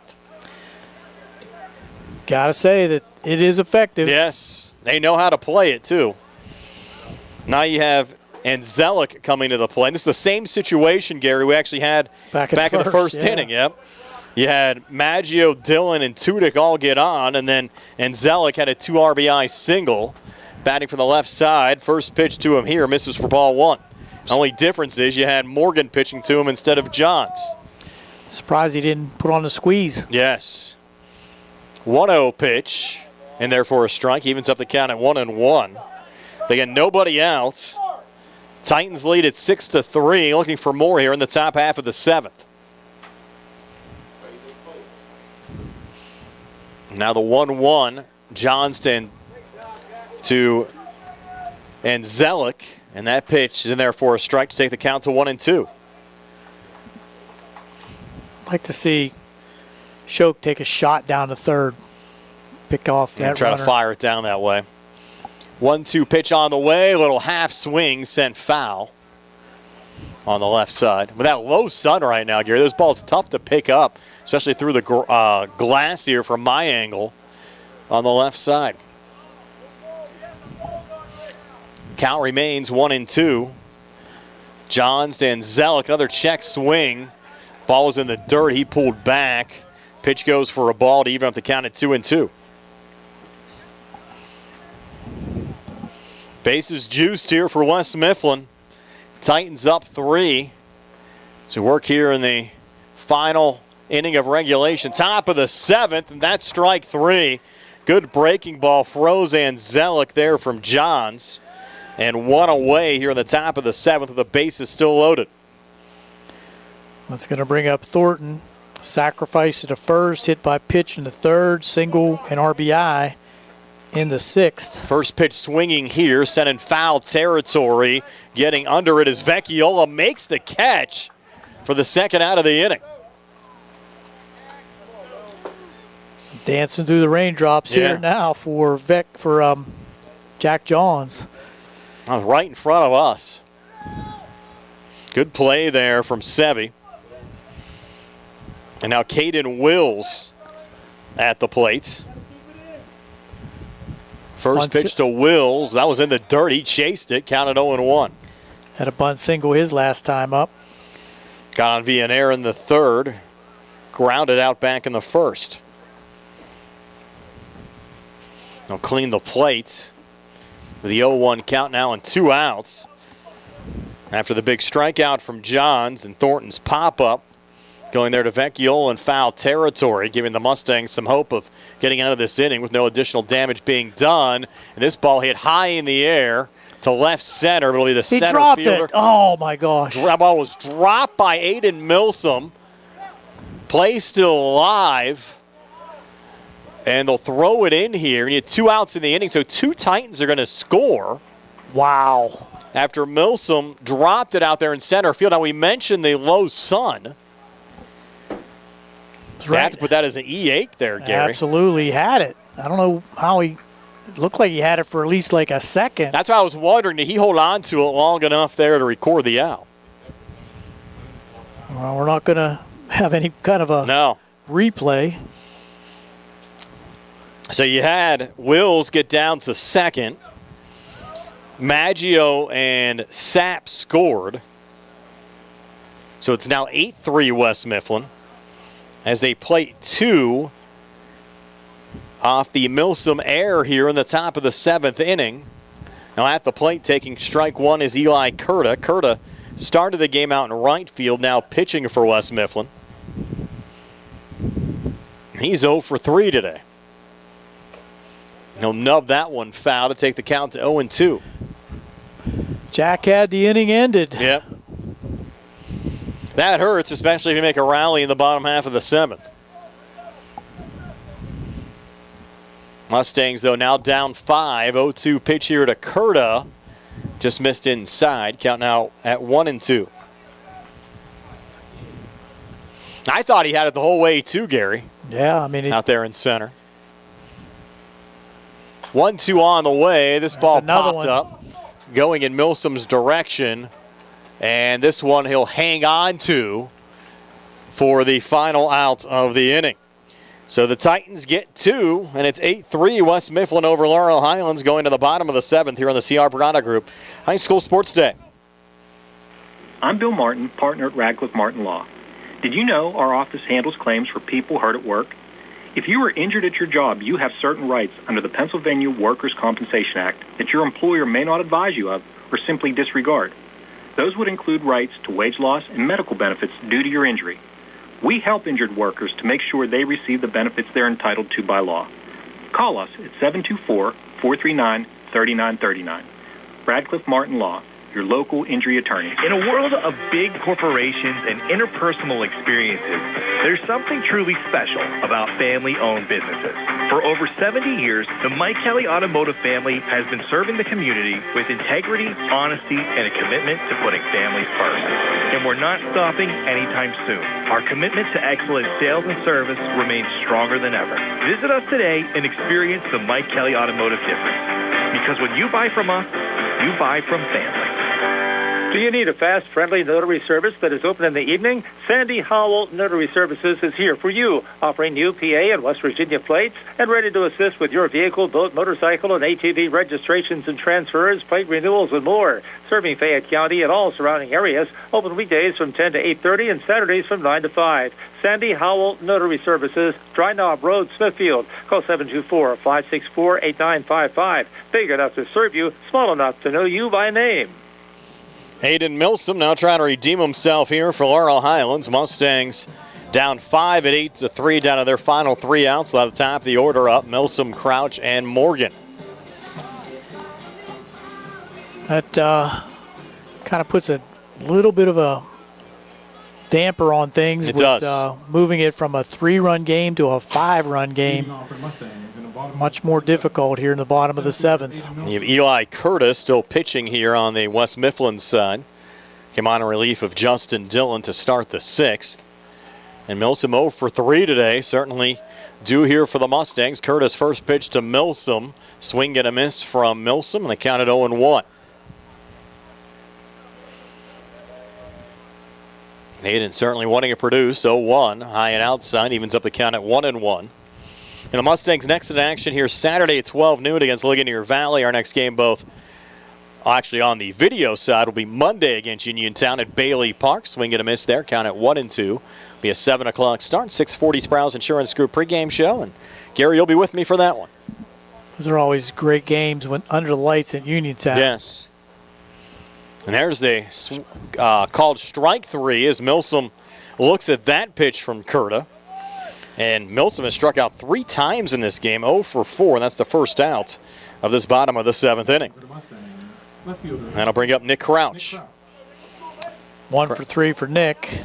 Got to say that it is effective. Yes, they know how to play it too. Now you have Anzelic coming to the play. This is the same situation, Gary, we actually had back in the first inning. Yep. You had Maggio, Dillon, and Tudyk all get on, and then Anzelic had a 2 RBI single. Batting from the left side. First pitch to him here, misses for ball 1. Only difference is you had Morgan pitching to him instead of Johns. Surprised he didn't put on the squeeze. Yes. 1-0 pitch, and therefore a strike. Evens up the count at 1-1. They got nobody out. Titans lead at 6-3. Looking for more here in the top half of the 7th. Now the 1-1. Johnston to Anzelic, and that pitch is in there for a strike to take the count to 1-2. I'd like to see Shoke take a shot down to third, pick off that try runner. to fire it down that way. 1-2 pitch on the way, a little half swing sent foul on the left side. With that low sun right now, Gary, those balls tough to pick up, especially through the glass here from my angle on the left side. Count remains 1-2. Johns to Anzelic, another check swing. Ball was in the dirt. He pulled back. Pitch goes for a ball to even up the count at 2-2. Bases juiced here for West Mifflin. Titans up 3. So work here in the final inning of regulation. Top of the 7th, and that's strike 3. Good breaking ball. Froze Anzelic there from Johns. And 1 away here in the top of the 7th with the bases still loaded. That's going to bring up Thornton. Sacrifice to the first, hit by pitch in the 3rd, single and RBI in the 6th. First pitch swinging here, sent in foul territory. Getting under it as Vecchiola makes the catch for the 2nd out of the inning. Dancing through the raindrops here now for Jack Johns. Right in front of us. Good play there from Sevi. And now Caden Wills at the plate. First pitch to Wills. That was in the dirt. He chased it. Counted 0-1. Had a bunt single his last time up. Got on Villanueva in the 3rd. Grounded out back in the 1st. They'll clean the plate. With the 0-1 count now and 2 outs. After the big strikeout from Johns and Thornton's pop-up. Going there to Vecchiola in foul territory, giving the Mustangs some hope of getting out of this inning with no additional damage being done. And this ball hit high in the air to left center. It'll be the center dropped fielder. It. Oh, my gosh. That ball was dropped by Aiden Milsom. Play still alive. And they'll throw it in here. You had 2 outs in the inning, so 2 Titans are going to score. Wow. After Milsom dropped it out there in center field. Now, we mentioned the low sun. They have to put that as an E8 there, Gary. Absolutely. He had it. I don't know how it looked like he had it for at least like a second. That's why I was wondering, did he hold on to it long enough there to record the out? Well, we're not going to have any kind of a replay. So you had Wills get down to 2nd. Maggio and Sapp scored. So it's now 8-3 West Mifflin as they plate 2 off the Milsom air here in the top of the 7th inning. Now at the plate taking strike 1 is Eli Curta. Curta started the game out in right field, now pitching for West Mifflin. He's 0 for 3 today. He'll nub that one foul to take the count to 0-2. Jack had the inning ended. Yep. That hurts, especially if you make a rally in the bottom half of the 7th. Mustangs, though, now down 5. 0-2 pitch here to Curda. Just missed inside. Count now at 1-2. I thought he had it the whole way, too, Gary. Yeah, I mean. Out there in center. 1-2 on the way. This ball popped up, going in Milsom's direction. And this one he'll hang on to for the final out of the inning. So the Titans get 2, and it's 8-3 West Mifflin over Laurel Highlands going to the bottom of the 7th here on the CR Bernada Group High School Sports Day. I'm Bill Martin, partner at Radcliffe Martin Law. Did you know our office handles claims for people hurt at work? If you are injured at your job, you have certain rights under the Pennsylvania Workers' Compensation Act that your employer may not advise you of or simply disregard. Those would include rights to wage loss and medical benefits due to your injury. We help injured workers to make sure they receive the benefits they're entitled to by law. Call us at 724-439-3939. Radcliffe Martin Law, your local injury attorney. In a world of big corporations and interpersonal experiences, there's something truly special about family-owned businesses. For over 70 years, the Mike Kelly Automotive family has been serving the community with integrity, honesty, and a commitment to putting families first. And we're not stopping anytime soon. Our commitment to excellent sales and service remains stronger than ever. Visit us today and experience the Mike Kelly Automotive difference. Because when you buy from us, you buy from family. Do you need a fast, friendly notary service that is open in the evening? Sandy Howell Notary Services is here for you, offering new PA and West Virginia plates and ready to assist with your vehicle, boat, motorcycle, and ATV registrations and transfers, plate renewals, and more. Serving Fayette County and all surrounding areas, open weekdays from 10 to 8:30 and Saturdays from 9 to 5. Sandy Howell Notary Services, Dry Knob Road, Smithfield. Call 724-564-8955. Big enough to serve you, small enough to know you by name. Hayden Milsom now trying to redeem himself here for Laurel Highlands. Mustangs down 5 at 8-3 down to their final 3 outs. At the top of the order up, Milsom, Crouch, and Morgan. That kind of puts a little bit of a damper on things. It does. Moving it from a 3-run game to a 5-run game. Much more difficult here in the bottom of the 7th. You have Eli Curtis still pitching here on the West Mifflin side. Came on in relief of Justin Dillon to start the 6th. And Milsom 0 for 3 today. Certainly due here for the Mustangs. Curtis first pitch to Milsom. Swing and a miss from Milsom, and they counted 0-1. Hayden certainly wanting to produce. 0-1. High and outside. Evens up the count at 1-1. And the Mustangs next in action here Saturday at 12 noon against Ligonier Valley. Our next game actually on the video side will be Monday against Uniontown at Bailey Park. Swing and a miss there. Count at 1-2. Be a 7 o'clock start. 6:40 Sprouse Insurance Group pregame show. And Gary, you'll be with me for that one. Those are always great games when under the lights at Uniontown. Yes. And there's the called strike 3 as Milsom looks at that pitch from Curda. And Milsom has struck out 3 times in this game, 0 for 4, and that's the first out of this bottom of the 7th inning. That'll bring up Nick Crouch. 1 for 3 for Nick.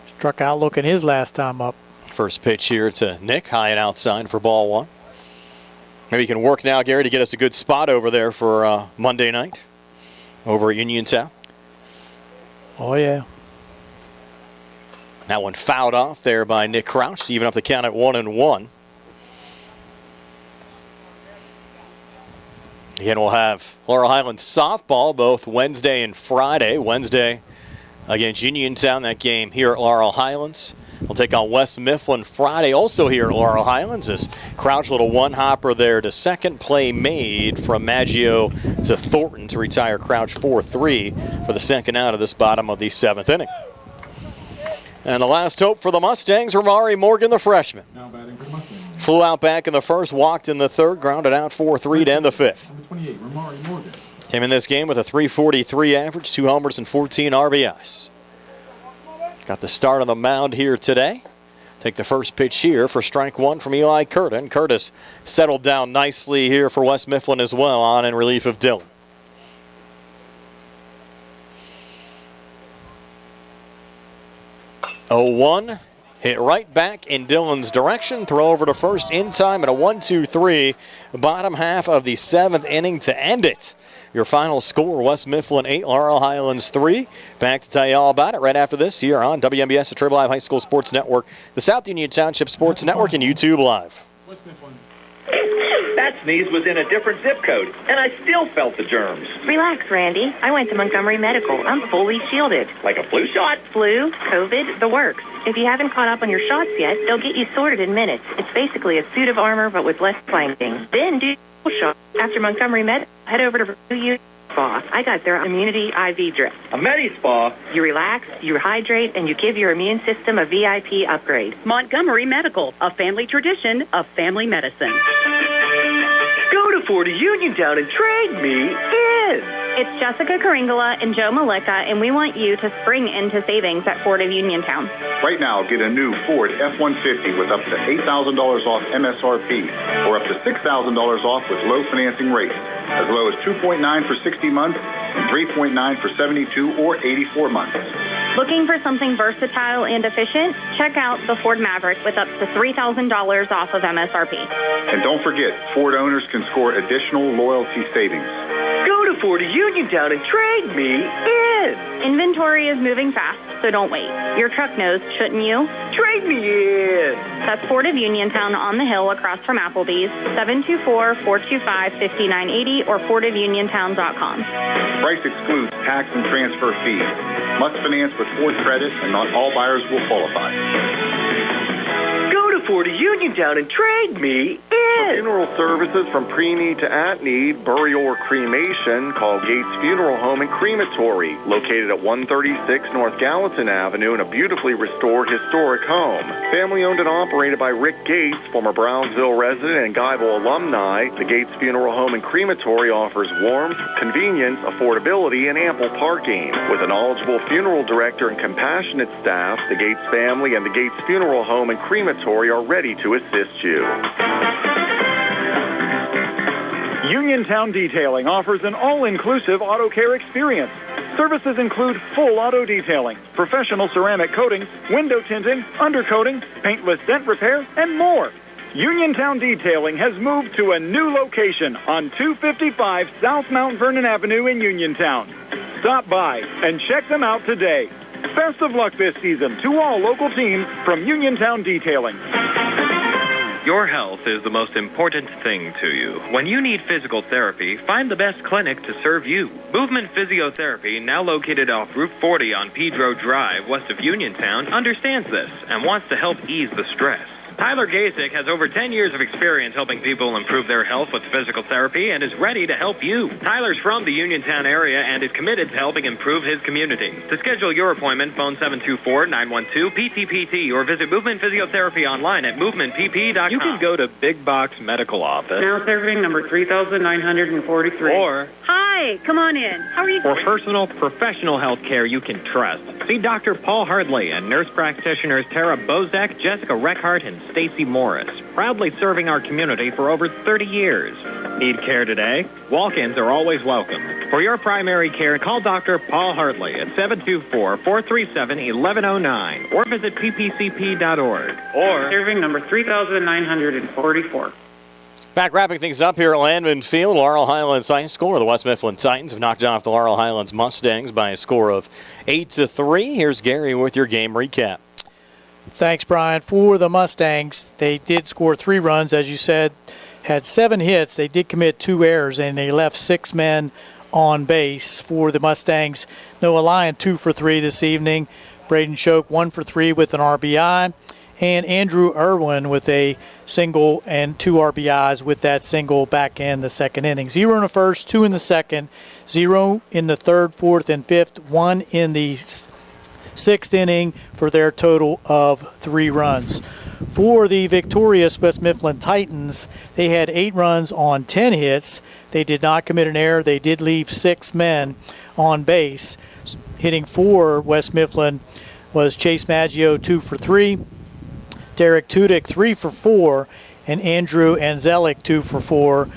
Struck out looking his last time up. First pitch here to Nick, high and outside for ball 1. Maybe you can work now, Gary, to get us a good spot over there for Monday night over at Uniontown. Oh, yeah. That one fouled off there by Nick Crouch to even up the count at 1-1. Again, we'll have Laurel Highlands softball both Wednesday and Friday. Wednesday against Uniontown, that game here at Laurel Highlands. We'll take on West Mifflin Friday, also here at Laurel Highlands, as Crouch, little one-hopper there to second. Play made from Maggio to Thornton to retire Crouch 4-3 for the second out of this bottom of the 7th inning. And the last hope for the Mustangs, Ramari Morgan, the freshman. Now batting for the Mustangs. Flew out back in the first, walked in the third, grounded out 4-3 to end the 5th. Number 28, Ramari Morgan. Came in this game with a .343 average, 2 homers and 14 RBIs. Got the start on the mound here today. take the first pitch here for strike one from Eli Curtin. Curtis settled down nicely here for West Mifflin as well, on in relief of Dillon. Oh, 1. Hit right back in Dillon's direction. Throw over to first in time, and a 1-2-3. Bottom half of the 7th inning to end it. Your final score, West Mifflin 8, Laurel Highlands 3. Back to tell you all about it right after this here on WMBS, the Triple Live High School Sports Network, the South Union Township Sports Network, and YouTube Live. West Mifflin. That sneeze was in a different zip code, and I still felt the germs. Relax, Randy. I went to Montgomery Medical. I'm fully shielded. Like a flu shot? Flu, COVID, the works. If you haven't caught up on your shots yet, they'll get you sorted in minutes. It's basically a suit of armor, but with less clanking. Then do your shot. After Montgomery Medical, head over to Medi Spa. I got their immunity IV drip. A Medi Spa? You relax, you hydrate, and you give your immune system a VIP upgrade. Montgomery Medical, a family tradition of family medicine. Go to Ford of Uniontown and trade me in. It's Jessica Karingala and Joe Malika, and we want you to spring into savings at Ford of Uniontown. Right now, get a new Ford F-150 with up to $8,000 off MSRP or up to $6,000 off with low financing rates, as low as 2.9 for 60 months and 3.9 for 72 or 84 months. Looking for something versatile and efficient? Check out the Ford Maverick with up to $3,000 off of MSRP. And don't forget, Ford owners can score additional loyalty savings. Go to Ford of Uniontown and trade me in. Inventory is moving fast, so don't wait. Your truck knows, shouldn't you? Trade me in. That's Ford of Uniontown on the hill across from Applebee's, 724-425-5980 or FordofUniontown.com. Price excludes tax and transfer fees. Must finance with Ford credit, and not all buyers will qualify. Go to Ford of Uniontown and trade me in. For funeral services from pre-need to at-need, burial or cremation, call Gates Funeral Home and Crematory, located at 136 North Gallatin Avenue in a beautifully restored historic home. Family owned and operated by Rick Gates, former Brownsville resident and Guyville alumni, the Gates Funeral Home and Crematory offers warmth, convenience, affordability, and ample parking. With a knowledgeable funeral director and compassionate staff, the Gates family and the Gates Funeral Home and Crematory are ready to assist you. Uniontown Detailing offers an all-inclusive auto care experience. Services include full auto detailing, professional ceramic coatings, window tinting, undercoating, paintless dent repair, and more. Uniontown Detailing has moved to a new location on 255 South Mount Vernon Avenue in Uniontown. Stop by and check them out today. Best of luck this season to all local teams from Uniontown Detailing. Your health is the most important thing to you. When you need physical therapy, find the best clinic to serve you. Movement Physiotherapy, now located off Route 40 on Pedro Drive, west of Uniontown, understands this and wants to help ease the stress. Tyler Gasick has over 10 years of experience helping people improve their health with physical therapy and is ready to help you. Tyler's from the Uniontown area and is committed to helping improve his community. To schedule your appointment, phone 724-912-PTPT or visit Movement Physiotherapy online at movementpp.com. You can go to Big Box Medical Office. Now serving number 3,943. Or Hi, come on in. How are you? for personal, professional health care you can trust. See Dr. Paul Hardley and nurse practitioners Tara Bozak, Jessica Reckhart, and Stacy Morris, proudly serving our community for over 30 years. Need care today? Walk-ins are always welcome. For your primary care, call Dr. Paul Hartley at 724-437-1109 or visit ppcp.org. Or serving number 3,944. Back wrapping things up here at Landman Field, Laurel Highlands High School. The West Mifflin Titans have knocked off the Laurel Highlands Mustangs by a score of 8-3. Here's Gary with your game recap. Thanks, Brian. For the Mustangs, they did score 3 runs, as you said, had 7 hits. They did commit 2 errors, and they left 6 men on base. For the Mustangs, Noah Lyon 2 for 3 this evening. Braden Shoke 1 for 3 with an RBI. And Andrew Irwin with a single and 2 RBIs with that single back in the second inning. 0 in the first, 2 in the second, 0 in the third, fourth, and fifth, 1 in the sixth inning for their total of 3 runs. For the victorious West Mifflin Titans, they had 8 runs on 10 hits. They did not commit an error. They did leave 6 men on base. Hitting for West Mifflin was Chase Maggio, 2 for 3. Derek Tudyk 3 for 4, and Andrew Anzelik 2 for 4.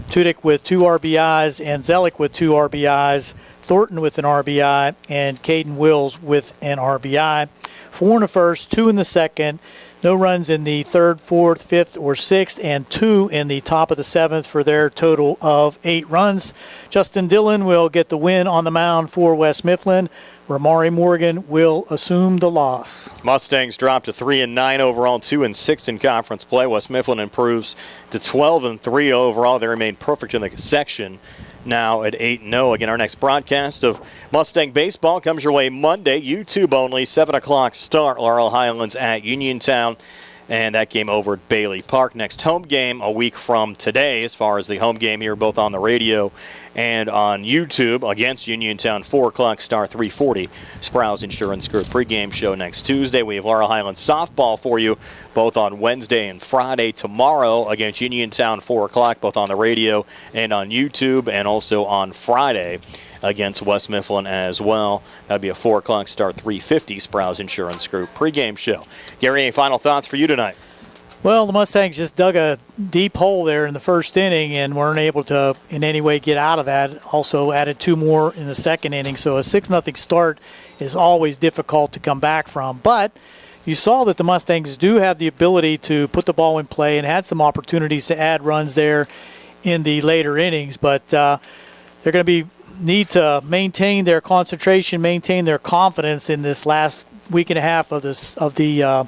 Tudyk with 2 RBIs, Anzelik with 2 RBIs, Thornton with an RBI, and Caden Wills with an RBI. 4 in the first, 2 in the second. No runs in the third, fourth, fifth, or sixth, and 2 in the top of the seventh for their total of 8 runs. Justin Dillon will get the win on the mound for West Mifflin. Ramari Morgan will assume the loss. Mustangs drop to 3-9 overall, 2-6 in conference play. West Mifflin improves to 12-3 overall. They remain perfect in the section, now at 8-0. Again, our next broadcast of Mustang baseball comes your way Monday, YouTube only, 7 o'clock start, Laurel Highlands at Uniontown. And that game over at Bailey Park. Next home game a week from today, as far as the home game here, both on the radio and on YouTube against Uniontown. 4 o'clock start, 3:40. Sprouse Insurance Group pregame show next Tuesday. We have Laurel Highlands softball for you both on Wednesday and Friday. Tomorrow against Uniontown, 4 o'clock, both on the radio and on YouTube, and also on Friday against West Mifflin as well. That'd be a 4 o'clock start, 3:50. Sprouse Insurance Group pregame show. Gary, any final thoughts for you tonight? Well, the Mustangs just dug a deep hole there in the first inning and weren't able to in any way get out of that. Also added 2 more in the second inning, so a 6-0 start is always difficult to come back from. But you saw that the Mustangs do have the ability to put the ball in play and had some opportunities to add runs there in the later innings, but they're going to need to maintain their concentration, maintain their confidence in this last week and a half of the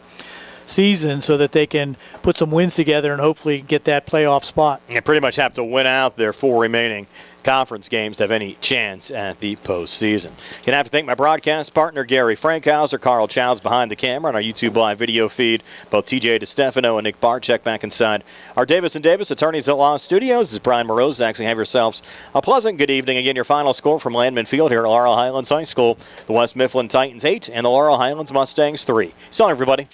season so that they can put some wins together and hopefully get that playoff spot. You pretty much have to win out their 4 remaining conference games to have any chance at the postseason. Going to have to thank my broadcast partner, Gary Frankhauser, Carl Childs behind the camera on our YouTube live video feed, both TJ DeStefano and Nick Barczyk back inside our Davis & Davis Attorneys at Law Studios. This is Brian Morozak. Have yourselves a pleasant good evening. Again, your final score from Landman Field here at Laurel Highlands High School. The West Mifflin Titans 8 and the Laurel Highlands Mustangs 3. So, everybody.